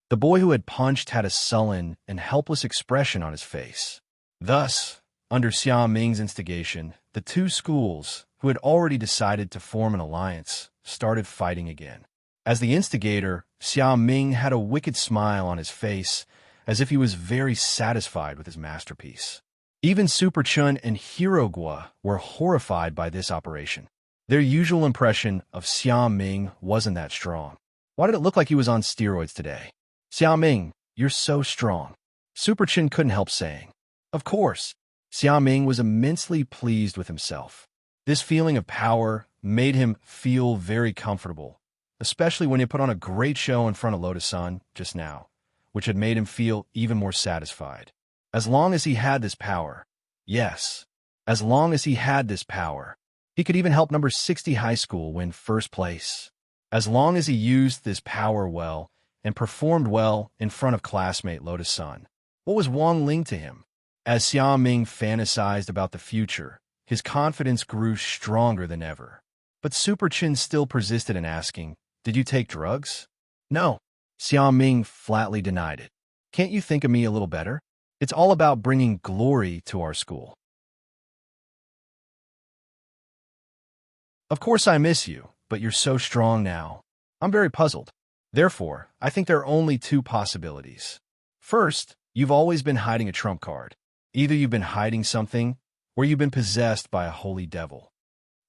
The boy who had punched had a sullen and helpless expression on his face. Thus, under Xia Ming's instigation, the two schools, who had already decided to form an alliance, started fighting again. As the instigator, Xia Ming had a wicked smile on his face, as if he was very satisfied with his masterpiece. Even Super Chun and Hero Gua were horrified by this operation. Their usual impression of Xia Ming wasn't that strong. Why did it look like he was on steroids today? Xia Ming, you're so strong. Super Chun couldn't help saying. Of course, Xia Ming was immensely pleased with himself. This feeling of power made him feel very comfortable, especially when he put on a great show in front of Lotus-san just now, which had made him feel even more satisfied. As long as he had this power, yes, as long as he had this power, he could even help number 60 high school win first place. As long as he used this power well and performed well in front of classmate Lotus-san. What was Wang Ling to him? As Xia Ming fantasized about the future, his confidence grew stronger than ever. But Super Chin still persisted in asking, "Did you take drugs?" "No." Xia Ming flatly denied it. "Can't you think of me a little better? It's all about bringing glory to our school." "Of course I miss you, but you're so strong now. I'm very puzzled. Therefore, I think there are only two possibilities. First, you've always been hiding a trump card. Either you've been hiding something, or you've been possessed by a holy devil."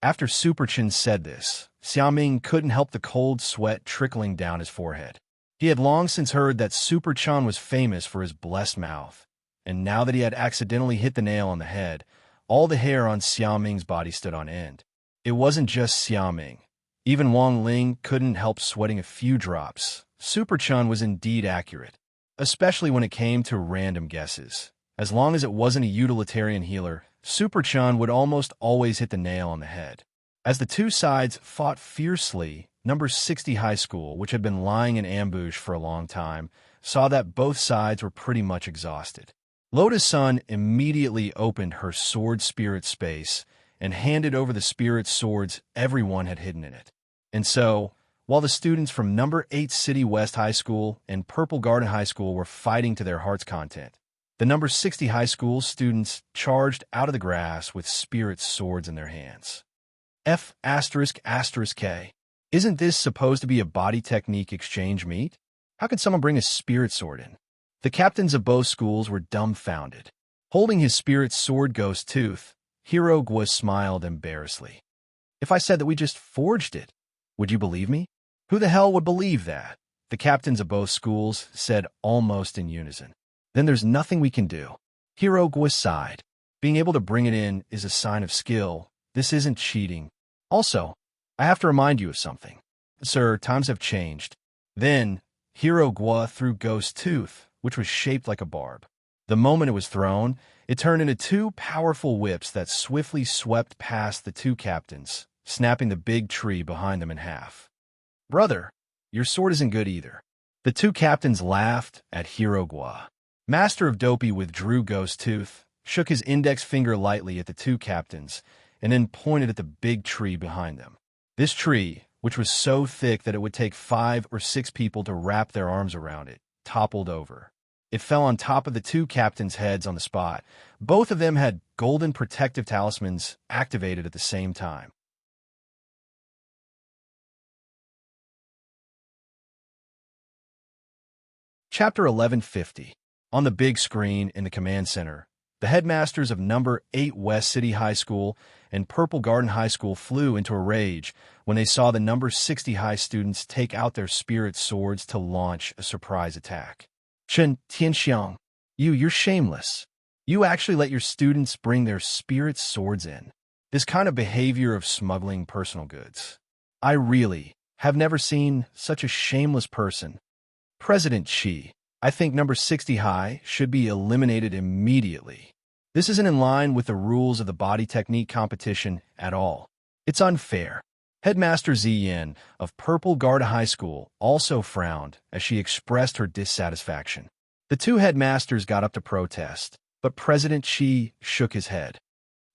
After Super Chin said this, Xia Ming couldn't help the cold sweat trickling down his forehead. He had long since heard that Super Chan was famous for his blessed mouth, and now that he had accidentally hit the nail on the head, all the hair on Xia Ming's body stood on end. It wasn't just Xia Ming. Even Wang Ling couldn't help sweating a few drops. Super Chun was indeed accurate, especially when it came to random guesses. As long as it wasn't a utilitarian healer, Super Chun would almost always hit the nail on the head. As the two sides fought fiercely, number 60 high school, which had been lying in ambush for a long time, saw that both sides were pretty much exhausted. Lotus-san immediately opened her sword spirit space and handed over the spirit swords everyone had hidden in it. And so, while the students from number 8 City West High School and Purple Garden High School were fighting to their heart's content, the number 60 high school students charged out of the grass with spirit swords in their hands. F***K. Isn't this supposed to be a body technique exchange meet? How could someone bring a spirit sword in? The captains of both schools were dumbfounded. Holding his spirit sword ghost tooth, Hero Gua smiled embarrassedly. "If I said that we just forged it, would you believe me?" "Who the hell would believe that?" the captains of both schools said almost in unison. "Then there's nothing we can do." Hero Gua sighed. "Being able to bring it in is a sign of skill. This isn't cheating. Also, I have to remind you of something. Sir, times have changed." Then, Hero Gua threw Ghost Tooth, which was shaped like a barb. The moment it was thrown, it turned into two powerful whips that swiftly swept past the two captains, snapping the big tree behind them in half. "Brother, your sword isn't good either." The two captains laughed at Hero Gua. Master of Dopey withdrew Ghost Tooth, shook his index finger lightly at the two captains, and then pointed at the big tree behind them. This tree, which was so thick that it would take 5 or 6 people to wrap their arms around it, toppled over. It fell on top of the two captains' heads on the spot. Both of them had golden protective talismans activated at the same time. Chapter 1150. On the big screen in the command center, the headmasters of number 8 West City High School and Purple Garden High School flew into a rage when they saw the number 60 high students take out their spirit swords to launch a surprise attack. "Chen Tianxiang, you're shameless. You actually let your students bring their spirit swords in." this kind of behavior of smuggling personal goods. I really have never seen such a shameless person. President Xi, I think number 60 high should be eliminated immediately. This isn't in line with the rules of the body technique competition at all. It's unfair. Headmaster Ziyan of Purple Garda High School also frowned as she expressed her dissatisfaction. The two headmasters got up to protest, but President Xi shook his head.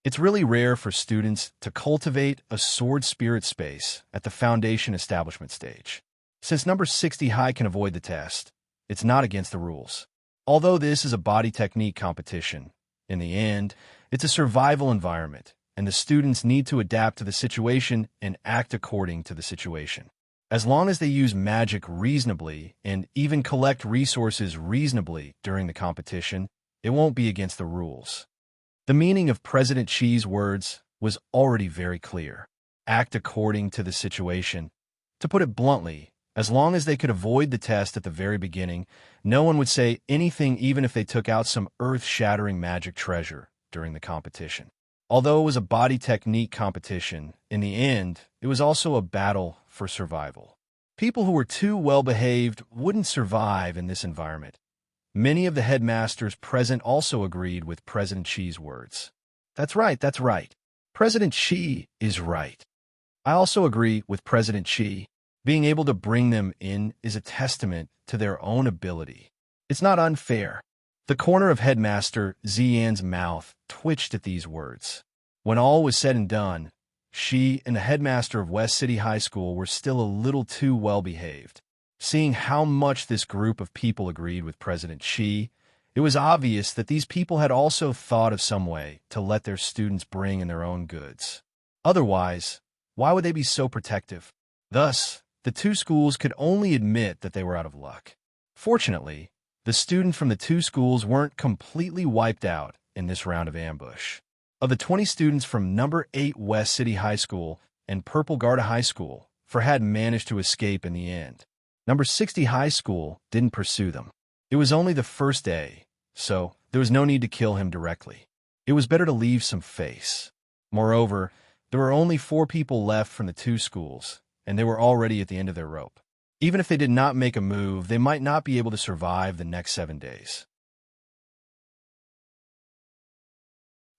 It's really rare for students to cultivate a sword spirit space at the foundation establishment stage. Since number 60 high can avoid the test, it's not against the rules. Although this is a body technique competition, in the end, it's a survival environment, and the students need to adapt to the situation and act according to the situation. As long as they use magic reasonably and even collect resources reasonably during the competition, it won't be against the rules. The meaning of President Xi's words was already very clear. Act according to the situation. To put it bluntly, as long as they could avoid the test at the very beginning, no one would say anything even if they took out some earth-shattering magic treasure during the competition. Although it was a body technique competition, in the end, it was also a battle for survival. People who were too well-behaved wouldn't survive in this environment. Many of the headmasters present also agreed with President Xi's words. That's right. President Xi is right. I also agree with President Xi. Being able to bring them in is a testament to their own ability. It's not unfair. The corner of Headmaster Ziyan's mouth twitched at these words. When all was said and done, she and the headmaster of West City High School were still a little too well-behaved. Seeing how much this group of people agreed with President Xi, it was obvious that these people had also thought of some way to let their students bring in their own goods. Otherwise, why would they be so protective? Thus, the two schools could only admit that they were out of luck. Fortunately, the students from the two schools weren't completely wiped out in this round of ambush. Of the 20 students from number 8 West City High School and Purple Garda High School, 4 had managed to escape in the end. Number 60 High School didn't pursue them. It was only the first day, so there was no need to kill him directly. It was better to leave some face. Moreover, there were only 4 people left from the two schools, and they were already at the end of their rope. Even if they did not make a move, they might not be able to survive the next 7 days.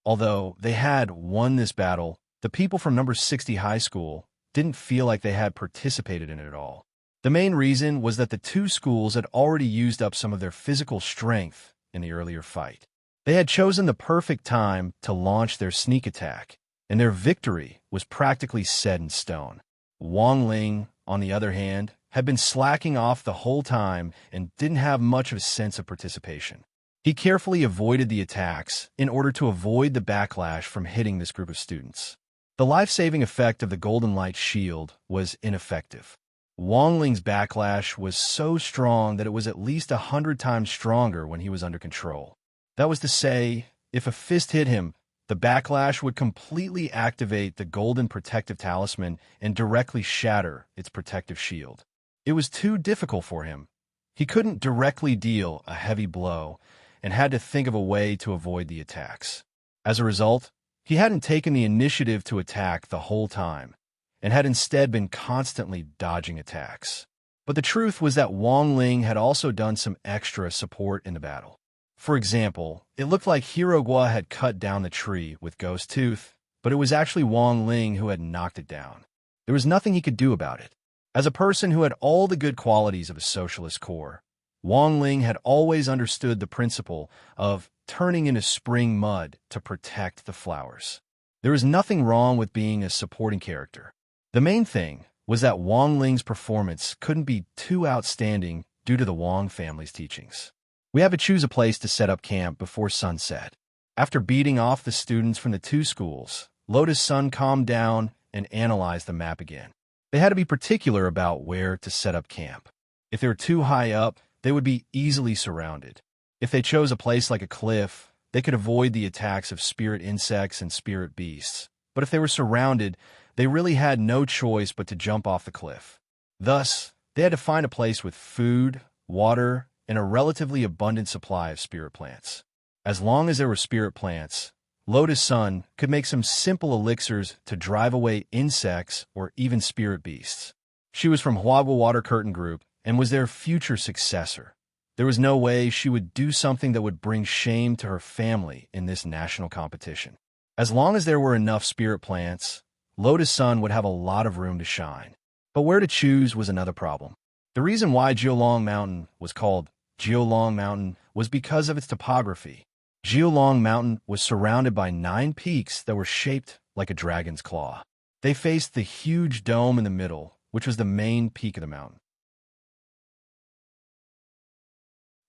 Although they had won this battle, the people from number 60 High School didn't feel like they had participated in it at all. The main reason was that the two schools had already used up some of their physical strength in the earlier fight. They had chosen the perfect time to launch their sneak attack, and their victory was practically set in stone. Wang Ling, on the other hand, had been slacking off the whole time and didn't have much of a sense of participation. He carefully avoided the attacks in order to avoid the backlash from hitting this group of students. The life-saving effect of the Golden Light Shield was ineffective. Wang Ling's backlash was so strong that it was at least 100 times stronger when he was under control. That was to say, if a fist hit him, the backlash would completely activate the Golden Protective Talisman and directly shatter its protective shield. It was too difficult for him. He couldn't directly deal a heavy blow and had to think of a way to avoid the attacks. As a result, he hadn't taken the initiative to attack the whole time, and had instead been constantly dodging attacks. But the truth was that Wang Ling had also done some extra support in the battle. For example, it looked like Hirogua had cut down the tree with Ghost Tooth, but it was actually Wang Ling who had knocked it down. There was nothing he could do about it. As a person who had all the good qualities of a socialist core, Wang Ling had always understood the principle of turning into spring mud to protect the flowers. There was nothing wrong with being a supporting character. The main thing was that Wang Ling's performance couldn't be too outstanding due to the Wang family's teachings. We have to choose a place to set up camp before sunset. After beating off the students from the two schools, Lotus Sun calmed down and analyzed the map again. They had to be particular about where to set up camp. If they were too high up, they would be easily surrounded. If they chose a place like a cliff, they could avoid the attacks of spirit insects and spirit beasts. But if they were surrounded, they really had no choice but to jump off the cliff. Thus, they had to find a place with food, water, and a relatively abundant supply of spirit plants. As long as there were spirit plants, Lotus Sun could make some simple elixirs to drive away insects or even spirit beasts. She was from Huagua Water Curtain Group and was their future successor. There was no way she would do something that would bring shame to her family in this national competition. As long as there were enough spirit plants, Lotus Sun would have a lot of room to shine. But where to choose was another problem. The reason why Jiulong Mountain was called Jiulong Mountain was because of its topography. Jiulong Mountain was surrounded by 9 peaks that were shaped like a dragon's claw. They faced the huge dome in the middle, which was the main peak of the mountain.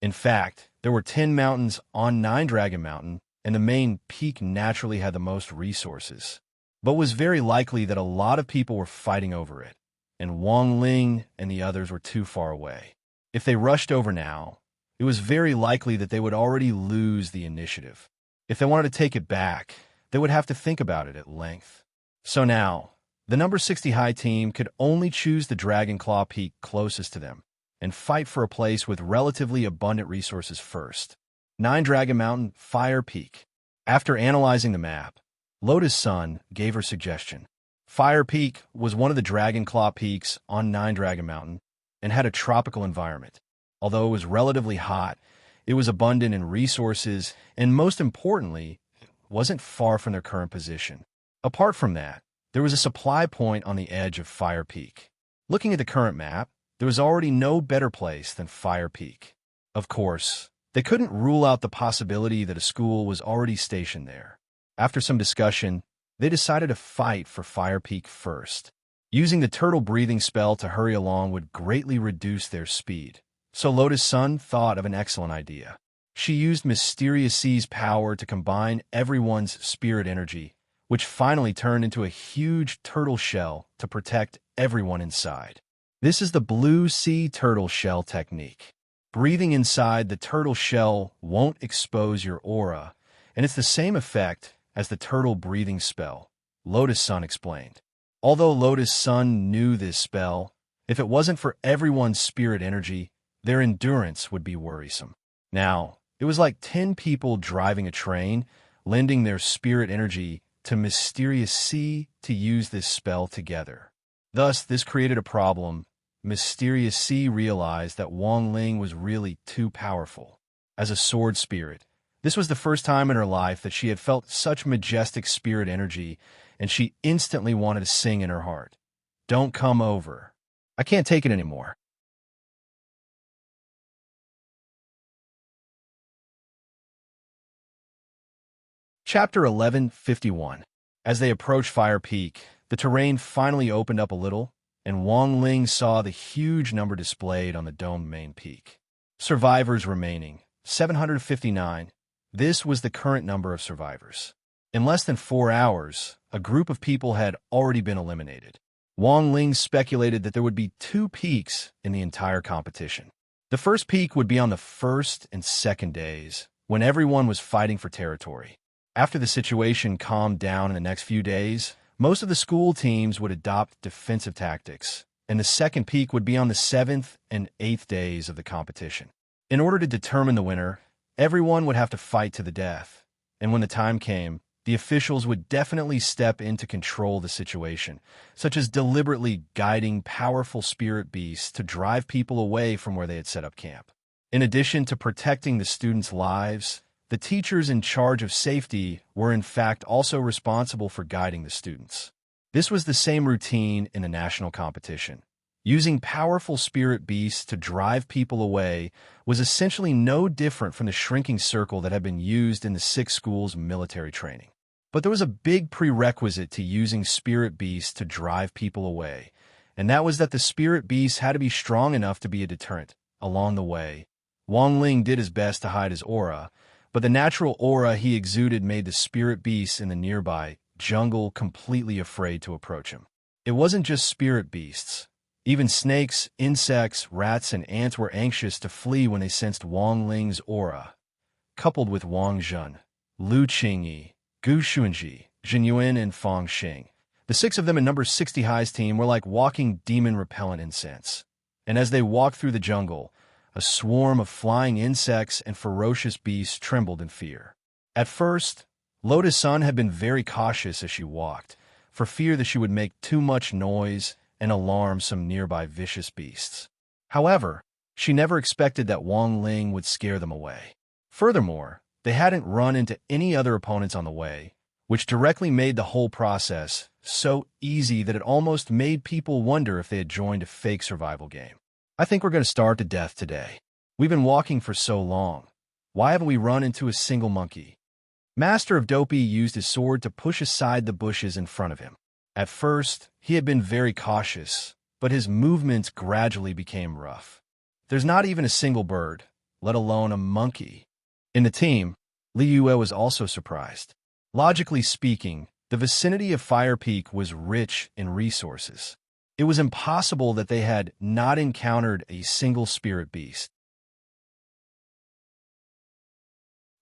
In fact, there were 10 mountains on Nine Dragon Mountain, and the main peak naturally had the most resources. But it was very likely that a lot of people were fighting over it, and Wang Ling and the others were too far away. If they rushed over now, it was very likely that they would already lose the initiative. If they wanted to take it back, they would have to think about it at length. So now, the number 60 high team could only choose the Dragon Claw Peak closest to them and fight for a place with relatively abundant resources first. Nine Dragon Mountain, Fire Peak. After analyzing the map, Lotus Sun gave her suggestion. Fire Peak was one of the Dragon Claw peaks on Nine Dragon Mountain and had a tropical environment. Although it was relatively hot, it was abundant in resources and, most importantly, wasn't far from their current position. Apart from that, there was a supply point on the edge of Fire Peak. Looking at the current map, there was already no better place than Fire Peak. Of course, they couldn't rule out the possibility that a school was already stationed there. After some discussion, they decided to fight for Fire Peak first. Using the turtle breathing spell to hurry along would greatly reduce their speed. So Lotus Sun thought of an excellent idea. She used Mysterious Sea's power to combine everyone's spirit energy, which finally turned into a huge turtle shell to protect everyone inside. This is the Blue Sea Turtle Shell technique. Breathing inside the turtle shell won't expose your aura, and it's the same effect as the turtle breathing spell, Lotus Sun explained. Although Lotus Sun knew this spell, if it wasn't for everyone's spirit energy, their endurance would be worrisome. Now, it was like 10 people driving a train, lending their spirit energy to Mysterious Sea to use this spell together. Thus, this created a problem. Mysterious Sea realized that Wang Ling was really too powerful. As a sword spirit, this was the first time in her life that she had felt such majestic spirit energy, and she instantly wanted to sing in her heart. "Don't come over. I can't take it anymore." Chapter 1151. As they approached Fire Peak, the terrain finally opened up a little, and Wang Ling saw the huge number displayed on the domed main peak. Survivors remaining, 759. This was the current number of survivors. In less than 4 hours, a group of people had already been eliminated. Wang Ling speculated that there would be 2 peaks in the entire competition. The first peak would be on the first and second days, when everyone was fighting for territory. After the situation calmed down in the next few days, most of the school teams would adopt defensive tactics, and the second peak would be on the 7th and 8th days of the competition. In order to determine the winner, everyone would have to fight to the death, and when the time came, the officials would definitely step in to control the situation, such as deliberately guiding powerful spirit beasts to drive people away from where they had set up camp. In addition to protecting the students' lives, the teachers in charge of safety were in fact also responsible for guiding the students. This was the same routine in the national competition. Using powerful spirit beasts to drive people away was essentially no different from the shrinking circle that had been used in the 6 schools' military training. But there was a big prerequisite to using spirit beasts to drive people away, and that was that the spirit beasts had to be strong enough to be a deterrent. Along the way, Wang Ling did his best to hide his aura, but the natural aura he exuded made the spirit beasts in the nearby jungle completely afraid to approach him. It wasn't just spirit beasts. Even snakes, insects, rats, and ants were anxious to flee when they sensed Wang Ling's aura. Coupled with Wang Zhen, Lu Qingyi, Gu Xuanji, Jin Yuan, and Fang Xing, the 6 of them in number 60 High's team were like walking demon-repellent incense. And as they walked through the jungle, a swarm of flying insects and ferocious beasts trembled in fear. At first, Lotus Sun had been very cautious as she walked, for fear that she would make too much noise and alarm some nearby vicious beasts. However, she never expected that Wang Ling would scare them away. Furthermore, they hadn't run into any other opponents on the way, which directly made the whole process so easy that it almost made people wonder if they had joined a fake survival game. I think we're going to starve to death today. We've been walking for so long. Why haven't we run into a single monkey? Master of Dopey used his sword to push aside the bushes in front of him. At first, he had been very cautious, but his movements gradually became rough. There's not even a single bird, let alone a monkey. In the team, Li Yue was also surprised. Logically speaking, the vicinity of Fire Peak was rich in resources. It was impossible that they had not encountered a single spirit beast.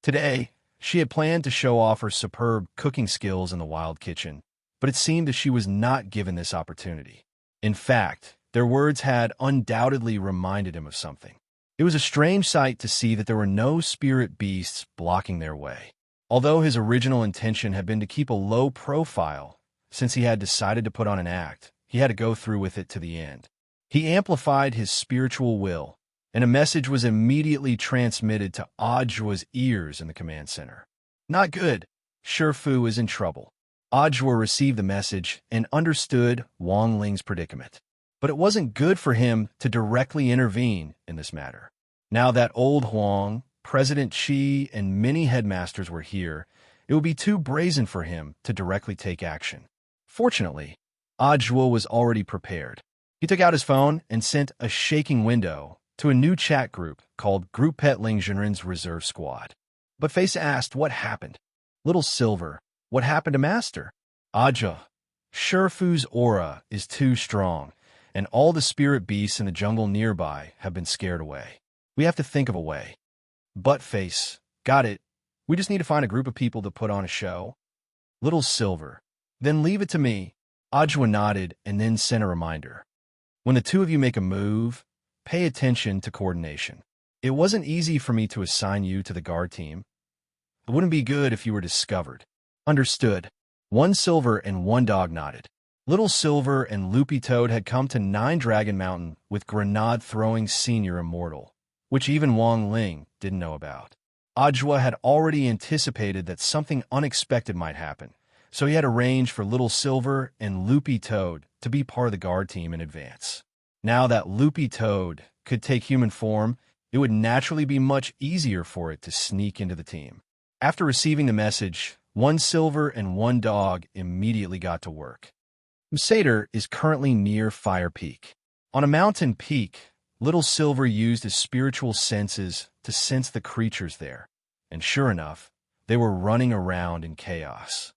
Today, she had planned to show off her superb cooking skills in the wild kitchen, but it seemed that she was not given this opportunity. In fact, their words had undoubtedly reminded him of something. It was a strange sight to see that there were no spirit beasts blocking their way. Although his original intention had been to keep a low profile, since he had decided to put on an act, he had to go through with it to the end. He amplified his spiritual will, and a message was immediately transmitted to Ajua's ears in the command center. Not good. Shifu is in trouble. Ajua received the message and understood Wang Ling's predicament. But it wasn't good for him to directly intervene in this matter. Now that old Huang, President Qi, and many headmasters were here, it would be too brazen for him to directly take action. Fortunately, Ajua was already prepared. He took out his phone and sent a shaking window to a new chat group called Group Pet Ling Jinren's Reserve Squad. But Face asked what happened. Little Silver, what happened to Master? Ajua, Shifu's aura is too strong, and all the spirit beasts in the jungle nearby have been scared away. We have to think of a way. But Face, got it. We just need to find a group of people to put on a show. Little Silver, then leave it to me. Ajua nodded and then sent a reminder. When the two of you make a move, pay attention to coordination. It wasn't easy for me to assign you to the guard team. It wouldn't be good if you were discovered. Understood. 1 Silver and 1 Dog nodded. Little Silver and Loopy Toad had come to 9 Dragon Mountain with grenade-throwing senior immortal, which even Wang Ling didn't know about. Ajua had already anticipated that something unexpected might happen, so he had arranged for Little Silver and Loopy Toad to be part of the guard team in advance. Now that Loopy Toad could take human form, it would naturally be much easier for it to sneak into the team. After receiving the message, 1 Silver and 1 Dog immediately got to work. Msader is currently near Fire Peak. On a mountain peak, Little Silver used his spiritual senses to sense the creatures there, and sure enough, they were running around in chaos.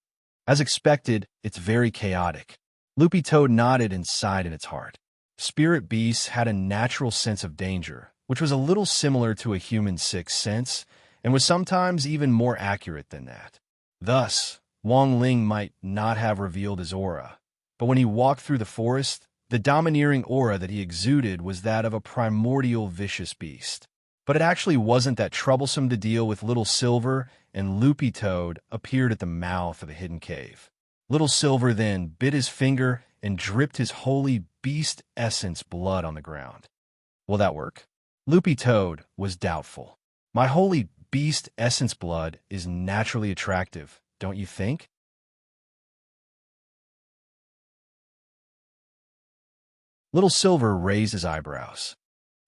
As expected, it's very chaotic. Loopy Toad nodded and sighed in its heart. Spirit beasts had a natural sense of danger, which was a little similar to a human sixth sense, and was sometimes even more accurate than that. Thus, Wang Ling might not have revealed his aura, but when he walked through the forest, the domineering aura that he exuded was that of a primordial vicious beast. But it actually wasn't that troublesome to deal with. Little Silver and Loopy Toad appeared at the mouth of a hidden cave. Little Silver then bit his finger and dripped his holy beast essence blood on the ground. Will that work? Loopy Toad was doubtful. My holy beast essence blood is naturally attractive, don't you think? Little Silver raised his eyebrows.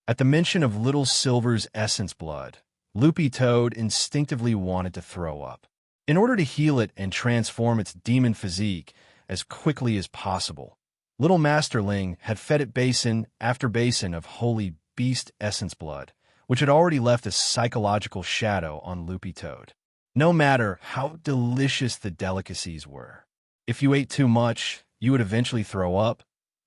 At the mention of Little Silver's essence blood, Loopy Toad instinctively wanted to throw up. In order to heal it and transform its demon physique as quickly as possible, Little Masterling had fed it basin after basin of holy beast essence blood, which had already left a psychological shadow on Loopy Toad. No matter how delicious the delicacies were, if you ate too much, you would eventually throw up.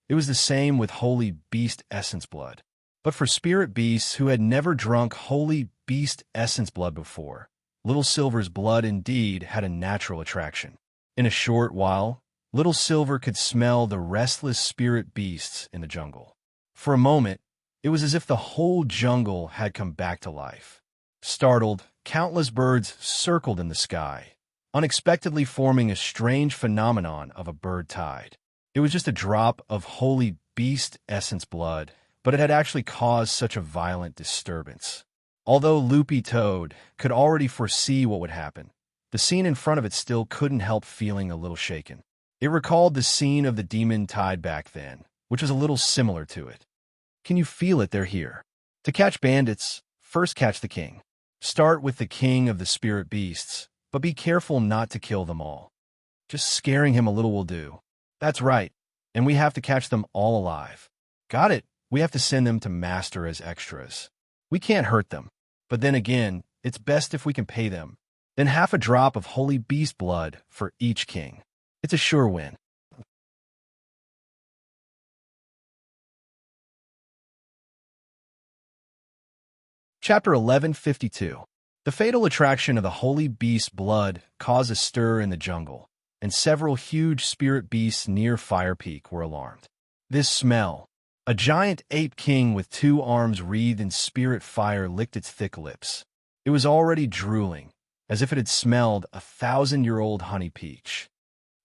It was the same with holy beast essence blood. But for spirit beasts who had never drunk holy beast essence blood before, Little Silver's blood indeed had a natural attraction. In a short while, Little Silver could smell the restless spirit beasts in the jungle. For a moment, it was as if the whole jungle had come back to life. Startled, countless birds circled in the sky, unexpectedly forming a strange phenomenon of a bird tide. It was just a drop of holy beast essence blood, but it had actually caused such a violent disturbance. Although Loopy Toad could already foresee what would happen, the scene in front of it still couldn't help feeling a little shaken. It recalled the scene of the demon tide back then, which was a little similar to it. Can you feel it? They're here. To catch bandits, first catch the king. Start with the king of the spirit beasts, but be careful not to kill them all. Just scaring him a little will do. That's right, and we have to catch them all alive. Got it. We have to send them to Master as extras. We can't hurt them, but then again, it's best if we can pay them. Then half a drop of holy beast blood for each king. It's a sure win. Chapter 1152. The fatal attraction of the holy beast blood caused a stir in the jungle, and several huge spirit beasts near Fire Peak were alarmed. This smell. A giant ape king with 2 arms wreathed in spirit fire licked its thick lips. It was already drooling, as if it had smelled a 1,000-year-old honey peach.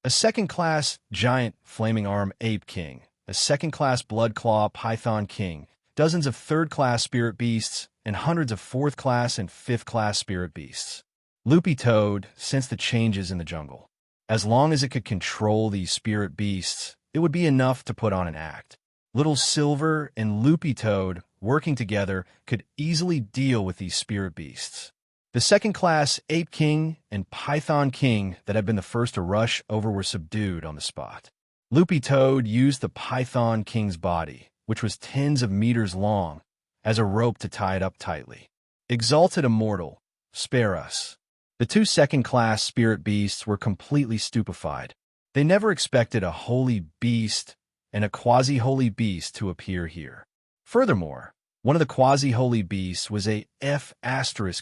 A second-class giant flaming arm ape king, a second-class blood claw python king, dozens of third-class spirit beasts, and hundreds of fourth-class and fifth-class spirit beasts. Loopy Toad sensed the changes in the jungle. As long as it could control these spirit beasts, it would be enough to put on an act. Little Silver and Loopy Toad, working together, could easily deal with these spirit beasts. The second-class Ape King and Python King that had been the first to rush over were subdued on the spot. Loopy Toad used the Python King's body, which was tens of meters long, as a rope to tie it up tightly. Exalted Immortal, spare us. The 2 second-class spirit beasts were completely stupefied. They never expected a holy beast and a quasi-holy beast to appear here. Furthermore, one of the quasi-holy beasts was a F**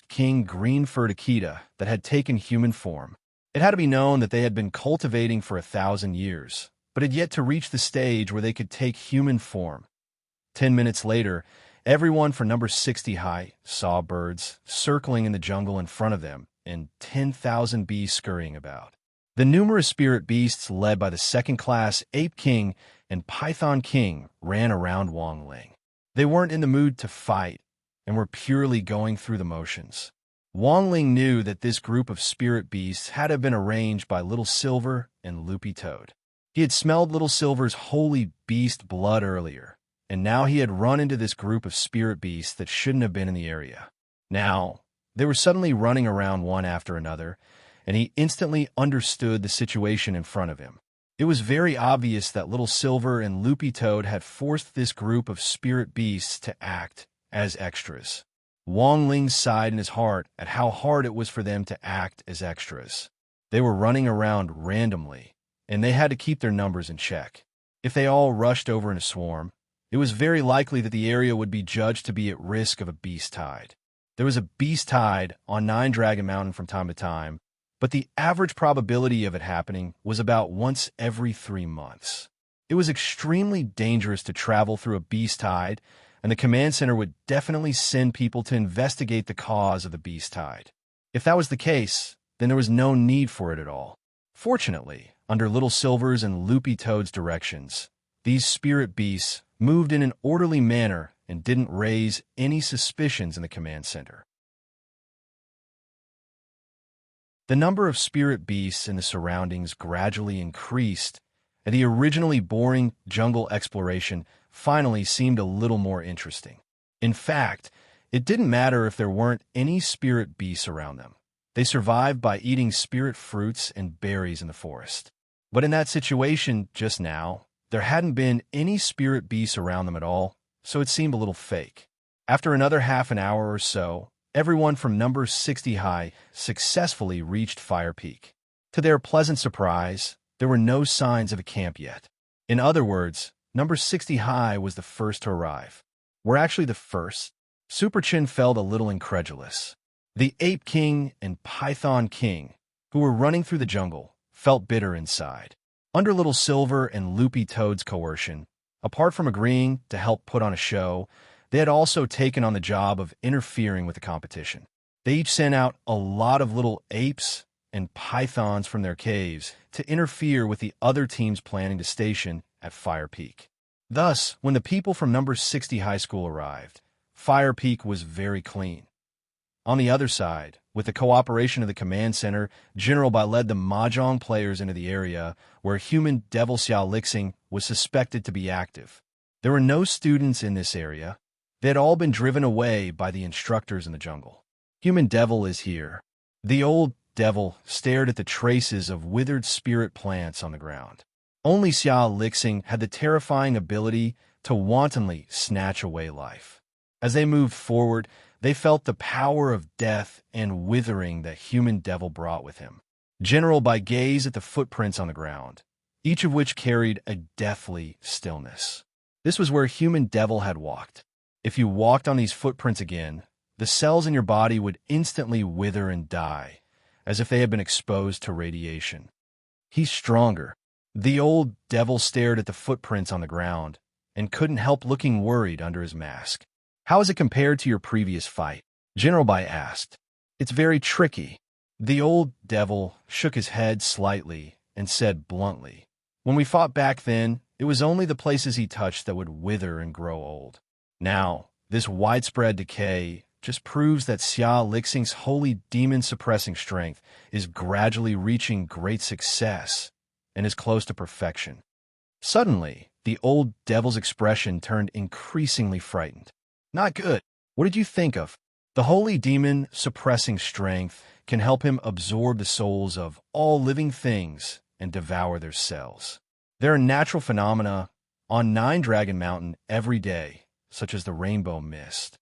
King green-furred Akita that had taken human form. It had to be known that they had been cultivating for 1,000 years, but had yet to reach the stage where they could take human form. 10 minutes later, everyone from number 60 high saw birds circling in the jungle in front of them and 10,000 bees scurrying about. The numerous spirit beasts led by the second-class Ape King and Python King ran around Wong Ling. They weren't in the mood to fight and were purely going through the motions. Wong Ling knew that this group of spirit beasts had to have been arranged by Little Silver and Loopy Toad. He had smelled Little Silver's holy beast blood earlier, and now he had run into this group of spirit beasts that shouldn't have been in the area. Now, they were suddenly running around one after another, and he instantly understood the situation in front of him. It was very obvious that Little Silver and Loopy Toad had forced this group of spirit beasts to act as extras. Wong Ling sighed in his heart at how hard it was for them to act as extras. They were running around randomly, and they had to keep their numbers in check. If they all rushed over in a swarm, it was very likely that the area would be judged to be at risk of a beast tide. There was a beast tide on 9 Dragon Mountain from time to time, but the average probability of it happening was about once every 3 months. It was extremely dangerous to travel through a beast tide, and the command center would definitely send people to investigate the cause of the beast tide. If that was the case, then there was no need for it at all. Fortunately, under Little Silver's and Loopy Toad's directions, these spirit beasts moved in an orderly manner and didn't raise any suspicions in the command center. The number of spirit beasts in the surroundings gradually increased, and the originally boring jungle exploration finally seemed a little more interesting. In fact, it didn't matter if there weren't any spirit beasts around them. They survived by eating spirit fruits and berries in the forest. But in that situation just now, there hadn't been any spirit beasts around them at all, so it seemed a little fake. After another half an hour or so, everyone from number 60 high successfully reached Fire Peak. To their pleasant surprise, there were no signs of a camp yet. In other words, number 60 high was the first to arrive. We're actually the first? Super Chin felt a little incredulous. The Ape King and Python King, who were running through the jungle, felt bitter inside. Under Little Silver and Loopy Toad's coercion, apart from agreeing to help put on a show, they had also taken on the job of interfering with the competition. They each sent out a lot of little apes and pythons from their caves to interfere with the other teams planning to station at Fire Peak. Thus, when the people from number 60 high school arrived, Fire Peak was very clean. On the other side, with the cooperation of the command center, General Bai led the Mahjong players into the area where human devil Xiao Lixing was suspected to be active. There were no students in this area. They had all been driven away by the instructors in the jungle. Human devil is here. The old devil stared at the traces of withered spirit plants on the ground. Only Xiao Lixing had the terrifying ability to wantonly snatch away life. As they moved forward, they felt the power of death and withering that human devil brought with him. General Bai gazed at the footprints on the ground, each of which carried a deathly stillness. This was where human devil had walked. If you walked on these footprints again, the cells in your body would instantly wither and die, as if they had been exposed to radiation. He's stronger. The old devil stared at the footprints on the ground and couldn't help looking worried under his mask. How is it compared to your previous fight? General Bai asked. It's very tricky. The old devil shook his head slightly and said bluntly, when we fought back then, it was only the places he touched that would wither and grow old. Now, this widespread decay just proves that Xia Lixing's holy demon-suppressing strength is gradually reaching great success and is close to perfection. Suddenly, the old devil's expression turned increasingly frightened. Not good. What did you think of? The holy demon-suppressing strength can help him absorb the souls of all living things and devour their cells. There are natural phenomena on Nine Dragon Mountain every day, such as the rainbow mist.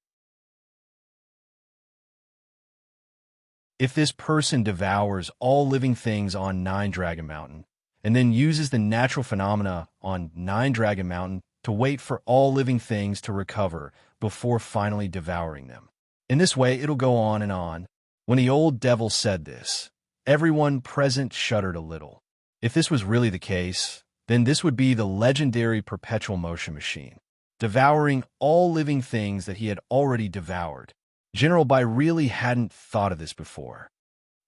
If this person devours all living things on Nine Dragon Mountain, and then uses the natural phenomena on Nine Dragon Mountain to wait for all living things to recover before finally devouring them. In this way, it'll go on and on. When the old devil said this, everyone present shuddered a little. If this was really the case, then this would be the legendary perpetual motion machine, devouring all living things that he had already devoured. General Bai really hadn't thought of this before.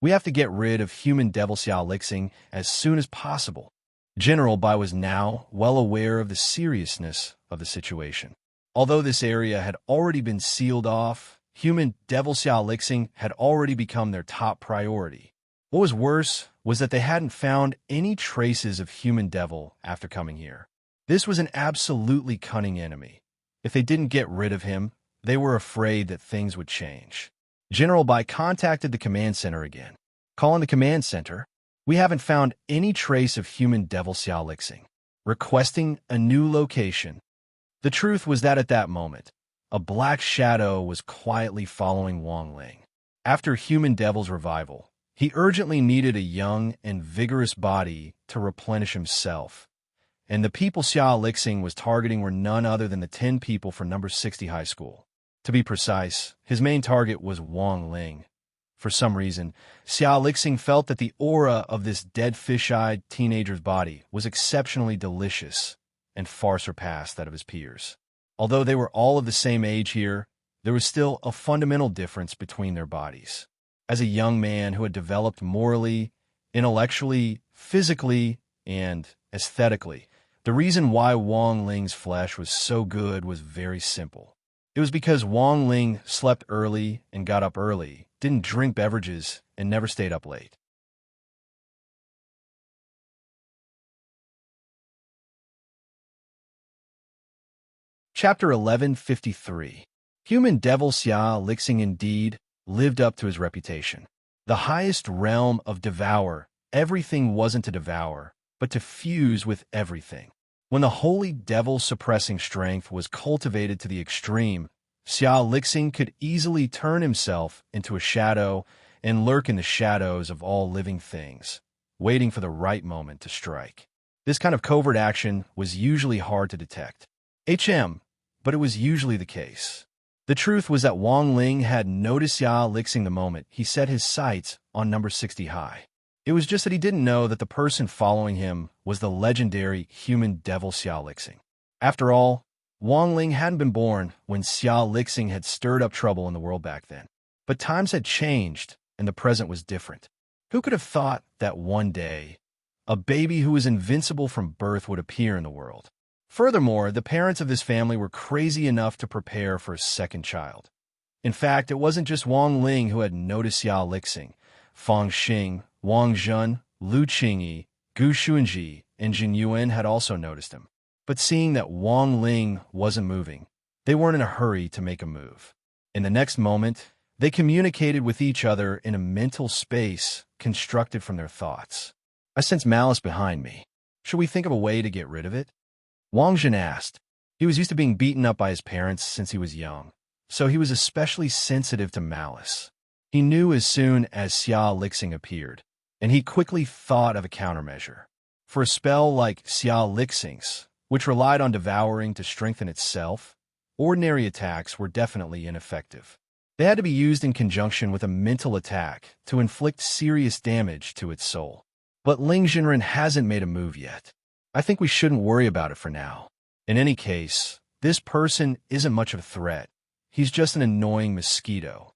We have to get rid of human devil Xiao Lixing as soon as possible. General Bai was now well aware of the seriousness of the situation. Although this area had already been sealed off, human devil Xiao Lixing had already become their top priority. What was worse was that they hadn't found any traces of human devil after coming here. This was an absolutely cunning enemy. If they didn't get rid of him, they were afraid that things would change. General Bai contacted the command center again. Calling the command center, we haven't found any trace of human devil Xiao Lixing. Requesting a new location. The truth was that at that moment, a black shadow was quietly following Wang Ling. After human devil's revival, he urgently needed a young and vigorous body to replenish himself, and the people Xiao Lixing was targeting were none other than the 10 people from number 60 high school. To be precise, his main target was Wang Ling. For some reason, Xiao Lixing felt that the aura of this dead fish-eyed teenager's body was exceptionally delicious and far surpassed that of his peers. Although they were all of the same age here, there was still a fundamental difference between their bodies. As a young man who had developed morally, intellectually, physically, and aesthetically, the reason why Wang Ling's flesh was so good was very simple. It was because Wang Ling slept early and got up early, didn't drink beverages, and never stayed up late. Chapter 1153. Human devil Xia Lixing indeed lived up to his reputation. The highest realm of devour, everything wasn't to devour, but to fuse with everything. When the holy devil suppressing strength was cultivated to the extreme, Xia Lixing could easily turn himself into a shadow and lurk in the shadows of all living things, waiting for the right moment to strike. This kind of covert action was usually hard to detect. But it was usually the case. The truth was that Wang Ling had noticed Xia Lixing the moment he set his sights on number 60 high. It was just that he didn't know that the person following him was the legendary human devil Xia Lixing. After all, Wang Ling hadn't been born when Xia Lixing had stirred up trouble in the world back then. But times had changed, and the present was different. Who could have thought that one day, a baby who was invincible from birth would appear in the world? Furthermore, the parents of this family were crazy enough to prepare for a second child. In fact, it wasn't just Wang Ling who had noticed Xia Lixing. Fang Xing, Wang Zhen, Lu Qingyi, Gu Xuanji, and Jin Yuan had also noticed him. But seeing that Wang Ling wasn't moving, they weren't in a hurry to make a move. In the next moment, they communicated with each other in a mental space constructed from their thoughts. I sense malice behind me. Should we think of a way to get rid of it? Wang Zhen asked. He was used to being beaten up by his parents since he was young, so he was especially sensitive to malice. He knew as soon as Xia Lixing appeared, and he quickly thought of a countermeasure. For a spell like Xia Lixing's, which relied on devouring to strengthen itself, ordinary attacks were definitely ineffective. They had to be used in conjunction with a mental attack to inflict serious damage to its soul. But Ling Jinren hasn't made a move yet. I think we shouldn't worry about it for now. In any case, this person isn't much of a threat. He's just an annoying mosquito.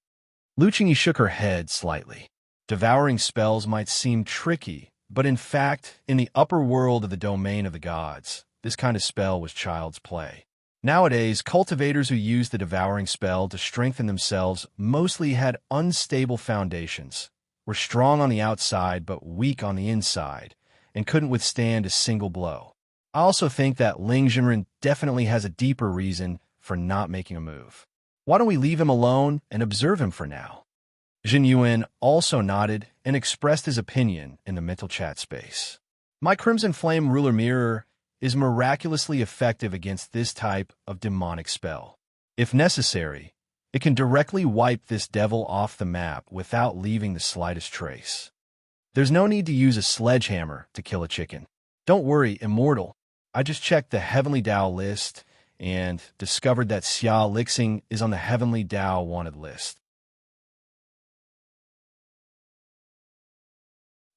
Lu Qingyi shook her head slightly. Devouring spells might seem tricky, but in fact, in the upper world of the domain of the gods, this kind of spell was child's play. Nowadays, cultivators who used the devouring spell to strengthen themselves mostly had unstable foundations, were strong on the outside but weak on the inside, and couldn't withstand a single blow. I also think that Ling Jinren definitely has a deeper reason for not making a move. Why don't we leave him alone and observe him for now? Jin Yuan also nodded and expressed his opinion in the mental chat space. My Crimson Flame Ruler Mirror is miraculously effective against this type of demonic spell. If necessary, it can directly wipe this devil off the map without leaving the slightest trace. There's no need to use a sledgehammer to kill a chicken. Don't worry, Immortal. I just checked the Heavenly Dao list and discovered that Xia Lixing is on the Heavenly Dao wanted list.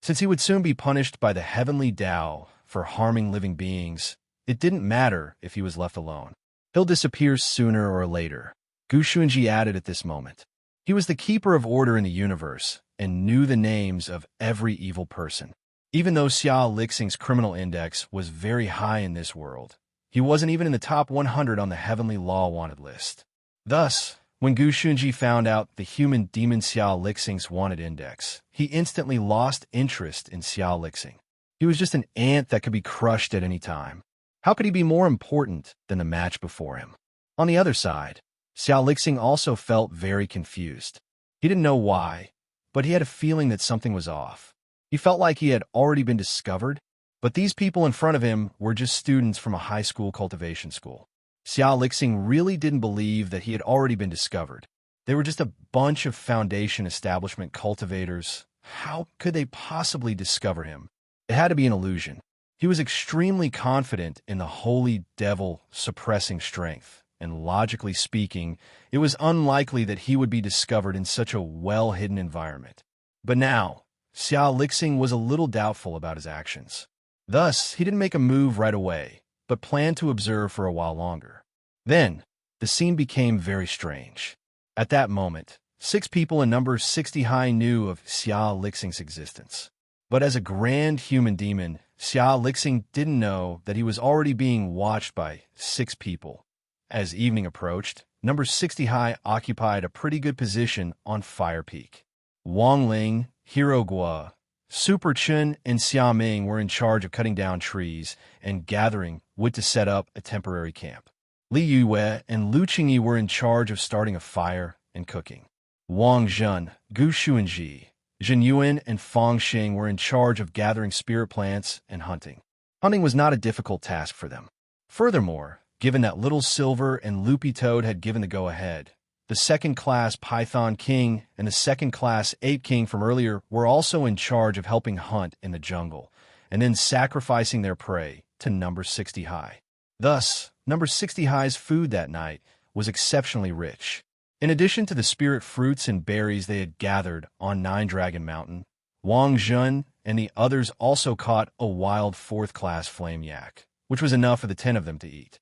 Since he would soon be punished by the Heavenly Dao for harming living beings, it didn't matter if he was left alone. He'll disappear sooner or later, Gu Xuanji added at this moment. He was the keeper of order in the universe and knew the names of every evil person. Even though Xia Lixing's criminal index was very high in this world, he wasn't even in the top 100 on the Heavenly Law wanted list. Thus, when Gu Xuanji found out the human demon Xia Lixing's wanted index, he instantly lost interest in Xia Lixing. He was just an ant that could be crushed at any time. How could he be more important than the match before him? On the other side, Xia Lixing also felt very confused. He didn't know why, but he had a feeling that something was off. He felt like he had already been discovered, but these people in front of him were just students from a high school cultivation school. Xia Lixing really didn't believe that he had already been discovered. They were just a bunch of Foundation establishment cultivators. How could they possibly discover him? It had to be an illusion. He was extremely confident in the holy devil suppressing strength, and logically speaking, it was unlikely that he would be discovered in such a well-hidden environment. But now, Xia Lixing was a little doubtful about his actions. Thus, he didn't make a move right away, but planned to observe for a while longer. Then, the scene became very strange. At that moment, 6 people in number 60 high knew of Xia Lixing's existence. But as a grand human demon, Xia Lixing didn't know that he was already being watched by 6 people. As evening approached, number 60 high occupied a pretty good position on Fire Peak. Wang Ling, Hero Gua, Super Chun, and Xia Ming were in charge of cutting down trees and gathering wood to set up a temporary camp. Li Yue and Lu Qingyi were in charge of starting a fire and cooking. Wang Zhen, Gu Xuanji, Jin Yuan, and Fang Xing were in charge of gathering spirit plants and hunting. Hunting was not a difficult task for them. Furthermore, given that Little Silver and Loopy Toad had given the go-ahead, the second-class Python King and the second-class Ape King from earlier were also in charge of helping hunt in the jungle, and then sacrificing their prey to number 60 high. Thus, number 60 high's food that night was exceptionally rich. In addition to the spirit fruits and berries they had gathered on Nine Dragon Mountain, Wang Zhen and the others also caught a wild 4th-class flame yak, which was enough for the 10 of them to eat.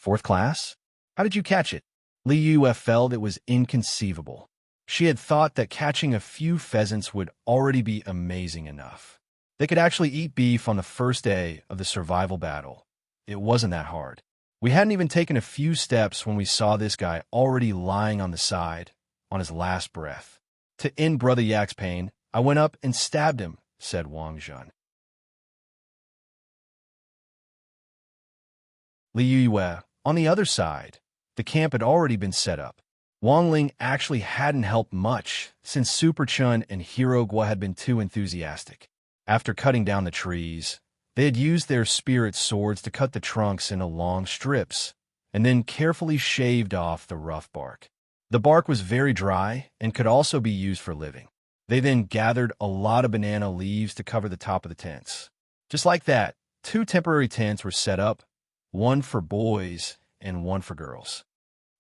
4th class? How did you catch it? Li Yue felt it was inconceivable. She had thought that catching a few pheasants would already be amazing enough. They could actually eat beef on the first day of the survival battle. It wasn't that hard. We hadn't even taken a few steps when we saw this guy already lying on the side, on his last breath. To end Brother Yak's pain, I went up and stabbed him, said Wang Zhen. Li Yue, on the other side, the camp had already been set up. Wang Ling actually hadn't helped much since Super Chun and Hero Gua had been too enthusiastic. After cutting down the trees, they had used their spirit swords to cut the trunks into long strips, and then carefully shaved off the rough bark. The bark was very dry and could also be used for living. They then gathered a lot of banana leaves to cover the top of the tents. Just like that, 2 temporary tents were set up, one for boys and one for girls.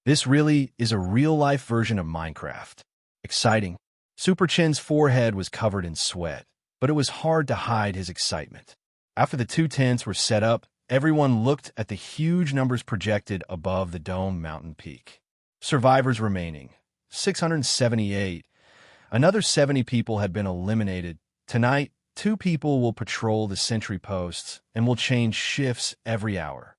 This really is a real-life version of Minecraft. Exciting. Super Chin's forehead was covered in sweat, but it was hard to hide his excitement. After the 2 tents were set up, everyone looked at the huge numbers projected above the dome mountain peak. Survivors remaining, 678. Another 70 people had been eliminated. Tonight, 2 people will patrol the sentry posts and will change shifts every hour.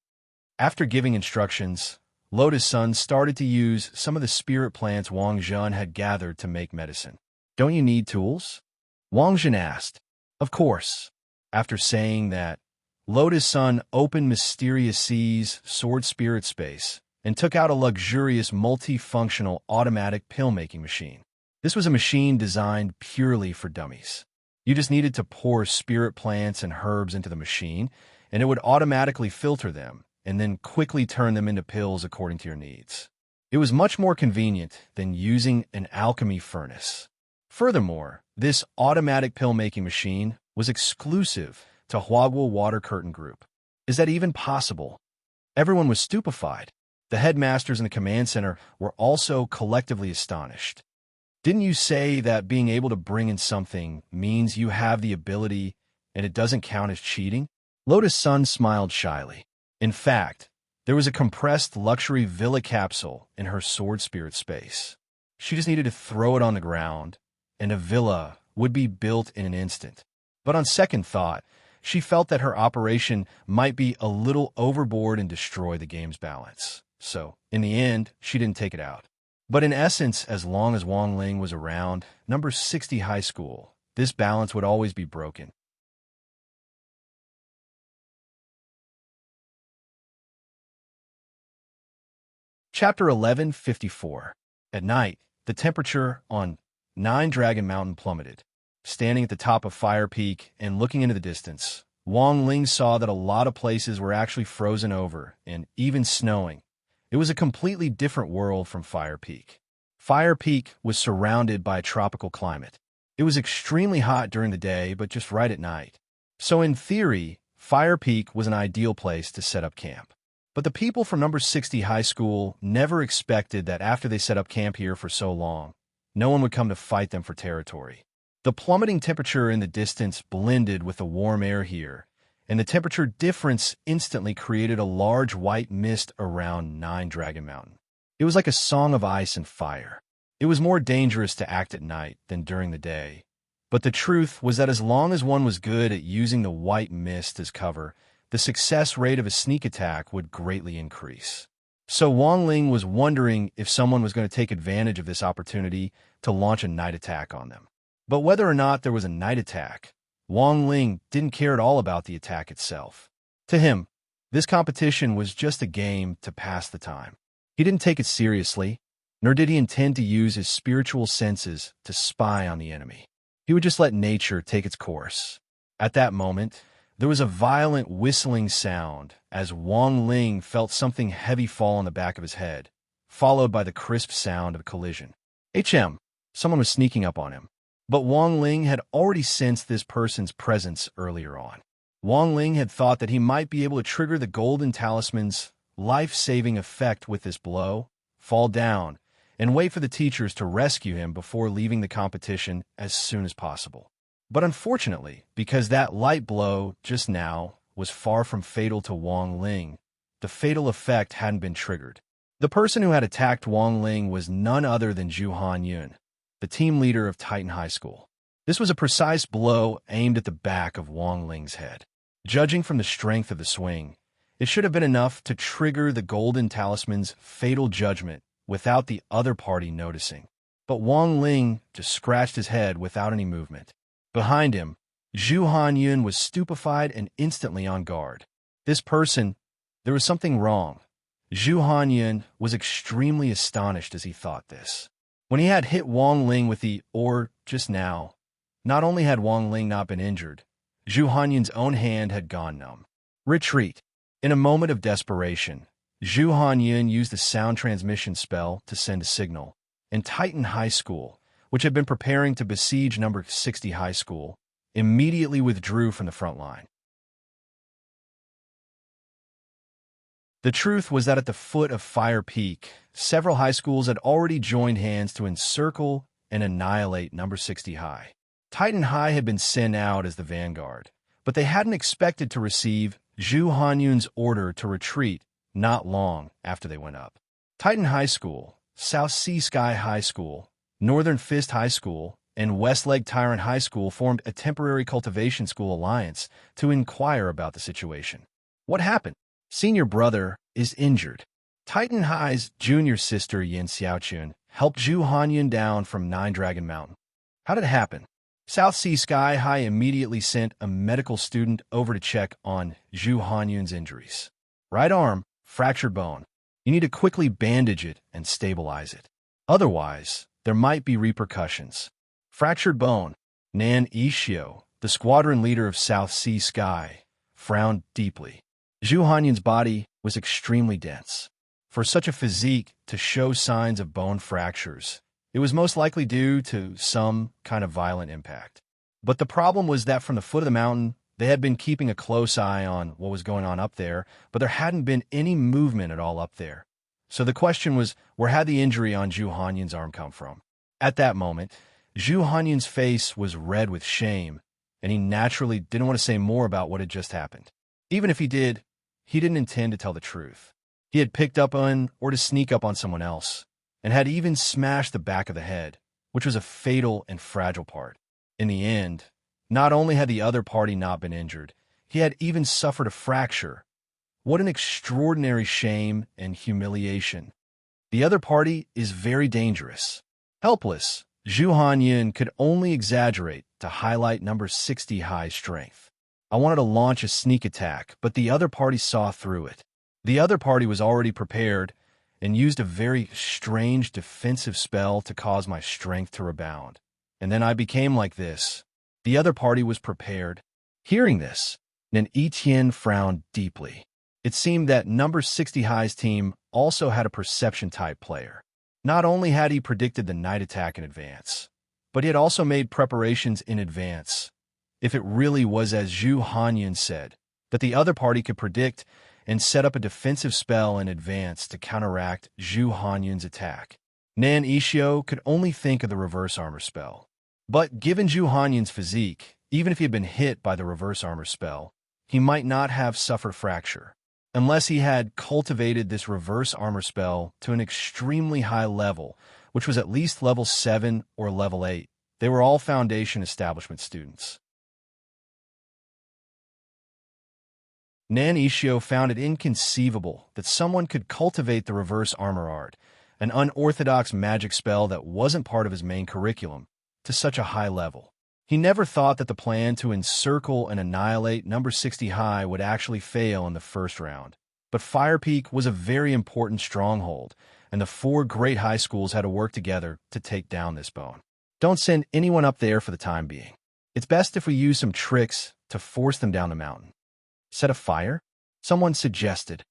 After giving instructions, Lotus Sun started to use some of the spirit plants Wang Zhen had gathered to make medicine. Don't you need tools? Wang Zhen asked. Of course. After saying that, Lotus Sun opened Mysterious Sea's sword spirit space and took out a luxurious multifunctional automatic pill-making machine. This was a machine designed purely for dummies. You just needed to pour spirit plants and herbs into the machine, and it would automatically filter them and then quickly turn them into pills according to your needs. It was much more convenient than using an alchemy furnace. Furthermore, this automatic pill-making machine was exclusive to Huaguo Water Curtain Group. Is that even possible? Everyone was stupefied. The headmasters in the command center were also collectively astonished. Didn't you say that being able to bring in something means you have the ability and it doesn't count as cheating? Lotus Sun smiled shyly. In fact, there was a compressed luxury villa capsule in her sword spirit space. She just needed to throw it on the ground, and a villa would be built in an instant. But on second thought, she felt that her operation might be a little overboard and destroy the game's balance. So, in the end, she didn't take it out. But in essence, as long as Wang Ling was around, number 60 high school, this balance would always be broken. Chapter 1154. At night, the temperature on 9 Dragon Mountain plummeted. Standing at the top of Fire Peak and looking into the distance, Wang Ling saw that a lot of places were actually frozen over and even snowing. It was a completely different world from Fire Peak. Fire Peak was surrounded by a tropical climate. It was extremely hot during the day, but just right at night. So in theory, Fire Peak was an ideal place to set up camp. But the people from number 60 high school never expected that after they set up camp here for so long, no one would come to fight them for territory. The plummeting temperature in the distance blended with the warm air here, and the temperature difference instantly created a large white mist around 9 Dragon Mountain. It was like a song of ice and fire. It was more dangerous to act at night than during the day. But the truth was that as long as one was good at using the white mist as cover, the success rate of a sneak attack would greatly increase. So Wang Ling was wondering if someone was going to take advantage of this opportunity to launch a night attack on them. But whether or not there was a night attack, Wang Ling didn't care at all about the attack itself. To him, this competition was just a game to pass the time. He didn't take it seriously, nor did he intend to use his spiritual senses to spy on the enemy. He would just let nature take its course. At that moment, there was a violent whistling sound as Wang Ling felt something heavy fall on the back of his head, followed by the crisp sound of a collision. Someone was sneaking up on him. But Wang Ling had already sensed this person's presence earlier on. Wang Ling had thought that he might be able to trigger the Golden Talisman's life-saving effect with this blow, fall down, and wait for the teachers to rescue him before leaving the competition as soon as possible. But unfortunately, because that light blow just now was far from fatal to Wang Ling, the fatal effect hadn't been triggered. The person who had attacked Wang Ling was none other than Zhu Han Yun. the team leader of Titan High School. This was a precise blow aimed at the back of Wang Ling's head. Judging from the strength of the swing, it should have been enough to trigger the Golden Talisman's fatal judgment without the other party noticing. But Wang Ling just scratched his head without any movement. Behind him, Zhu Hanyun was stupefied and instantly on guard. This person, there was something wrong. Zhu Hanyun was extremely astonished as he thought this. When he had hit Wang Ling with the "or" just now, not only had Wang Ling not been injured, Zhu Hanyun's own hand had gone numb. Retreat. In a moment of desperation, Zhu Hanyun used the sound transmission spell to send a signal, and Titan High School, which had been preparing to besiege number 60 High School, immediately withdrew from the front line. The truth was that at the foot of Fire Peak, several high schools had already joined hands to encircle and annihilate number 60 High. Titan High had been sent out as the vanguard, but they hadn't expected to receive Zhu Hanyun's order to retreat not long after they went up. Titan High School, South Sea Sky High School, Northern Fist High School, and Westleg Tyrant High School formed a temporary cultivation school alliance to inquire about the situation. What happened? Senior brother is injured. Titan High's junior sister Yin Xiaochun helped Zhu Hanyun down from Nine Dragon Mountain. How did it happen? South Sea Sky High immediately sent a medical student over to check on Zhu Hanyun's injuries. Right arm, fractured bone. You need to quickly bandage it and stabilize it. Otherwise, there might be repercussions. Fractured bone. Nan Ishio, the squadron leader of South Sea Sky, frowned deeply. Zhu Hanyun's body was extremely dense. For such a physique to show signs of bone fractures, it was most likely due to some kind of violent impact. But the problem was that from the foot of the mountain, they had been keeping a close eye on what was going on up there, but there hadn't been any movement at all up there. So the question was, where had the injury on Zhu Hanyun's arm come from? At that moment, Zhu Hanyun's face was red with shame, and he naturally didn't want to say more about what had just happened. Even if he did, he didn't intend to tell the truth. He had picked up on or to sneak up on someone else, and had even smashed the back of the head, which was a fatal and fragile part. In the end, not only had the other party not been injured, he had even suffered a fracture. What an extraordinary shame and humiliation. The other party is very dangerous. Helpless, Zhu Hanyun could only exaggerate to highlight number 60 High's strength. I wanted to launch a sneak attack, but the other party saw through it. The other party was already prepared and used a very strange defensive spell to cause my strength to rebound. And then I became like this. The other party was prepared. Hearing this, Nan Etienne frowned deeply. It seemed that number 60 High's team also had a perception-type player. Not only had he predicted the night attack in advance, but he had also made preparations in advance. If it really was as Zhu Hanyun said, that the other party could predict and set up a defensive spell in advance to counteract Zhu Hanyun's attack. Nan Ishio could only think of the reverse armor spell. But given Zhu Hanyun's physique, even if he had been hit by the reverse armor spell, he might not have suffered fracture, unless he had cultivated this reverse armor spell to an extremely high level, which was at least level 7 or level 8. They were all Foundation Establishment students. Nan Ishio found it inconceivable that someone could cultivate the reverse armor art, an unorthodox magic spell that wasn't part of his main curriculum, to such a high level. He never thought that the plan to encircle and annihilate number 60 High would actually fail in the first round. But Fire Peak was a very important stronghold, and the 4 great high schools had to work together to take down this bone. Don't send anyone up there for the time being. It's best if we use some tricks to force them down the mountain. Set a fire? Someone suggested.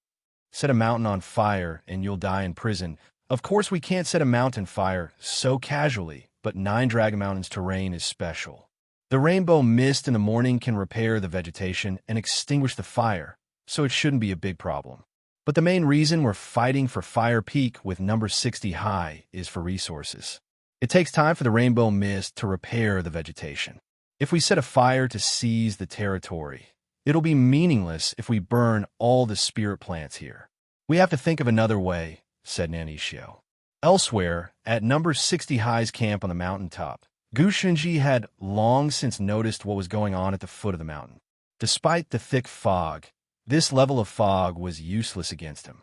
Set a mountain on fire and you'll die in prison. Of course we can't set a mountain fire so casually, but Nine Dragon Mountain's terrain is special. The rainbow mist in the morning can repair the vegetation and extinguish the fire, so it shouldn't be a big problem. But the main reason we're fighting for Fire Peak with number 60 High is for resources. It takes time for the rainbow mist to repair the vegetation. If we set a fire to seize the territory, it'll be meaningless if we burn all the spirit plants here. We have to think of another way, said Nan Ishio. Elsewhere, at number 60 High's camp on the mountaintop, Gu Shunji had long since noticed what was going on at the foot of the mountain. Despite the thick fog, this level of fog was useless against him.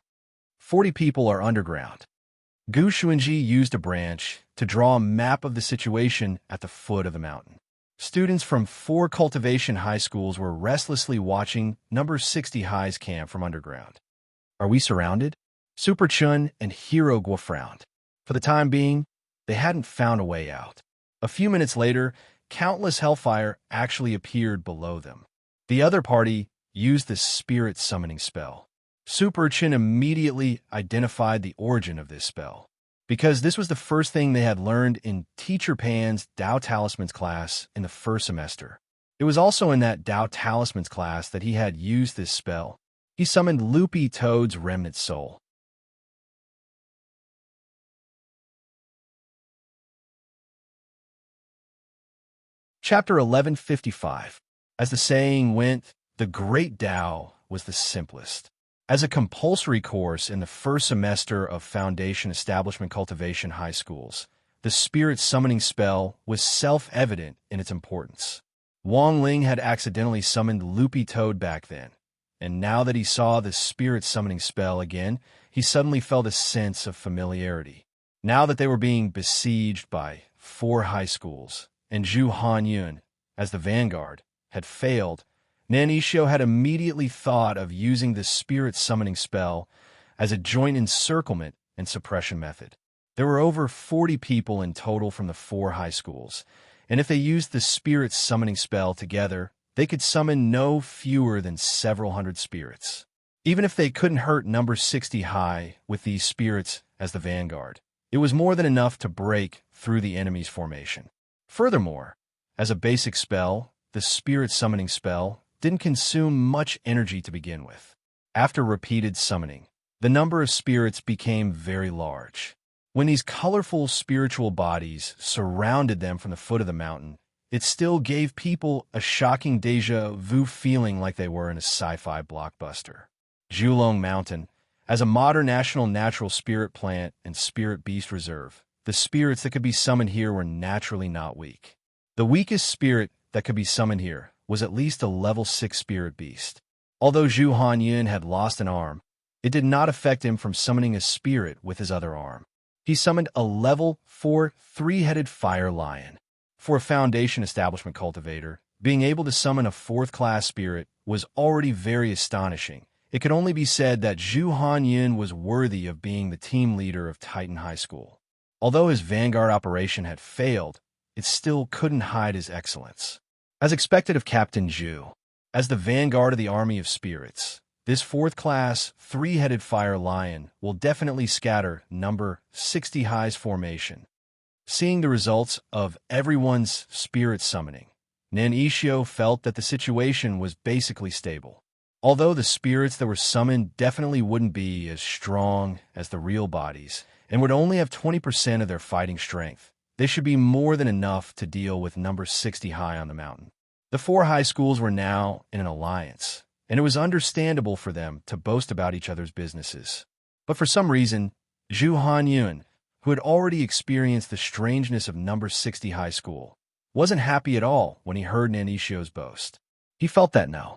40 people are underground. Gu Shunji used a branch to draw a map of the situation at the foot of the mountain. Students from 4 cultivation high schools were restlessly watching number 60 High's camp from underground. Are we surrounded? Super Chun and Hero Guo frowned. For the time being, they hadn't found a way out. A few minutes later, countless hellfire actually appeared below them. The other party used the spirit summoning spell. Super Chun immediately identified the origin of this spell, because this was the first thing they had learned in Teacher Pan's Tao Talismans class in the first semester. It was also in that Tao Talismans class that he had used this spell. He summoned Loopy Toad's remnant soul. Chapter 1155. As the saying went, the Great Tao was the simplest. As a compulsory course in the first semester of Foundation Establishment Cultivation High Schools, the spirit summoning spell was self-evident in its importance. Wang Ling had accidentally summoned Loopy Toad back then, and now that he saw the spirit summoning spell again, he suddenly felt a sense of familiarity. Now that they were being besieged by 4 high schools, and Zhu Hanyun, as the vanguard, had failed, Nanisho had immediately thought of using the spirit summoning spell as a joint encirclement and suppression method. There were over 40 people in total from the 4 high schools, and if they used the spirit summoning spell together, they could summon no fewer than several hundred spirits. Even if they couldn't hurt number 60 High with these spirits as the vanguard, it was more than enough to break through the enemy's formation. Furthermore, as a basic spell, the spirit summoning spell didn't consume much energy to begin with. After repeated summoning, the number of spirits became very large. When these colorful spiritual bodies surrounded them from the foot of the mountain, it still gave people a shocking déjà vu feeling like they were in a sci-fi blockbuster. Julong Mountain, as a modern national natural spirit plant and spirit beast reserve, the spirits that could be summoned here were naturally not weak. The weakest spirit that could be summoned here was at least a level 6 spirit beast. Although Zhu Hanyun had lost an arm, it did not affect him from summoning a spirit with his other arm. He summoned a level 4 3-headed fire lion. For a Foundation Establishment cultivator, being able to summon a 4th-class spirit was already very astonishing. It could only be said that Zhu Hanyun was worthy of being the team leader of Titan High School. Although his vanguard operation had failed, it still couldn't hide his excellence. As expected of Captain Zhu, as the vanguard of the army of spirits, this 4th-class, 3-headed fire lion will definitely scatter number 60 High's formation. Seeing the results of everyone's spirit summoning, Nanisho felt that the situation was basically stable. Although the spirits that were summoned definitely wouldn't be as strong as the real bodies, and would only have 20% of their fighting strength, they should be more than enough to deal with number 60 High on the mountain. The 4 high schools were now in an alliance, and it was understandable for them to boast about each other's businesses. But for some reason, Zhu Hanyun, who had already experienced the strangeness of number 60 High School, wasn't happy at all when he heard Nanisho's boast. He felt that now.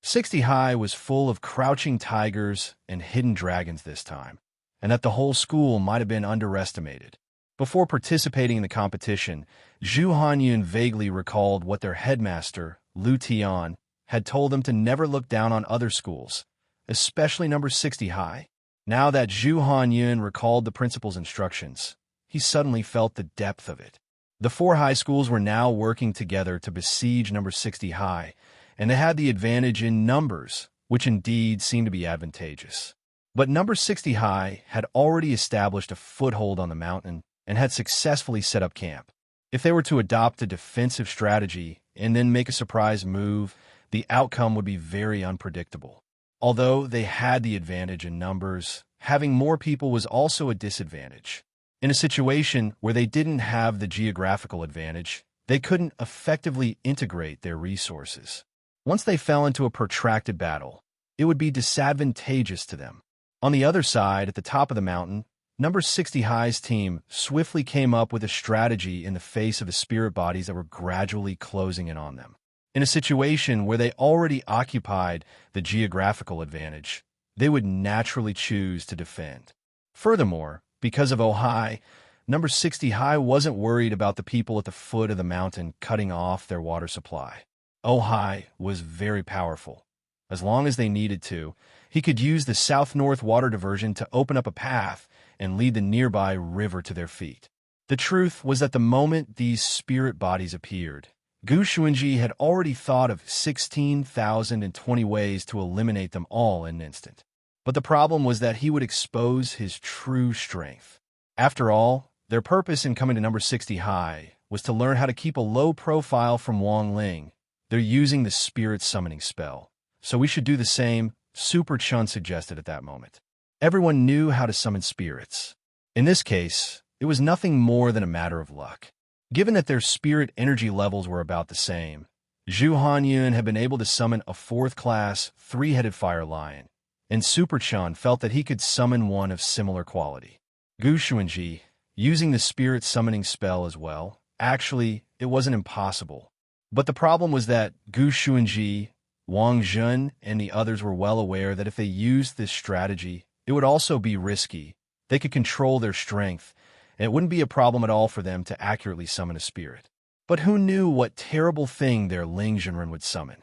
60 High was full of crouching tigers and hidden dragons this time, and that the whole school might have been underestimated. Before participating in the competition, Zhu Hanyun vaguely recalled what their headmaster, Lu Tian, had told them to never look down on other schools, especially number 60 High. Now that Zhu Hanyun recalled the principal's instructions, he suddenly felt the depth of it. The 4 high schools were now working together to besiege number 60 High, and they had the advantage in numbers, which indeed seemed to be advantageous. But number 60 High had already established a foothold on the mountain and had successfully set up camp. If they were to adopt a defensive strategy and then make a surprise move, the outcome would be very unpredictable. Although they had the advantage in numbers, having more people was also a disadvantage. In a situation where they didn't have the geographical advantage, they couldn't effectively integrate their resources. Once they fell into a protracted battle, it would be disadvantageous to them. On the other side, at the top of the mountain, number 60 High's team swiftly came up with a strategy in the face of the spirit bodies that were gradually closing in on them. In a situation where they already occupied the geographical advantage, they would naturally choose to defend. Furthermore, because of Ohai, number 60 High wasn't worried about the people at the foot of the mountain cutting off their water supply. Ohai was very powerful. As long as they needed to, he could use the south-north water diversion to open up a path and lead the nearby river to their feet. The truth was that the moment these spirit bodies appeared, Gu Xuanji had already thought of 16,020 ways to eliminate them all in an instant. But the problem was that he would expose his true strength. After all, their purpose in coming to number 60 High was to learn how to keep a low profile from Wang Ling. They're using the spirit summoning spell, so we should do the same, Super Chun suggested at that moment. Everyone knew how to summon spirits. In this case, it was nothing more than a matter of luck. Given that their spirit energy levels were about the same, Zhu Hanyun had been able to summon a 4th-class, 3-headed fire lion, and Super Chun felt that he could summon one of similar quality. Gu Xuanji, using the spirit summoning spell as well, actually, it wasn't impossible. But the problem was that Gu Xuanji, Wang Jun, and the others were well aware that if they used this strategy, it would also be risky. They could control their strength, and it wouldn't be a problem at all for them to accurately summon a spirit. But who knew what terrible thing their Ling Zhenren would summon?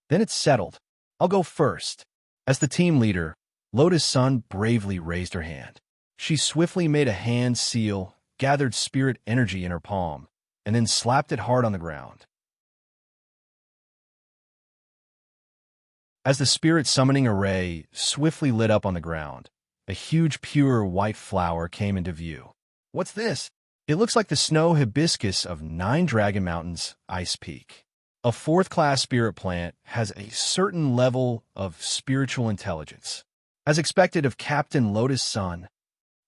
Then it's settled. I'll go first. As the team leader, Lotus Sun bravely raised her hand. She swiftly made a hand seal, gathered spirit energy in her palm, and then slapped it hard on the ground. As the spirit summoning array swiftly lit up on the ground, a huge pure white flower came into view. What's this? It looks like the snow hibiscus of 9 Dragon Mountains, Ice Peak. A 4th-class spirit plant has a certain level of spiritual intelligence. As expected of Captain Lotus Sun,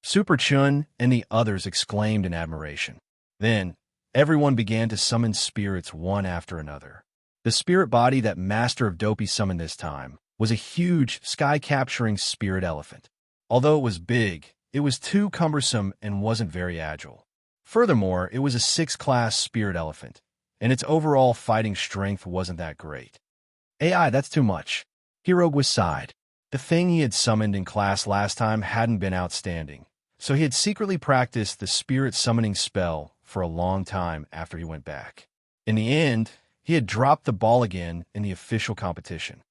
Super Chun and the others exclaimed in admiration. Then, everyone began to summon spirits one after another. The spirit body that Master of Dopey summoned this time was a huge, sky-capturing spirit elephant. Although it was big, it was too cumbersome and wasn't very agile. Furthermore, it was a 6th-class spirit elephant, and its overall fighting strength wasn't that great. AI, that's too much. Hirogwa sighed. The thing he had summoned in class last time hadn't been outstanding, so he had secretly practiced the spirit summoning spell for a long time after he went back. In the end, he had dropped the ball again in the official competition.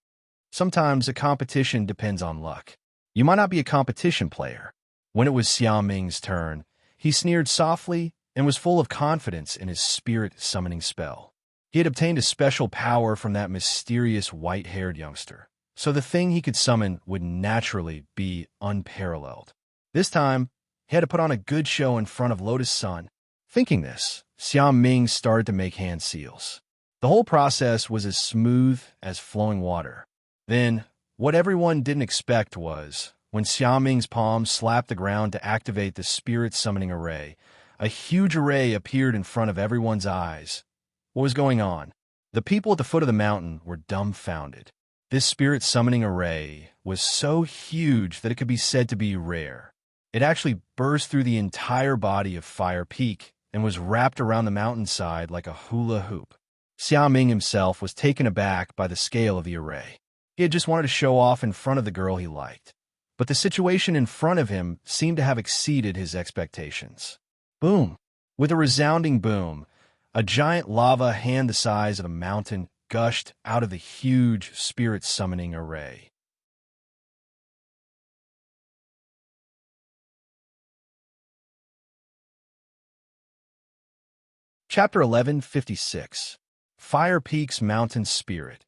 Sometimes a competition depends on luck. You might not be a competition player. When it was Xiao Ming's turn, he sneered softly and was full of confidence in his spirit summoning spell. He had obtained a special power from that mysterious white-haired youngster, so the thing he could summon would naturally be unparalleled. This time, he had to put on a good show in front of Lotus Sun. Thinking this, Xiao Ming started to make hand seals. The whole process was as smooth as flowing water. Then, what everyone didn't expect was, when Xiao Ming's palm slapped the ground to activate the spirit summoning array, a huge array appeared in front of everyone's eyes. What was going on? The people at the foot of the mountain were dumbfounded. This spirit summoning array was so huge that it could be said to be rare. It actually burst through the entire body of Fire Peak and was wrapped around the mountainside like a hula hoop. Xiao Ming himself was taken aback by the scale of the array. He had just wanted to show off in front of the girl he liked. But the situation in front of him seemed to have exceeded his expectations. Boom! With a resounding boom, a giant lava hand the size of a mountain gushed out of the huge spirit summoning array. Chapter 1156. Fire Peak's Mountain Spirit.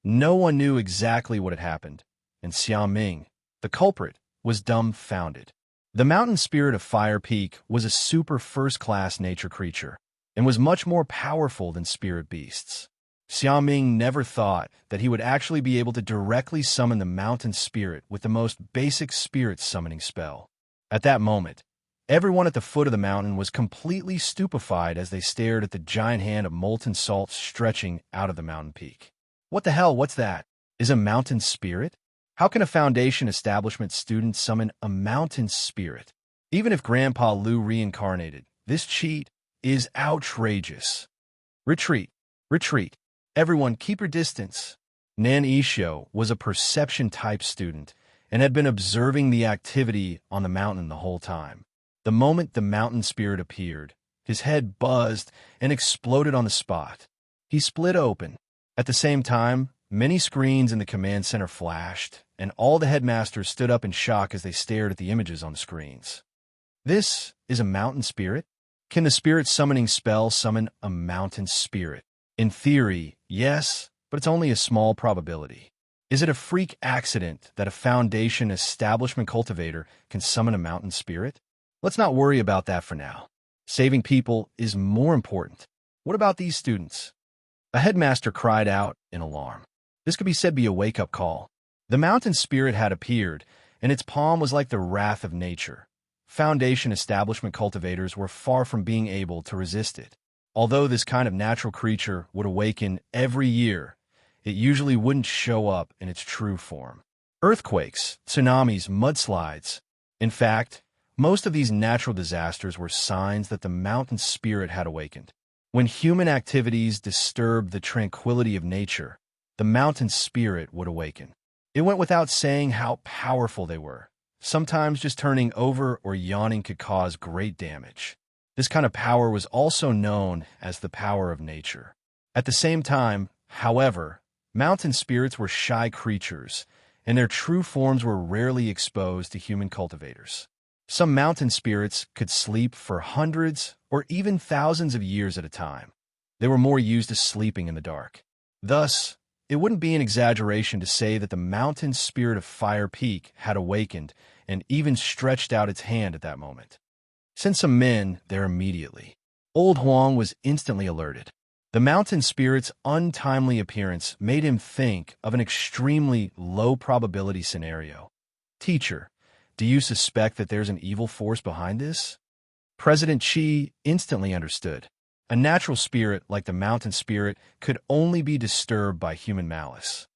No one knew exactly what had happened, and Xiao Ming, the culprit, was dumbfounded. The mountain spirit of Fire Peak was a super first-class nature creature, and was much more powerful than spirit beasts. Xiao Ming never thought that he would actually be able to directly summon the mountain spirit with the most basic spirit summoning spell. At that moment, everyone at the foot of the mountain was completely stupefied as they stared at the giant hand of molten salt stretching out of the mountain peak. What the hell, what's that? Is a mountain spirit? How can a Foundation establishment student summon a mountain spirit? Even if Grandpa Lou reincarnated, this cheat is outrageous. Retreat. Retreat. Everyone keep your distance. Nan Isho was a perception-type student and had been observing the activity on the mountain the whole time. The moment the mountain spirit appeared, his head buzzed and exploded on the spot. He split open. At the same time, many screens in the command center flashed, and all the headmasters stood up in shock as they stared at the images on the screens. This is a mountain spirit? Can the spirit summoning spell summon a mountain spirit? In theory, yes, but it's only a small probability. Is it a freak accident that a Foundation establishment cultivator can summon a mountain spirit? Let's not worry about that for now. Saving people is more important. What about these students? A headmaster cried out in alarm. This could be said to be a wake-up call. The mountain spirit had appeared, and its palm was like the wrath of nature. Foundation establishment cultivators were far from being able to resist it. Although this kind of natural creature would awaken every year, it usually wouldn't show up in its true form. Earthquakes, tsunamis, mudslides. In fact, most of these natural disasters were signs that the mountain spirit had awakened. When human activities disturbed the tranquility of nature, the mountain spirit would awaken. It went without saying how powerful they were. Sometimes just turning over or yawning could cause great damage. This kind of power was also known as the power of nature. At the same time, however, mountain spirits were shy creatures, and their true forms were rarely exposed to human cultivators. Some mountain spirits could sleep for hundreds or even thousands of years at a time. They were more used to sleeping in the dark. Thus, it wouldn't be an exaggeration to say that the mountain spirit of Fire Peak had awakened and even stretched out its hand at that moment. Sent some men there immediately. Old Huang was instantly alerted. The mountain spirit's untimely appearance made him think of an extremely low-probability scenario. Teacher, do you suspect that there's an evil force behind this? President Qi instantly understood. A natural spirit like the mountain spirit could only be disturbed by human malice.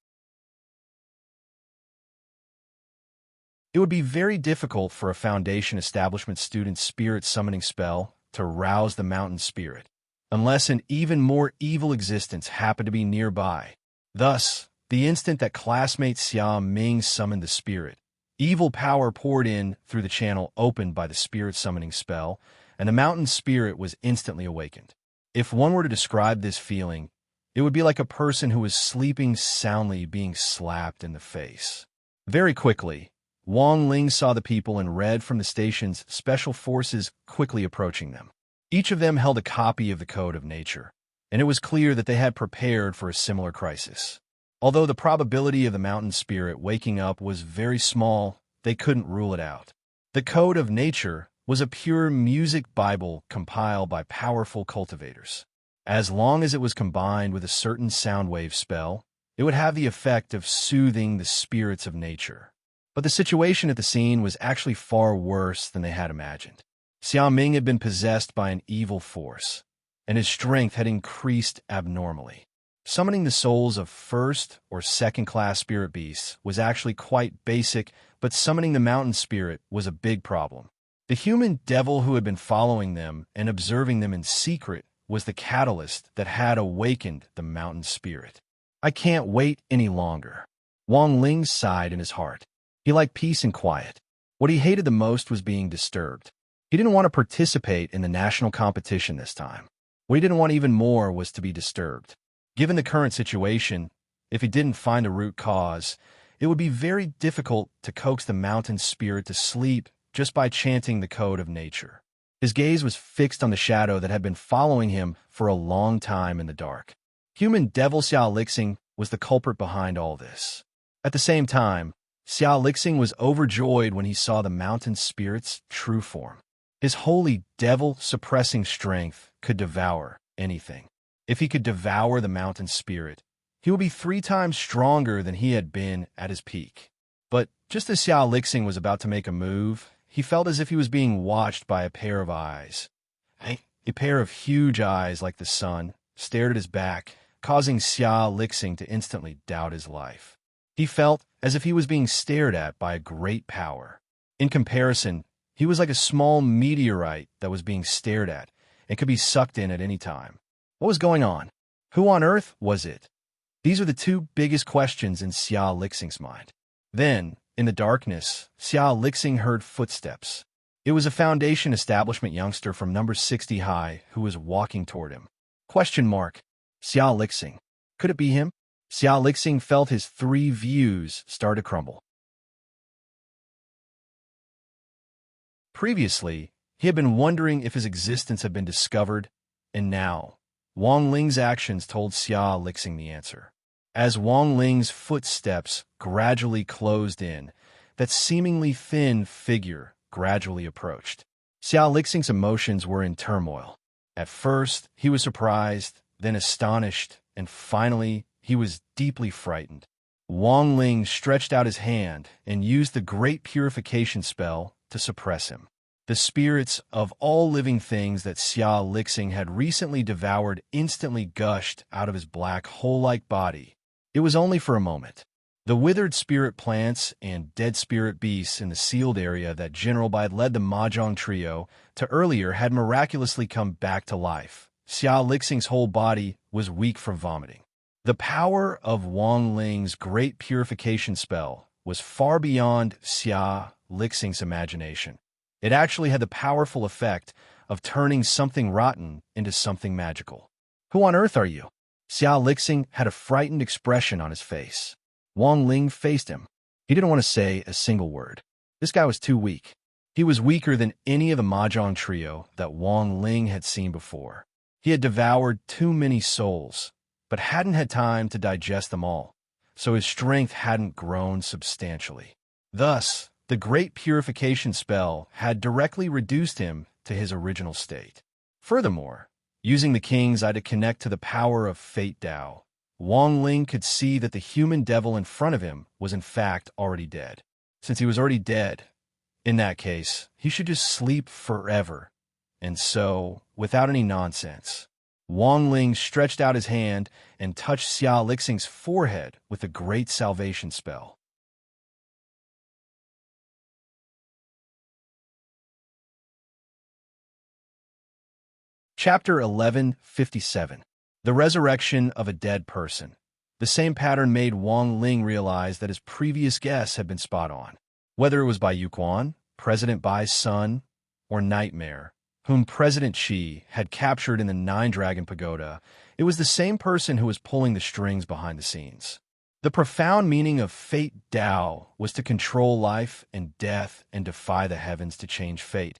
It would be very difficult for a Foundation establishment student's spirit summoning spell to rouse the mountain spirit, unless an even more evil existence happened to be nearby. Thus, the instant that classmate Xia Ming summoned the spirit, evil power poured in through the channel opened by the spirit summoning spell, and the mountain spirit was instantly awakened. If one were to describe this feeling, it would be like a person who was sleeping soundly being slapped in the face. Very quickly, Wang Ling saw the people and read from the station's special forces quickly approaching them. Each of them held a copy of the Code of Nature, and it was clear that they had prepared for a similar crisis. Although the probability of the mountain spirit waking up was very small, they couldn't rule it out. The Code of Nature was a pure music Bible compiled by powerful cultivators. As long as it was combined with a certain sound wave spell, it would have the effect of soothing the spirits of nature. But the situation at the scene was actually far worse than they had imagined. Xia Ming had been possessed by an evil force, and his strength had increased abnormally. Summoning the souls of first or second-class spirit beasts was actually quite basic, but summoning the mountain spirit was a big problem. The human devil who had been following them and observing them in secret was the catalyst that had awakened the mountain spirit. I can't wait any longer. Wang Ling sighed in his heart. He liked peace and quiet. What he hated the most was being disturbed. He didn't want to participate in the national competition this time. What he didn't want even more was to be disturbed. Given the current situation, if he didn't find a root cause, it would be very difficult to coax the mountain spirit to sleep just by chanting the Code of Nature. His gaze was fixed on the shadow that had been following him for a long time in the dark. Human devil Xiao Lixing was the culprit behind all this. At the same time, Xiao Lixing was overjoyed when he saw the mountain spirit's true form. His holy devil-suppressing strength could devour anything. If he could devour the mountain spirit, he would be 3 times stronger than he had been at his peak. But just as Xiao Lixing was about to make a move, he felt as if he was being watched by a pair of eyes. A pair of huge eyes like the sun stared at his back, causing Xiao Lixing to instantly doubt his life. He felt as if he was being stared at by a great power. In comparison, he was like a small meteorite that was being stared at and could be sucked in at any time. What was going on? Who on earth was it? These were the two biggest questions in Xia Lixing's mind. Then, in the darkness, Xia Lixing heard footsteps. It was a Foundation establishment youngster from number 60 high who was walking toward him. Question mark. Xia Lixing. Could it be him? Xia Lixing felt his three views start to crumble. Previously, he had been wondering if his existence had been discovered, and now, Wang Ling's actions told Xia Lixing the answer. As Wang Ling's footsteps gradually closed in, that seemingly thin figure gradually approached. Xia Lixing's emotions were in turmoil. At first, he was surprised, then astonished, and finally, he was deeply frightened. Wang Ling stretched out his hand and used the Great Purification spell to suppress him. The spirits of all living things that Xia Lixing had recently devoured instantly gushed out of his black hole-like body. It was only for a moment. The withered spirit plants and dead spirit beasts in the sealed area that General Bai had led the Mahjong trio to earlier had miraculously come back to life. Xia Lixing's whole body was weak from vomiting. The power of Wang Ling's Great Purification spell was far beyond Xia Lixing's imagination. It actually had the powerful effect of turning something rotten into something magical. Who on earth are you? Xia Lixing had a frightened expression on his face. Wang Ling faced him. He didn't want to say a single word. This guy was too weak. He was weaker than any of the Mahjong trio that Wang Ling had seen before. He had devoured too many souls, but hadn't had time to digest them all, so his strength hadn't grown substantially. Thus, the Great Purification spell had directly reduced him to his original state. Furthermore, using the King's Eye to connect to the power of Fate Tao, Wang Ling could see that the human devil in front of him was in fact already dead. Since he was already dead, in that case, he should just sleep forever. And so, without any nonsense, Wang Ling stretched out his hand and touched Xia Lixing's forehead with the Great Salvation spell. Chapter 1157. The Resurrection of a Dead Person. The same pattern made Wang Ling realize that his previous guess had been spot on. Whether it was Bai Yuquan, President Bai's son, or Nightmare, whom President Qi had captured in the Nine-Dragon Pagoda, it was the same person who was pulling the strings behind the scenes. The profound meaning of Fate Tao was to control life and death and defy the heavens to change fate.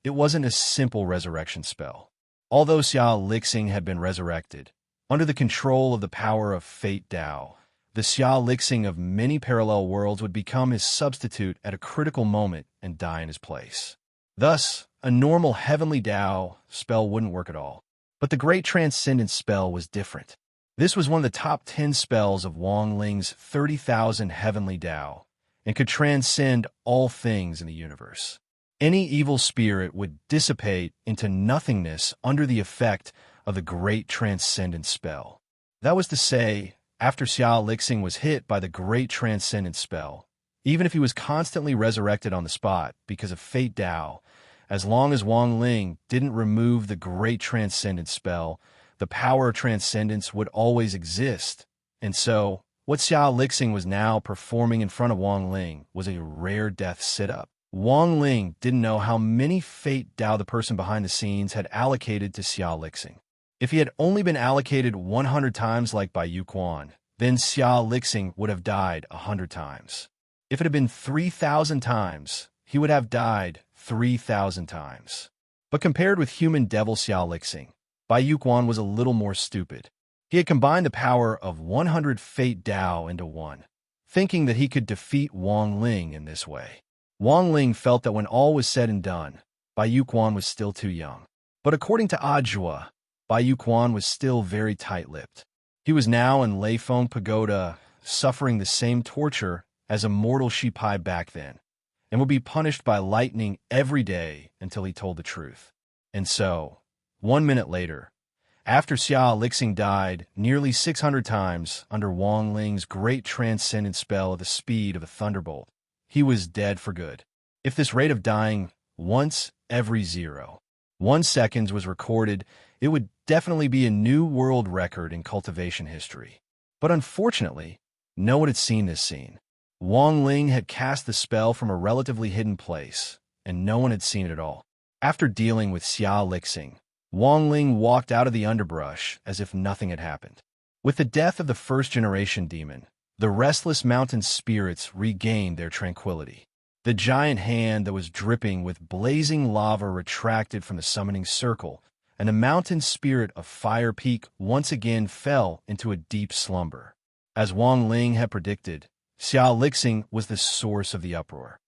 It wasn't a simple resurrection spell. Although Xia Lixing had been resurrected, under the control of the power of Fate Tao, the Xia Lixing of many parallel worlds would become his substitute at a critical moment and die in his place. Thus, a normal heavenly Tao spell wouldn't work at all. But the Great Transcendence spell was different. This was one of the top 10 spells of Wang Ling's 30,000 heavenly Tao, and could transcend all things in the universe. Any evil spirit would dissipate into nothingness under the effect of the Great Transcendence spell. That was to say, after Xia Lixing was hit by the Great Transcendence spell, even if he was constantly resurrected on the spot because of Fate Tao, as long as Wang Ling didn't remove the Great Transcendence spell, the power of transcendence would always exist. And so, what Xia Lixing was now performing in front of Wang Ling was a rare death sit-up. Wang Ling didn't know how many Fate Tao the person behind the scenes had allocated to Xia Lixing. If he had only been allocated 100 times like Bai Yuquan, then Xia Lixing would have died 100 times. If it had been 3,000 times, he would have died 3,000 times. But compared with human devil Xia Lixing, Bai Yuquan was a little more stupid. He had combined the power of 100 Fate Tao into one, thinking that he could defeat Wang Ling in this way. Wang Ling felt that when all was said and done, Bai Yuquan was still too young. But according to Ajua, Bai Yuquan was still very tight-lipped. He was now in Leifeng Pagoda, suffering the same torture as a mortal Shipai back then, and would be punished by lightning every day until he told the truth. And so, 1 minute later, After Xia Lixing died nearly 600 times under Wang Ling's great transcendent spell at the speed of a thunderbolt, he was dead for good. If this rate of dying once every 0.1 seconds was recorded, it would definitely be a new world record in cultivation history. But unfortunately, no one had seen this scene. Wang Ling had cast the spell from a relatively hidden place, and no one had seen it at all. After dealing with Xia Lixing, Wang Ling walked out of the underbrush as if nothing had happened. With the death of the first-generation demon, the restless mountain spirits regained their tranquility. The giant hand that was dripping with blazing lava retracted from the summoning circle, and the mountain spirit of Fire Peak once again fell into a deep slumber. As Wang Ling had predicted, Xia Lixing was the source of the uproar.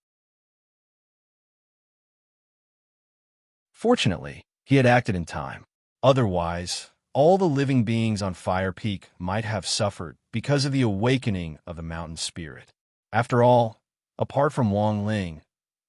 Fortunately, he had acted in time. Otherwise, all the living beings on Fire Peak might have suffered because of the awakening of the mountain spirit. After all, apart from Wang Ling,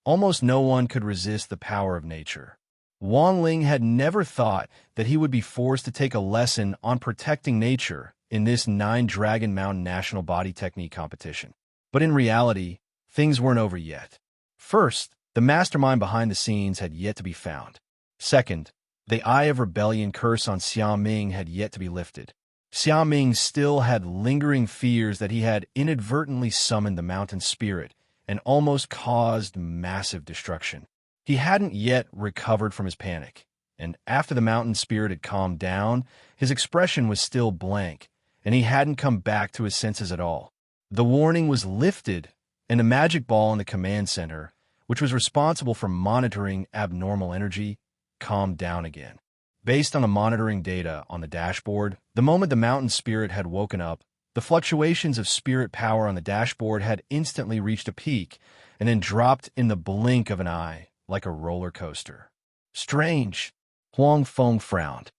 almost no one could resist the power of nature. Wang Ling had never thought that he would be forced to take a lesson on protecting nature in this 9-Dragon Mountain National Body Technique competition. But in reality, things weren't over yet. First, the mastermind behind the scenes had yet to be found. Second, the Eye of Rebellion curse on Xia Ming had yet to be lifted. Xia Ming still had lingering fears that he had inadvertently summoned the mountain spirit and almost caused massive destruction. He hadn't yet recovered from his panic, and after the mountain spirit had calmed down, his expression was still blank, and he hadn't come back to his senses at all. The warning was lifted, and the magic ball in the command center, which was responsible for monitoring abnormal energy, calmed down again. Based on the monitoring data on the dashboard, the moment the mountain spirit had woken up, the fluctuations of spirit power on the dashboard had instantly reached a peak and then dropped in the blink of an eye like a roller coaster. Strange. Huang Feng frowned.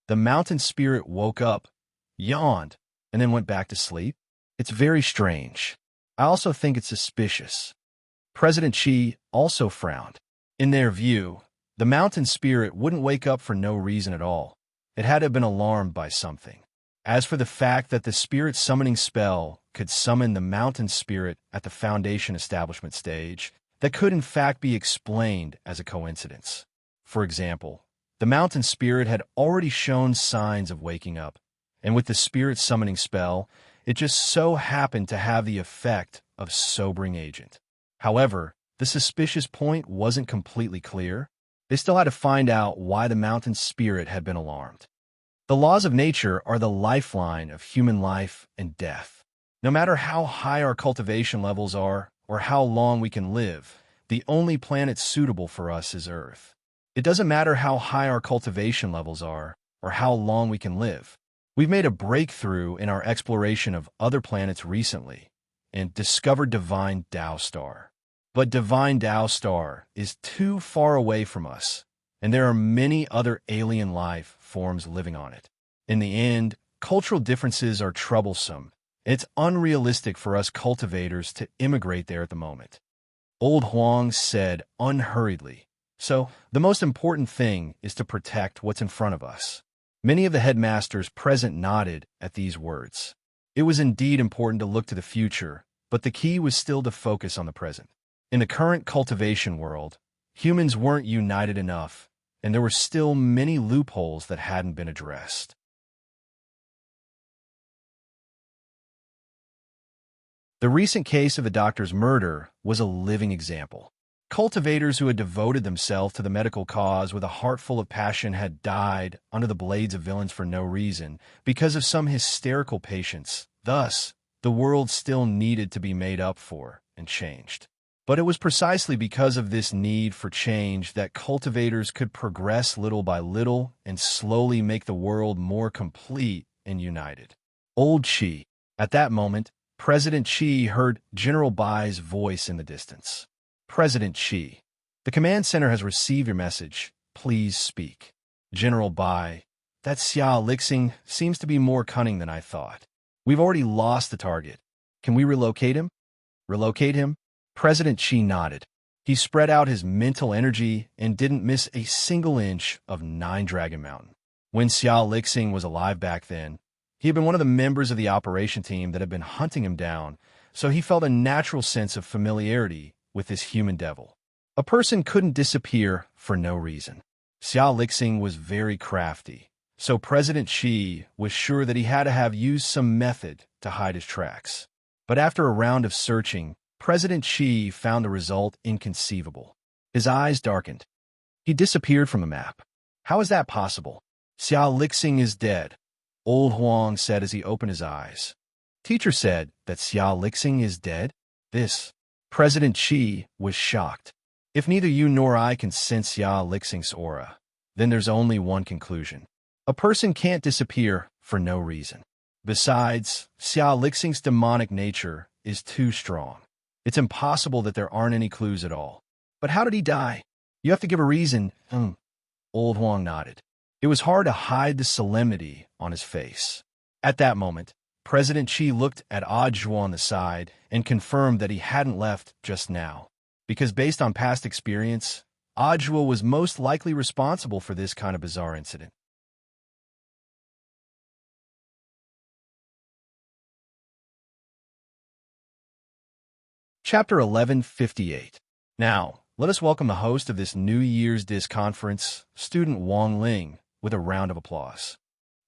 The mountain spirit woke up, yawned, and then went back to sleep. It's very strange. I also think it's suspicious. President Qi also frowned. In their view, the mountain spirit wouldn't wake up for no reason at all. It had to have been alarmed by something. As for the fact that the spirit summoning spell could summon the mountain spirit at the Foundation establishment stage, that could in fact be explained as a coincidence. For example, the mountain spirit had already shown signs of waking up, and with the spirit summoning spell, it just so happened to have the effect of sobering agent. However, the suspicious point wasn't completely clear. They still had to find out why the mountain spirit had been alarmed. The laws of nature are the lifeline of human life and death. No matter how high our cultivation levels are or how long we can live, the only planet suitable for us is Earth. It doesn't matter how high our cultivation levels are or how long we can live. We've made a breakthrough in our exploration of other planets recently and discovered Divine Tao Star. But Divine Tao Star is too far away from us, and there are many other alien life forms living on it. In the end, cultural differences are troublesome. It's unrealistic for us cultivators to immigrate there at the moment. Old Huang said unhurriedly, so the most important thing is to protect what's in front of us. Many of the headmasters present nodded at these words. It was indeed important to look to the future, but the key was still to focus on the present. In the current cultivation world, humans weren't united enough, and there were still many loopholes that hadn't been addressed. The recent case of the doctor's murder was a living example. Cultivators who had devoted themselves to the medical cause with a heart full of passion had died under the blades of villains for no reason because of some hysterical patients. Thus, the world still needed to be made up for and changed. But it was precisely because of this need for change that cultivators could progress little by little and slowly make the world more complete and united. Old Qi. At that moment, President Qi heard General Bai's voice in the distance. President Qi, the command center has received your message. Please speak. General Bai, that Xia Lixing seems to be more cunning than I thought. We've already lost the target. Can we relocate him? Relocate him? President Qi nodded. He spread out his mental energy and didn't miss a single inch of 9-Dragon Mountain. When Xia Lixing was alive back then, he had been one of the members of the operation team that had been hunting him down, so he felt a natural sense of familiarity with this human devil. A person couldn't disappear for no reason. Xia Lixing was very crafty, so President Xi was sure that he had to have used some method to hide his tracks. But after a round of searching, President Xi found the result inconceivable. His eyes darkened. He disappeared from the map. How is that possible? Xia Lixing is dead, Old Huang said as he opened his eyes. Teacher said that Xia Lixing is dead? President Xi was shocked. If neither you nor I can sense Xia Lixing's aura, then there's only one conclusion. A person can't disappear for no reason. Besides, Xia Lixing's demonic nature is too strong. It's impossible that there aren't any clues at all. But how did he die? You have to give a reason. Old Huang nodded. It was hard to hide the solemnity on his face. At that moment, President Xi looked at Zhuo on the side and confirmed that he hadn't left just now, because based on past experience, Zhuo was most likely responsible for this kind of bizarre incident. Chapter 1158. Now, let us welcome the host of this New Year's Disc Conference, Student Wang Ling, with a round of applause.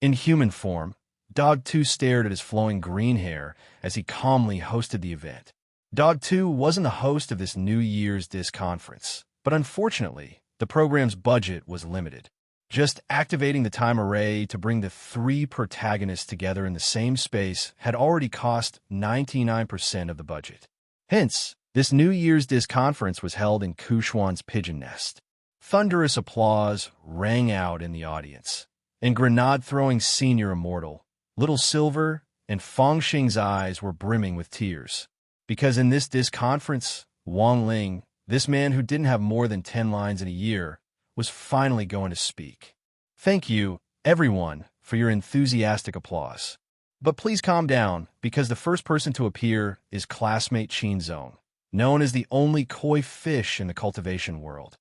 In human form, Dog 2 stared at his flowing green hair as he calmly hosted the event. Dog 2 wasn't the host of this New Year's Disc Conference, but unfortunately, the program's budget was limited. Just activating the time array to bring the three protagonists together in the same space had already cost 99% of the budget. Hence, this New Year's Disc Conference was held in Kushuan's pigeon nest. Thunderous applause rang out in the audience, and grenade-throwing senior immortal, Little Silver, and Fangxing's eyes were brimming with tears. Because in this Disc Conference, Wang Ling, this man who didn't have more than 10 lines in a year, was finally going to speak. Thank you, everyone, for your enthusiastic applause. But please calm down, because the first person to appear is classmate Qin Zong, known as the only koi fish in the cultivation world.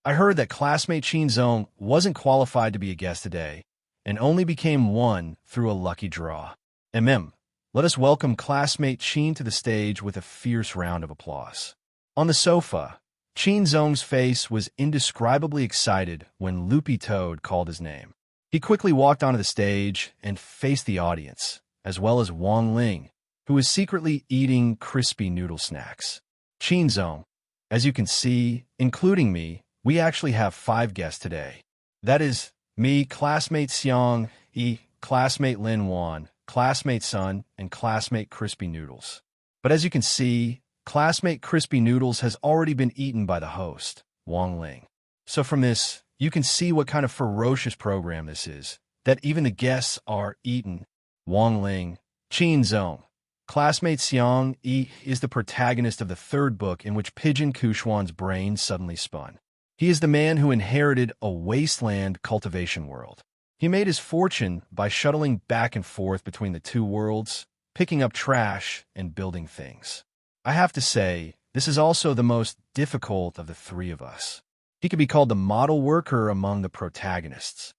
I heard that classmate Qin Zong wasn't qualified to be a guest today, and only became one through a lucky draw. Let us welcome classmate Qin to the stage with a fierce round of applause. On the sofa, Qin Zong's face was indescribably excited when Loopy Toad called his name. He quickly walked onto the stage and faced the audience, as well as Wang Ling, who was secretly eating crispy noodle snacks. Qin Zong, as you can see, including me, we actually have 5 guests today. That is, me, classmate Xiang Yi, classmate Lin Wan, classmate Sun, and classmate Crispy Noodles. But as you can see, classmate Crispy Noodles has already been eaten by the host, Wang Ling. So from this, you can see what kind of ferocious program this is, that even the guests are eaten. Wang Ling, Qin Zong. Classmate Xiang Yi is the protagonist of the 3rd book in which Pigeon Kushuan's brain suddenly spun. He is the man who inherited a wasteland cultivation world. He made his fortune by shuttling back and forth between the 2 worlds, picking up trash and building things. I have to say, this is also the most difficult of the 3 of us. He could be called the model worker among the protagonists.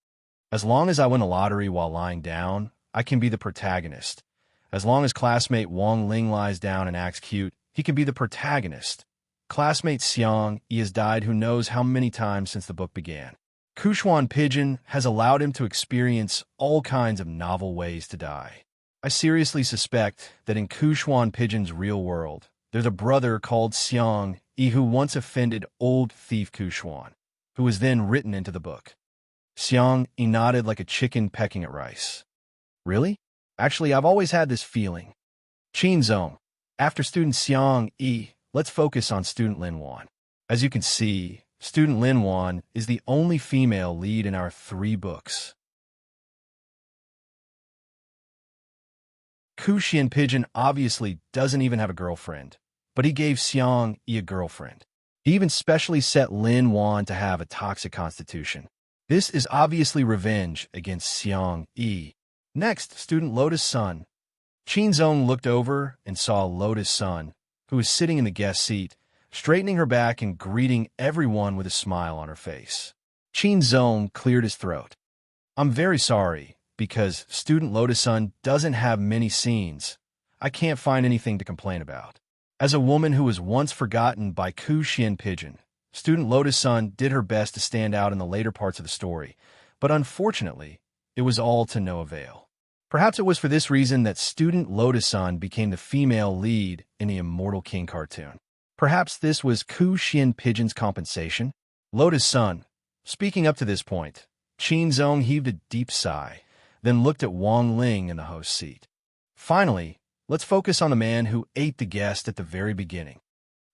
As long as I win a lottery while lying down, I can be the protagonist. As long as classmate Wang Ling lies down and acts cute, he can be the protagonist. Classmate Xiang Yi has died who knows how many times since the book began. Kushuan Pigeon has allowed him to experience all kinds of novel ways to die. I seriously suspect that in Kushuan Pigeon's real world, there's a brother called Xiang Yi who once offended old thief Kushuan, who was then written into the book. Xiang Yi nodded like a chicken pecking at rice. Really? Actually, I've always had this feeling. Qin Zong. After student Xiang Yi, let's focus on student Lin Wan. As you can see, student Lin Wan is the only female lead in our 3 books. Kushian Pigeon obviously doesn't even have a girlfriend, but he gave Xiang Yi a girlfriend. He even specially set Lin Wan to have a toxic constitution. This is obviously revenge against Xiang Yi. Next, student Lotus Sun. Qin Zong looked over and saw Lotus Sun, who was sitting in the guest seat, straightening her back and greeting everyone with a smile on her face. Qin Zong cleared his throat. I'm very sorry, because Student Lotus-san doesn't have many scenes. I can't find anything to complain about. As a woman who was once forgotten by Ku Xian Pigeon, Student Lotus-san did her best to stand out in the later parts of the story, but unfortunately, it was all to no avail. Perhaps it was for this reason that Student Lotus-san became the female lead in the Immortal King cartoon. Perhaps this was Ku Xian Pigeon's compensation? Lotus-san, speaking up to this point, Qin Zong heaved a deep sigh, then looked at Wang Ling in the host's seat. Finally, let's focus on the man who ate the guest at the very beginning.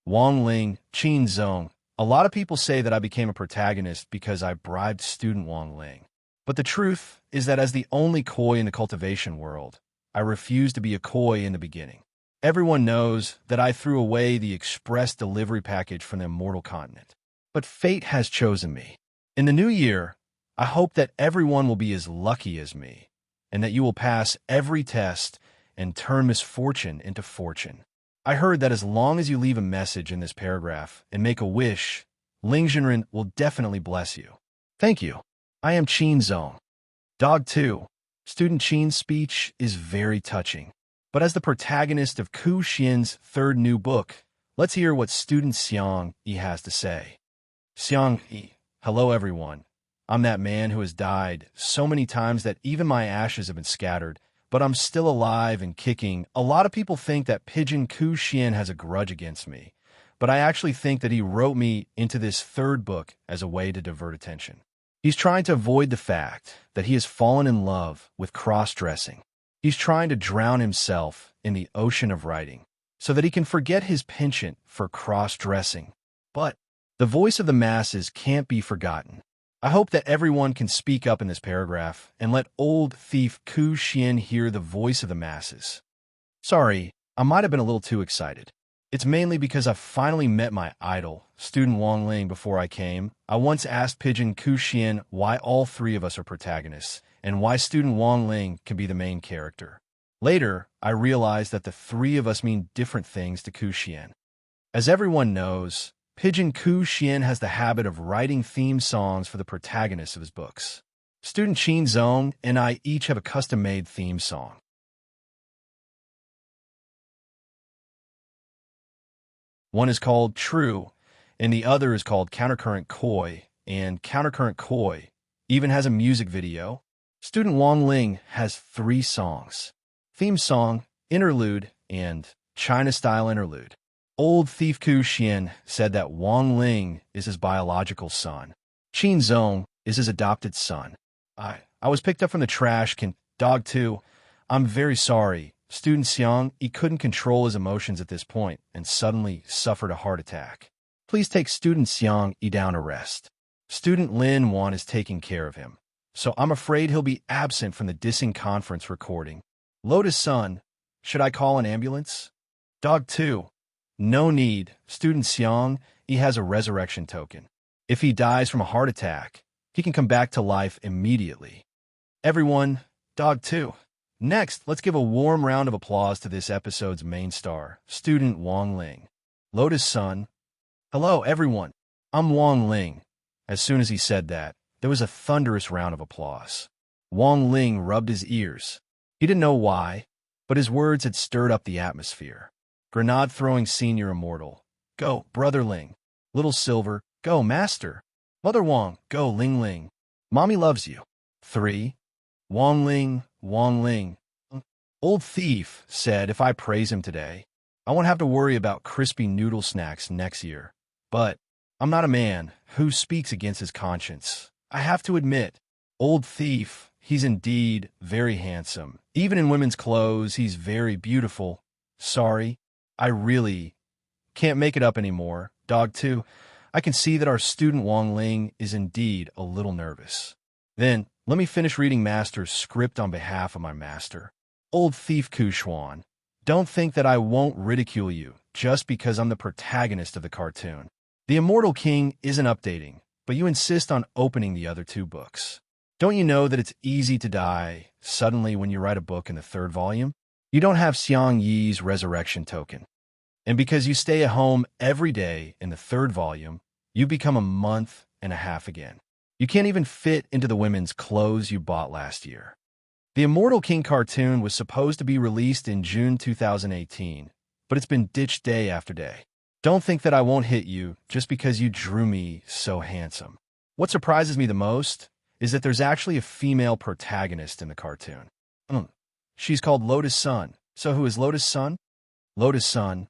Wang Ling, Qin Zong. A lot of people say that I became a protagonist because I bribed student Wang Ling. But the truth is that as the only koi in the cultivation world, I refused to be a koi in the beginning. Everyone knows that I threw away the express delivery package from the Immortal Continent. But fate has chosen me. In the new year, I hope that everyone will be as lucky as me, and that you will pass every test and turn misfortune into fortune. I heard that as long as you leave a message in this paragraph and make a wish, Ling Jinren will definitely bless you. Thank you. I am Qin Zong. Dog 2. Student Qin's speech is very touching. But as the protagonist of Ku Xian's third new book, let's hear what Student Xiang Yi has to say. Xiang Yi. Hello everyone. I'm that man who has died so many times that even my ashes have been scattered, but I'm still alive and kicking. A lot of people think that Pigeon Ku Xian has a grudge against me, but I actually think that he wrote me into this third book as a way to divert attention. He's trying to avoid the fact that he has fallen in love with cross-dressing. He's trying to drown himself in the ocean of writing so that he can forget his penchant for cross-dressing. But the voice of the masses can't be forgotten. I hope that everyone can speak up in this paragraph and let old thief Ku Xian hear the voice of the masses. Sorry, I might have been a little too excited. It's mainly because I finally met my idol, student Wang Ling, before I came. I once asked Pigeon Ku Xian why all three of us are protagonists, and why student Wang Ling can be the main character. Later, I realized that the three of us mean different things to Ku Xian. As everyone knows, Pigeon Ku Xian has the habit of writing theme songs for the protagonists of his books. Student Qin Zong and I each have a custom-made theme song. One is called True, and the other is called Countercurrent Koi, and Countercurrent Koi even has a music video. Student Wang Ling has 3 songs: theme song, interlude, and China-style interlude. Old thief Ku Xian said that Wang Ling is his biological son. Qin Zong is his adopted son. I was picked up from the trash can. Dog 2. I'm very sorry. Student Xiang Yi couldn't control his emotions at this point and suddenly suffered a heart attack. Please take Student Xiang Yi down to rest. Student Lin Wan is taking care of him, so I'm afraid he'll be absent from the dissing conference recording. Lotus Sun, should I call an ambulance? Dog 2. No need. Student Xiang Yi has a resurrection token. If he dies from a heart attack, he can come back to life immediately. Everyone, Dog 2. Next, let's give a warm round of applause to this episode's main star, student Wang Ling. Lotus Sun. Hello, everyone. I'm Wang Ling. As soon as he said that, there was a thunderous round of applause. Wang Ling rubbed his ears. He didn't know why, but his words had stirred up the atmosphere. Grenade-throwing senior immortal. Go, Brother Ling. Little Silver. Go, Master. Mother Wang. Go, Ling Ling. Mommy loves you. 3. Wang Ling, Wang Ling. Old thief said if I praise him today, I won't have to worry about crispy noodle snacks next year. But I'm not a man who speaks against his conscience. I have to admit, old thief, he's indeed very handsome. Even in women's clothes, he's very beautiful. Sorry, I really can't make it up anymore. Dog 2, I can see that our student Wang Ling is indeed a little nervous. Then, let me finish reading Master's script on behalf of my master. Old thief Ku Xuan, don't think that I won't ridicule you just because I'm the protagonist of the cartoon. The Immortal King isn't updating, but you insist on opening the other 2 books. Don't you know that it's easy to die suddenly when you write a book in the 3rd volume? You don't have Xiang Yi's resurrection token. And because you stay at home every day in the 3rd volume, you become a month and a half again. You can't even fit into the women's clothes you bought last year. The Immortal King cartoon was supposed to be released in June 2018, but it's been ditched day after day. Don't think that I won't hit you just because you drew me so handsome. What surprises me the most is that there's actually a female protagonist in the cartoon. She's called Lotus Sun. So who is Lotus Sun? Lotus Sun.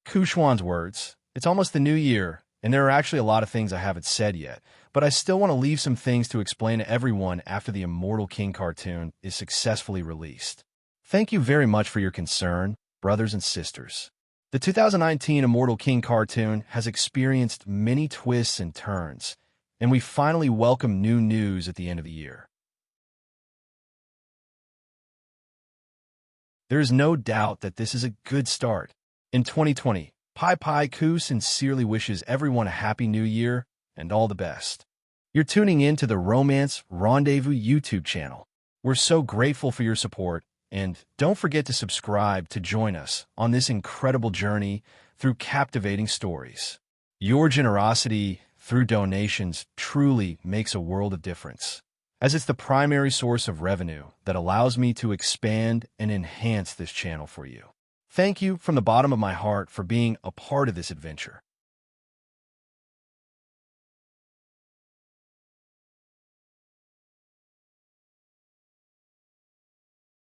Kushwan's words. It's almost the new year, and there are actually a lot of things I haven't said yet, but I still want to leave some things to explain to everyone after the Immortal King cartoon is successfully released. Thank you very much for your concern, brothers and sisters. The 2019 Immortal King cartoon has experienced many twists and turns, and we finally welcome new news at the end of the year. There is no doubt that this is a good start. In 2020, Pai Ku sincerely wishes everyone a happy new year and all the best. You're tuning in to the Romance Rendezvous YouTube channel. We're so grateful for your support, and don't forget to subscribe to join us on this incredible journey through captivating stories. Your generosity through donations truly makes a world of difference, as it's the primary source of revenue that allows me to expand and enhance this channel for you. Thank you from the bottom of my heart for being a part of this adventure.